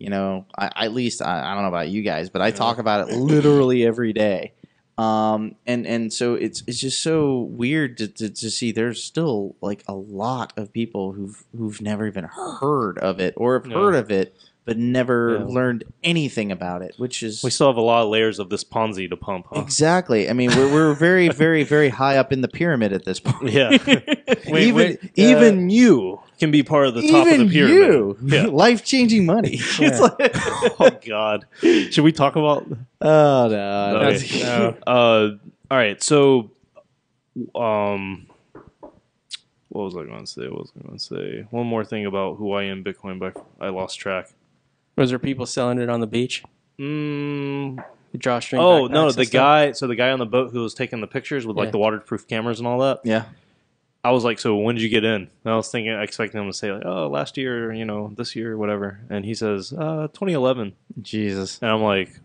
at least I don't know about you guys, but I talk about it literally every day. And so it's just so weird to see there's still a lot of people who've never even heard of it or have heard of it but never learned anything about it, which is... We still have a lot of layers of this Ponzi to pump, huh? Exactly. We're very, very, very high up in the pyramid at this point. Yeah. Even you can be part of the top of the pyramid. Yeah. Life-changing money. Yeah. Oh, God. Should we talk about... Oh, no. Okay. No. All right. So, what was I going to say? One more thing about Hawaiian Bitcoin, but I lost track. Was there people selling it on the beach? Drawstring. Oh no, the guy on the boat who was taking the pictures with the waterproof cameras and all that. Yeah. I was like, so when did you get in? And I was expecting him to say last year, this year, whatever. And he says 2011. Jesus. And I'm like,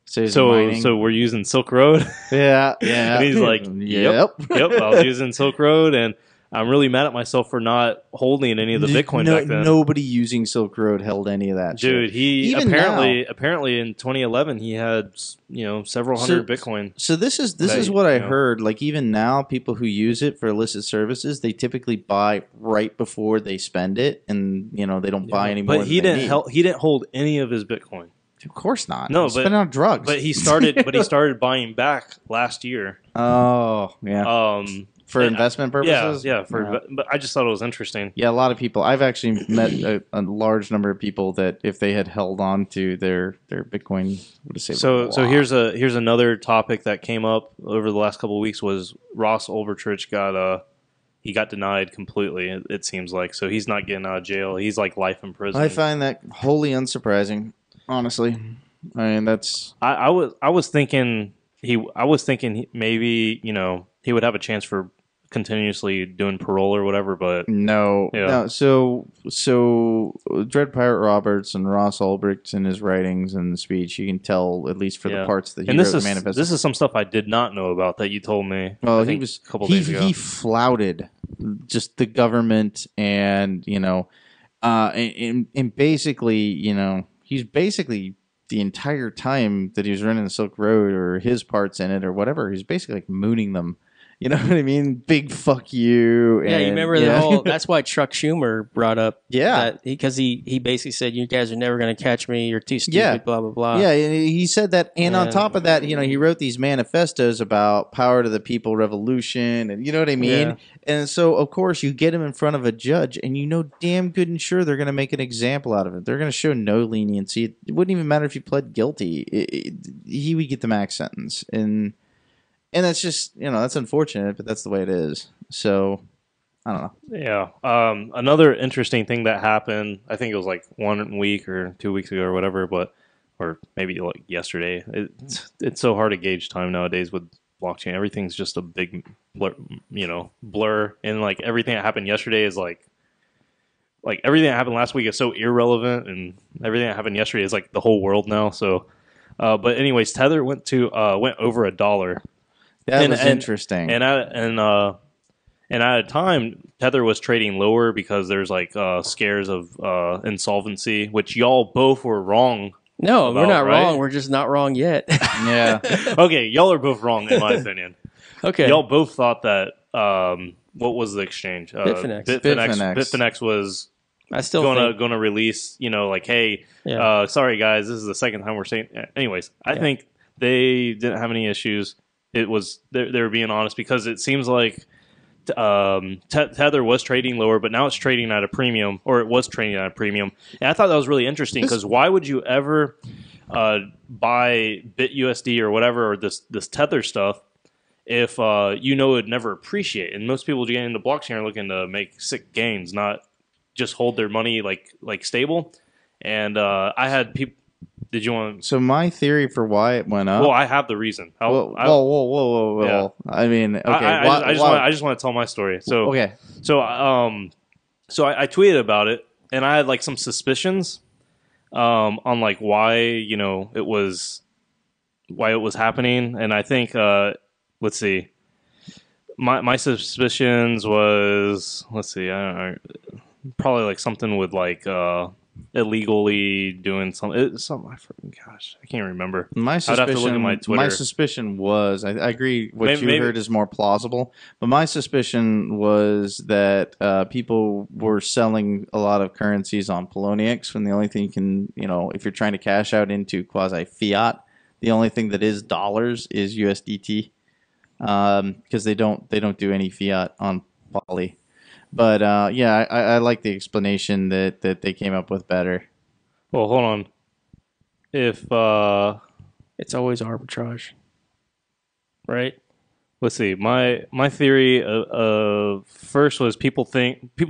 so we're using Silk Road. Yeah. And he's like, yep. I was using Silk Road, and I'm really mad at myself for not holding any of the Bitcoin back then. Nobody using Silk Road held any of that Dude, shit. he apparently in 2011 he had several hundred Bitcoin. So this is what I heard. Even now, people who use it for illicit services, they typically buy right before they spend it, and they don't buy any more. But he didn't hold any of his Bitcoin. Of course not. No, spend on drugs. But he started buying back last year. Oh yeah. For investment purposes? Yeah. But I just thought it was interesting. Yeah, a lot of people. I've actually met a large number of people that if they had held on to their Bitcoin, would have saved a lot. So here's another topic that came up over the last couple of weeks was Ross Ulbricht got denied completely. It seems like, so he's not getting out of jail. He's life in prison. I find that wholly unsurprising, honestly. That's. I was thinking maybe he would have a chance for continuously doing parole or whatever. But No, Yeah. no. So Dread Pirate Roberts and Ross Ulbricht in his writings and speech, you can tell at least for the Yeah. parts that he and wrote this the is manifesto. this is some stuff I did not know about that you told me. Well, I he think was a couple days ago. he flouted just the government, and and basically, he's basically the entire time that he was running the Silk Road or his parts in it or whatever, he's basically like mooning them. You know what I mean? Big fuck you. Yeah, you and- remember the whole. That's why Chuck Schumer brought up. Yeah. that because he basically said, "You guys are never going to catch me. You're too stupid." Yeah. Blah blah blah. Yeah, and he said that, and on Yeah. top of that, he wrote these manifestos about power to the people revolution, and you know what I mean? Yeah. And so, of course, you get him in front of a judge, and you know damn good and sure they're going to make an example out of it. They're going to show no leniency. It wouldn't even matter if he pled guilty. He would get the max sentence, and that's just, that's unfortunate, but that's the way it is. So, I don't know. Yeah. Another interesting thing that happened, I think it was like 1 week or 2 weeks ago or whatever, or maybe like yesterday. It's so hard to gauge time nowadays with blockchain. Everything's just a big blur. And like everything that happened yesterday is like everything that happened last week is so irrelevant, and everything that happened yesterday is like the whole world now. So, but anyways, Tether went over $1. That was interesting. And at a time, Tether was trading lower because there's like scares of insolvency, which y'all both were wrong. No, we're not right? wrong. We're just not wrong yet. Yeah. Okay, y'all are both wrong in my opinion. Okay. Y'all both thought that what was the exchange? Bitfinex. Bitfinex was I still think. gonna release. Like, hey, Yeah. sorry guys, this is the second time we're saying. Anyways, I think they didn't have any issues. It was they were being honest, because it seems like Tether was trading lower, but now it's trading at a premium, or it was trading at a premium. And I thought that was really interesting, because why would you ever buy BitUSD or whatever, or this Tether stuff, if it'd never appreciate? And most people getting into blockchain are looking to make sick gains, not just hold their money like stable. And I had people. Did you want? So my theory for why it went up. Well, I have the reason. Whoa. Yeah. I mean, okay. I just want to tell my story. So okay. So I tweeted about it, and I had like some suspicions on like why it was happening, and I think let's see, my suspicions was, let's see, I don't know, probably like something with like illegally doing something. Gosh, I can't remember. My I'd have to look at my Twitter. My suspicion was, I agree, what Maybe- you heard is more plausible, but my suspicion was that people were selling a lot of currencies on Poloniex, when the only thing you can, if you're trying to cash out into quasi-fiat, the only thing that is dollars is USDT, because they don't do any fiat on Poly. But I like the explanation that they came up with better. Well, hold on. If It's always arbitrage, right? let's see, my theory first was people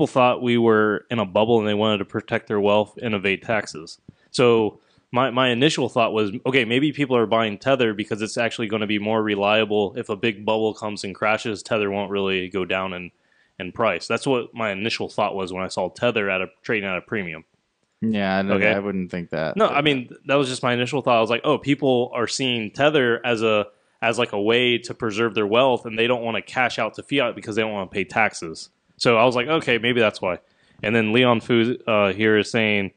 thought we were in a bubble and they wanted to protect their wealth and evade taxes. So my initial thought was, okay, maybe people are buying Tether because it's actually going to be more reliable. If a big bubble comes and crashes, Tether won't really go down in price. That's what my initial thought was when I saw Tether trading at a premium. Yeah, Okay. I wouldn't think that. No, I mean, that was just my initial thought. I was like, oh, people are seeing Tether as like a way to preserve their wealth, and they don't want to cash out to fiat because they don't want to pay taxes. So I was like, okay, maybe that's why. And then Leon Fu here is saying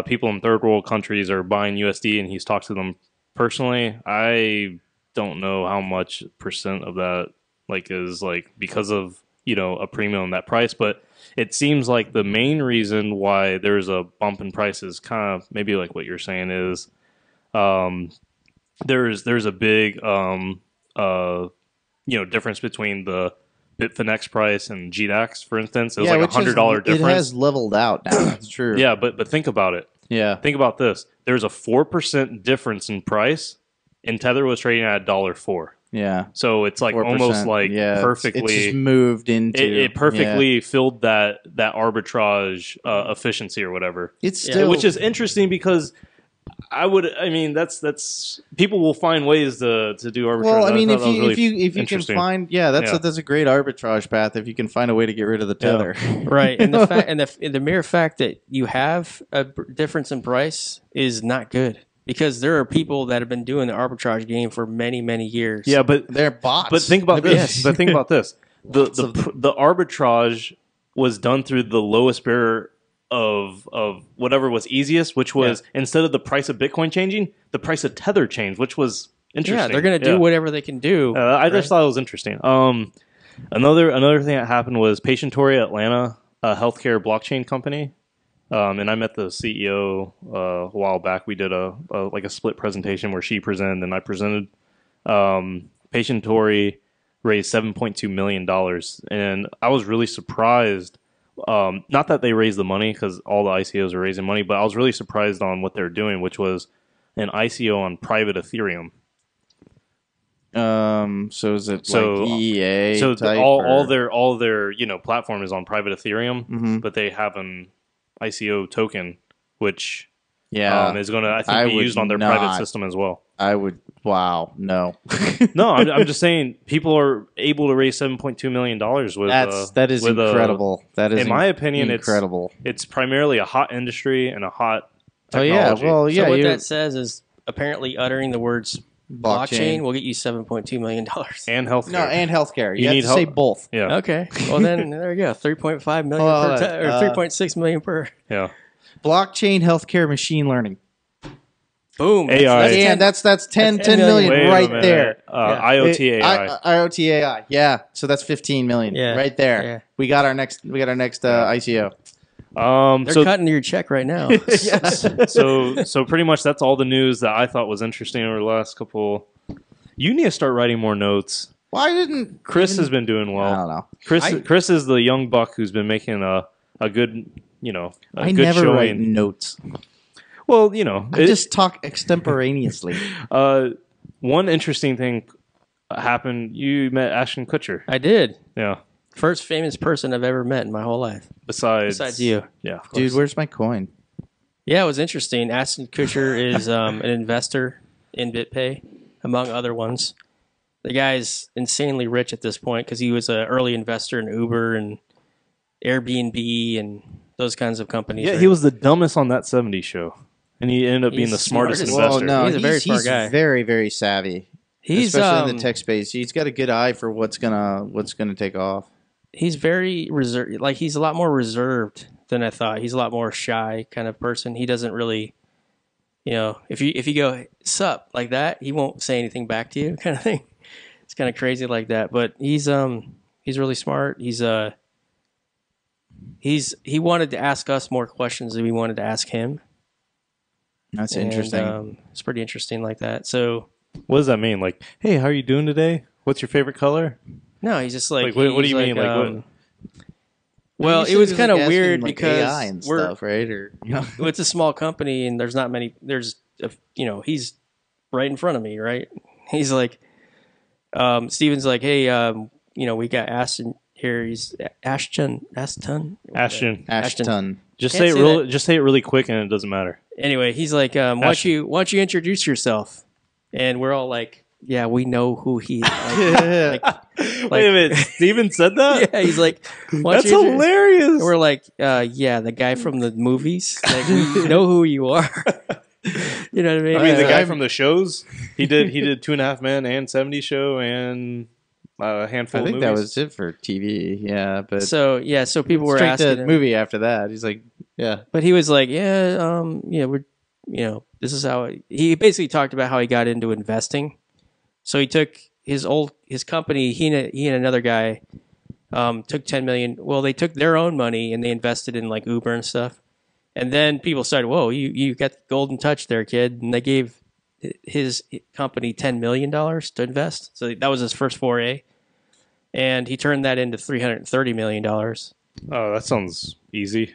people in third world countries are buying USD, and he's talked to them personally. I don't know how much percent of that is because of a premium on that price, but it seems like the main reason why there's a bump in prices, kind of maybe like what you're saying, is there's a big difference between the Bitfinex price and GDAX, for instance. It was like $100 difference. It has leveled out now. That's true. Yeah, but think about it. Yeah. Think about this. There's a 4% difference in price, and Tether was trading at $1.04. Yeah. So it's like 4%, almost like perfectly. It's just moved into. It perfectly filled that arbitrage efficiency or whatever. It's still, which is interesting because I would. I mean, that's people will find ways to do arbitrage. Well, I mean, thought that was really if you can interesting. find, that's a great arbitrage path if you can find a way to get rid of the tether. Right, and the fact and the mere fact that you have a difference in price is not good because there are people that have been doing the arbitrage game for many years. Yeah, but They're bots. But think about this. Yes. But think about this. The arbitrage was done through the lowest bidder of whatever was easiest, which was instead of the price of Bitcoin changing, the price of Tether changed, which was interesting. Yeah, they're going to do whatever they can do. I just thought it was interesting. Another thing that happened was Patientory Atlanta, a healthcare blockchain company, and I met the CEO a while back. We did a split presentation where she presented and I presented. Patientory raised $7.2 million, and I was really surprised. Not that they raised the money because all the ICOs are raising money, but I was really surprised on what they're doing, which was an ICO on private Ethereum. So is it like EA? So type all their platform is on private Ethereum, Mhm. but they have an ICO token, which is going to I think be would used on their not. private system as well. I would. Wow. No. No, I'm just saying people are able to raise $7.2 million with That is incredible. That is in my opinion, incredible. It's primarily a hot industry and a hot Oh yeah. technology. Well, yeah. So what that says is apparently uttering the words blockchain Blockchain. will get you $7.2 million. and healthcare. No, and healthcare. You, You have need to say help. both. Yeah, Okay, well then there you go, 3.5 million Well, per or 3.6 million per. yeah. Blockchain, healthcare, machine learning. Boom. AI. That's 10 10 million. million Wait a right minute. there. IoT AI. IoT AI. Yeah. So that's 15 million right there. Yeah. We got our next ICO. They're So cutting your check right now. so pretty much that's all the news that I thought was interesting over the last couple. You need to start writing more notes. Why didn't Chris has been doing I well. don't know. Chris is the young buck who's been making a good I good never write showing. notes. Well, I just talk extemporaneously. one interesting thing happened. You met Ashton Kutcher. I did. Yeah. First famous person I've ever met in my whole life. Besides you. Yeah. Of Dude, course. where's my coin? Yeah, it was interesting. Ashton Kutcher is an investor in BitPay, among other ones. The guy's insanely rich at this point because he was an early investor in Uber and Airbnb and those kinds of companies. Yeah, right? he was the dumbest on that '70s show, and he ended up being He's the smartest smartest. investor. Well, no, He's a very smart guy. Very, very savvy. He's especially in the tech space. He's got a good eye for what's gonna take off. He's very reserved. Like he's a lot more reserved than I thought. He's a lot more shy kind of person. He doesn't really, if you go sup like that, he won't say anything back to you, kind of thing. It's kind of crazy like that. But he's really smart. He wanted to ask us more questions than we wanted to ask him. That's And, interesting. it's pretty interesting like that. So What does that mean? Like, hey, how are you doing today? What's your favorite color? no, he's just like. What do he's you mean? Like, what? Well, You it was said kind of asking, weird like, because AI and we're stuff, right? Or it's a small company and there's not many. There's he's right in front of me, right? He's like, Steven's like, hey, we got Ashton here. He's Ashton. Ashton. Ashton. Just Can't say it say real. that. Just say it really quick, and it doesn't matter. Anyway, he's like, why don't you introduce yourself? And we're all like, yeah, we know who he is. Wait a minute, Steven said that? Yeah, he's like, That's hilarious. And we're like, yeah, the guy from the movies. Like, we know who you are. You know what I mean? I mean, the guy I'm- from the shows. He did 2.5 Men and '70s Show and a handful I of think movies. that was it for TV. Yeah, but So people were straight asking to him, movie after that. He's like, yeah. but he was like, we're, this is how he basically talked about how he got into investing. So he took his company. He and another guy took 10 million. Well, they took their own money and they invested in like Uber and stuff. And then people started, whoa, you got the golden touch there, kid. And they gave his company $10 million to invest. So that was his first foray. And he turned that into $330 million. Oh, that sounds easy.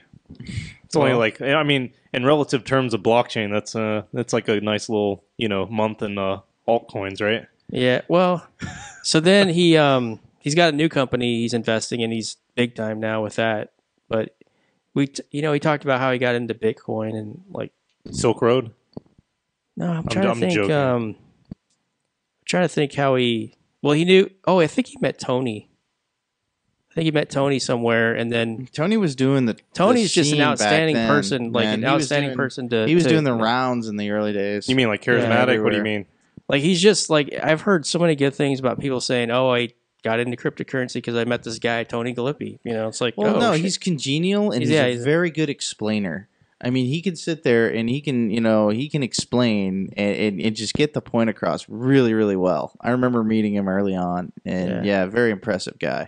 It's only like, I mean, in relative terms of blockchain, that's like a nice little month in altcoins, right? Yeah, well, so then he's got a new company he's investing in. He's big time now with that. But he talked about how he got into Bitcoin and like Silk Road. No, I'm trying to think. joking. I'm trying to think how he. Well, he knew. Oh, I think he met Tony. I think he met Tony somewhere, and then Tony was doing the. Tony's just an scene back outstanding then. person, like Man, an he was outstanding doing- person to. He was doing the you know, rounds in the early days. You mean like charismatic? What do you everywhere. mean? like he's just like I've heard so many good things about people saying, "Oh, I got into cryptocurrency because I met this guy Tony Galippi." You know, it's like, Well, oh, no, shit. he's congenial and he's Yeah, a he's- very good explainer. I mean, he can sit there and he can, he can explain and just get the point across really, really well. I remember meeting him early on, and yeah, very impressive guy.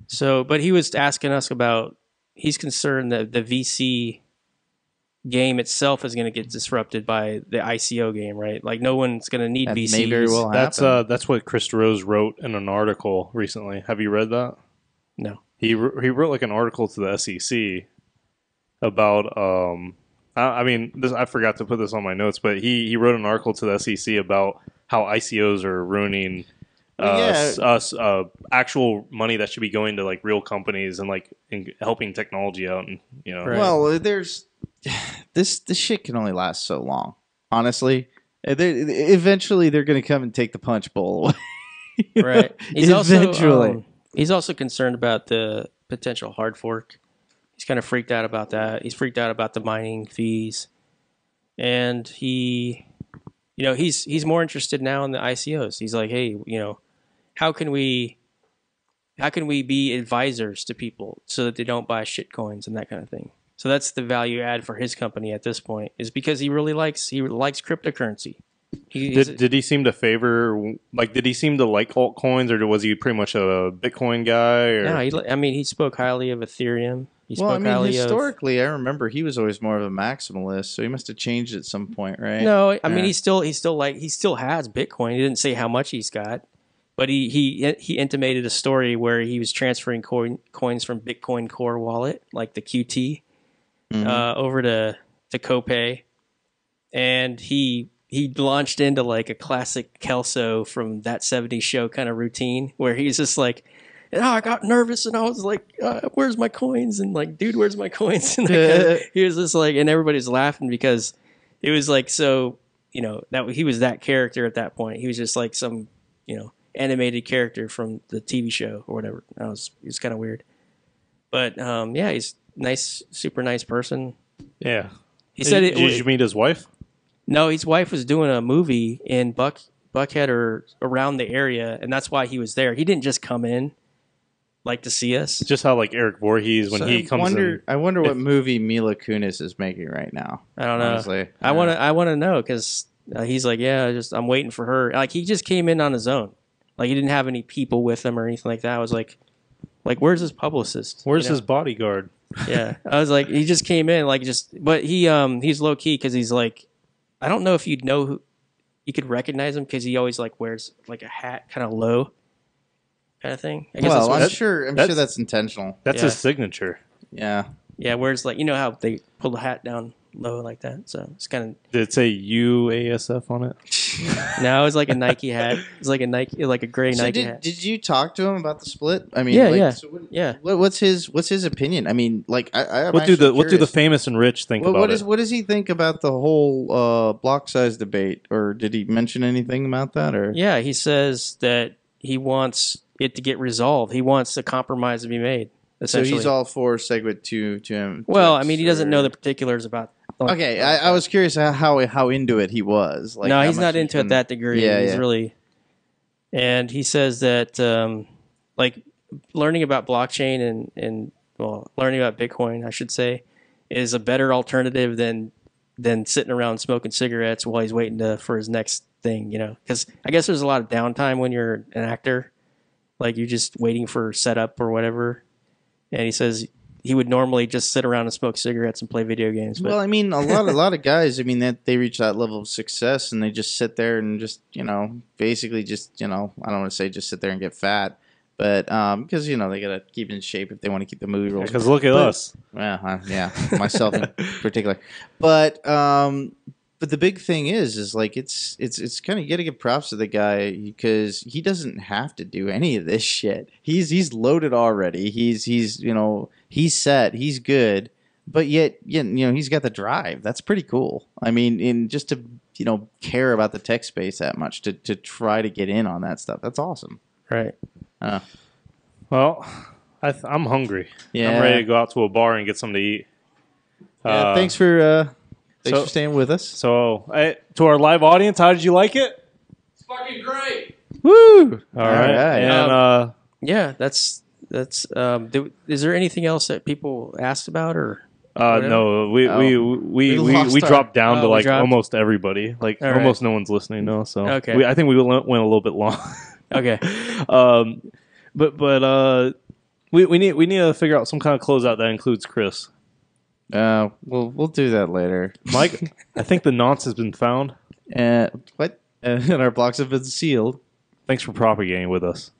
So, but he was asking us about. He's concerned that the VC game itself is going to get disrupted by the ICO game, right? Like no one's going to need That VCs. may very well happen. That's what Chris Rose wrote in an article recently. Have you read that? No. He wrote like an article to the SEC about I mean this, I forgot to put this on my notes, but he wrote an article to the SEC about how ICOs are ruining actual money that should be going to like real companies and like helping technology out, and Right. Well, there's this shit can only last so long. Honestly, eventually they're going to come and take the punch bowl away. Right. He's Eventually. he's also concerned about the potential hard fork. He's kind of freaked out about that. He's freaked out about the mining fees, and he's more interested now in the ICOs. He's like, hey, how can we be advisors to people so that they don't buy shit coins and that kind of thing. So that's the value add for his company at this point, is because he likes cryptocurrency. Did he seem to favor, like, did he seem to like altcoins, or was he pretty much a Bitcoin guy? Or? No, he spoke highly of Ethereum. Historically, I remember he was always more of a maximalist, so he must have changed at some point, right? No, I mean he still has Bitcoin. He didn't say how much he's got, but he intimated a story where he was transferring coins from Bitcoin Core wallet, like the QT, over to Copay, and he launched into like a classic Kelso from That 70s Show kind of routine where he's just like, I got nervous and I was like, where's my coins? And like, dude, where's my coins? And he was just like, and everybody's laughing because it was like, so, that he was that character at that point. He was just like some, animated character from the TV show or whatever. It was kind of weird. But he's nice, super nice person. Yeah. He said Did you meet his wife? No, his wife was doing a movie in Buckhead or around the area, and that's why he was there. He didn't just come in like to see us. Just how like Eric Voorhees when he comes in. I wonder what movie Mila Kunis is making right now. I don't know. Honestly. I want to know because he's like, I'm waiting for her. Like he just came in on his own. Like he didn't have any people with him or anything like that. I was like, where's his publicist? Where's his bodyguard? Yeah, I was like, he just came in but he's low key because he's like, I don't know if you'd know who you could recognize him because he always like wears like a hat kind of low kind of thing. I guess I'm sure that's intentional. That's his signature. Yeah. Yeah, where's like how they pull the hat down low like that. So it's kind of. Did it say UASF on it? No, it was like a Nike hat. It's like a gray Nike hat. Did you talk to him about the split? I mean, yeah. So what's his opinion? I mean, like, What do the famous and rich think about it? What does he think about the whole block size debate? Or did he mention anything about that? Or yeah, he says that he wants it to get resolved. He wants a compromise to be made. So he's all for Segwit2 to him. Well, I mean, he doesn't know the particulars about. Okay, I was curious how into it he was. Like, no, he's not into it that degree. Yeah, he's really, and he says that like learning about blockchain and learning about Bitcoin, I should say, is a better alternative than sitting around smoking cigarettes while he's waiting for his next thing. Because I guess there's a lot of downtime when you're an actor, like you're just waiting for setup or whatever. And he says he would normally just sit around and smoke cigarettes and play video games. But, well, I mean, a lot of guys, I mean, that they reach that level of success and they just sit there and just, basically just, I don't want to say just sit there and get fat, but because, they got to keep in shape if they want to keep the movie roles. Because look at us. Well, yeah, myself in particular. But the big thing is like it's kind of, you got to give props to the guy because he doesn't have to do any of this shit. He's loaded already. He's set. He's good. But yet he's got the drive. That's pretty cool. I mean, in just to care about the tech space that much to try to get in on that stuff. That's awesome. Right. Well, I'm hungry. Yeah. I'm ready to go out to a bar and get something to eat. Yeah, thanks for staying with us. So, to our live audience, how did you like it? It's fucking great. Woo! All right. And Yeah, that's. Is there anything else that people asked about or? no, we lost our- dropped down to we like dropped? almost everybody. Like All almost no one's listening now. So Okay. I think we went a little bit long. Okay. But we need to figure out some kind of closeout that includes Chris. We'll do that later. Mike, I think the nonce has been found. What? And our blocks have been sealed. Thanks for propagating with us.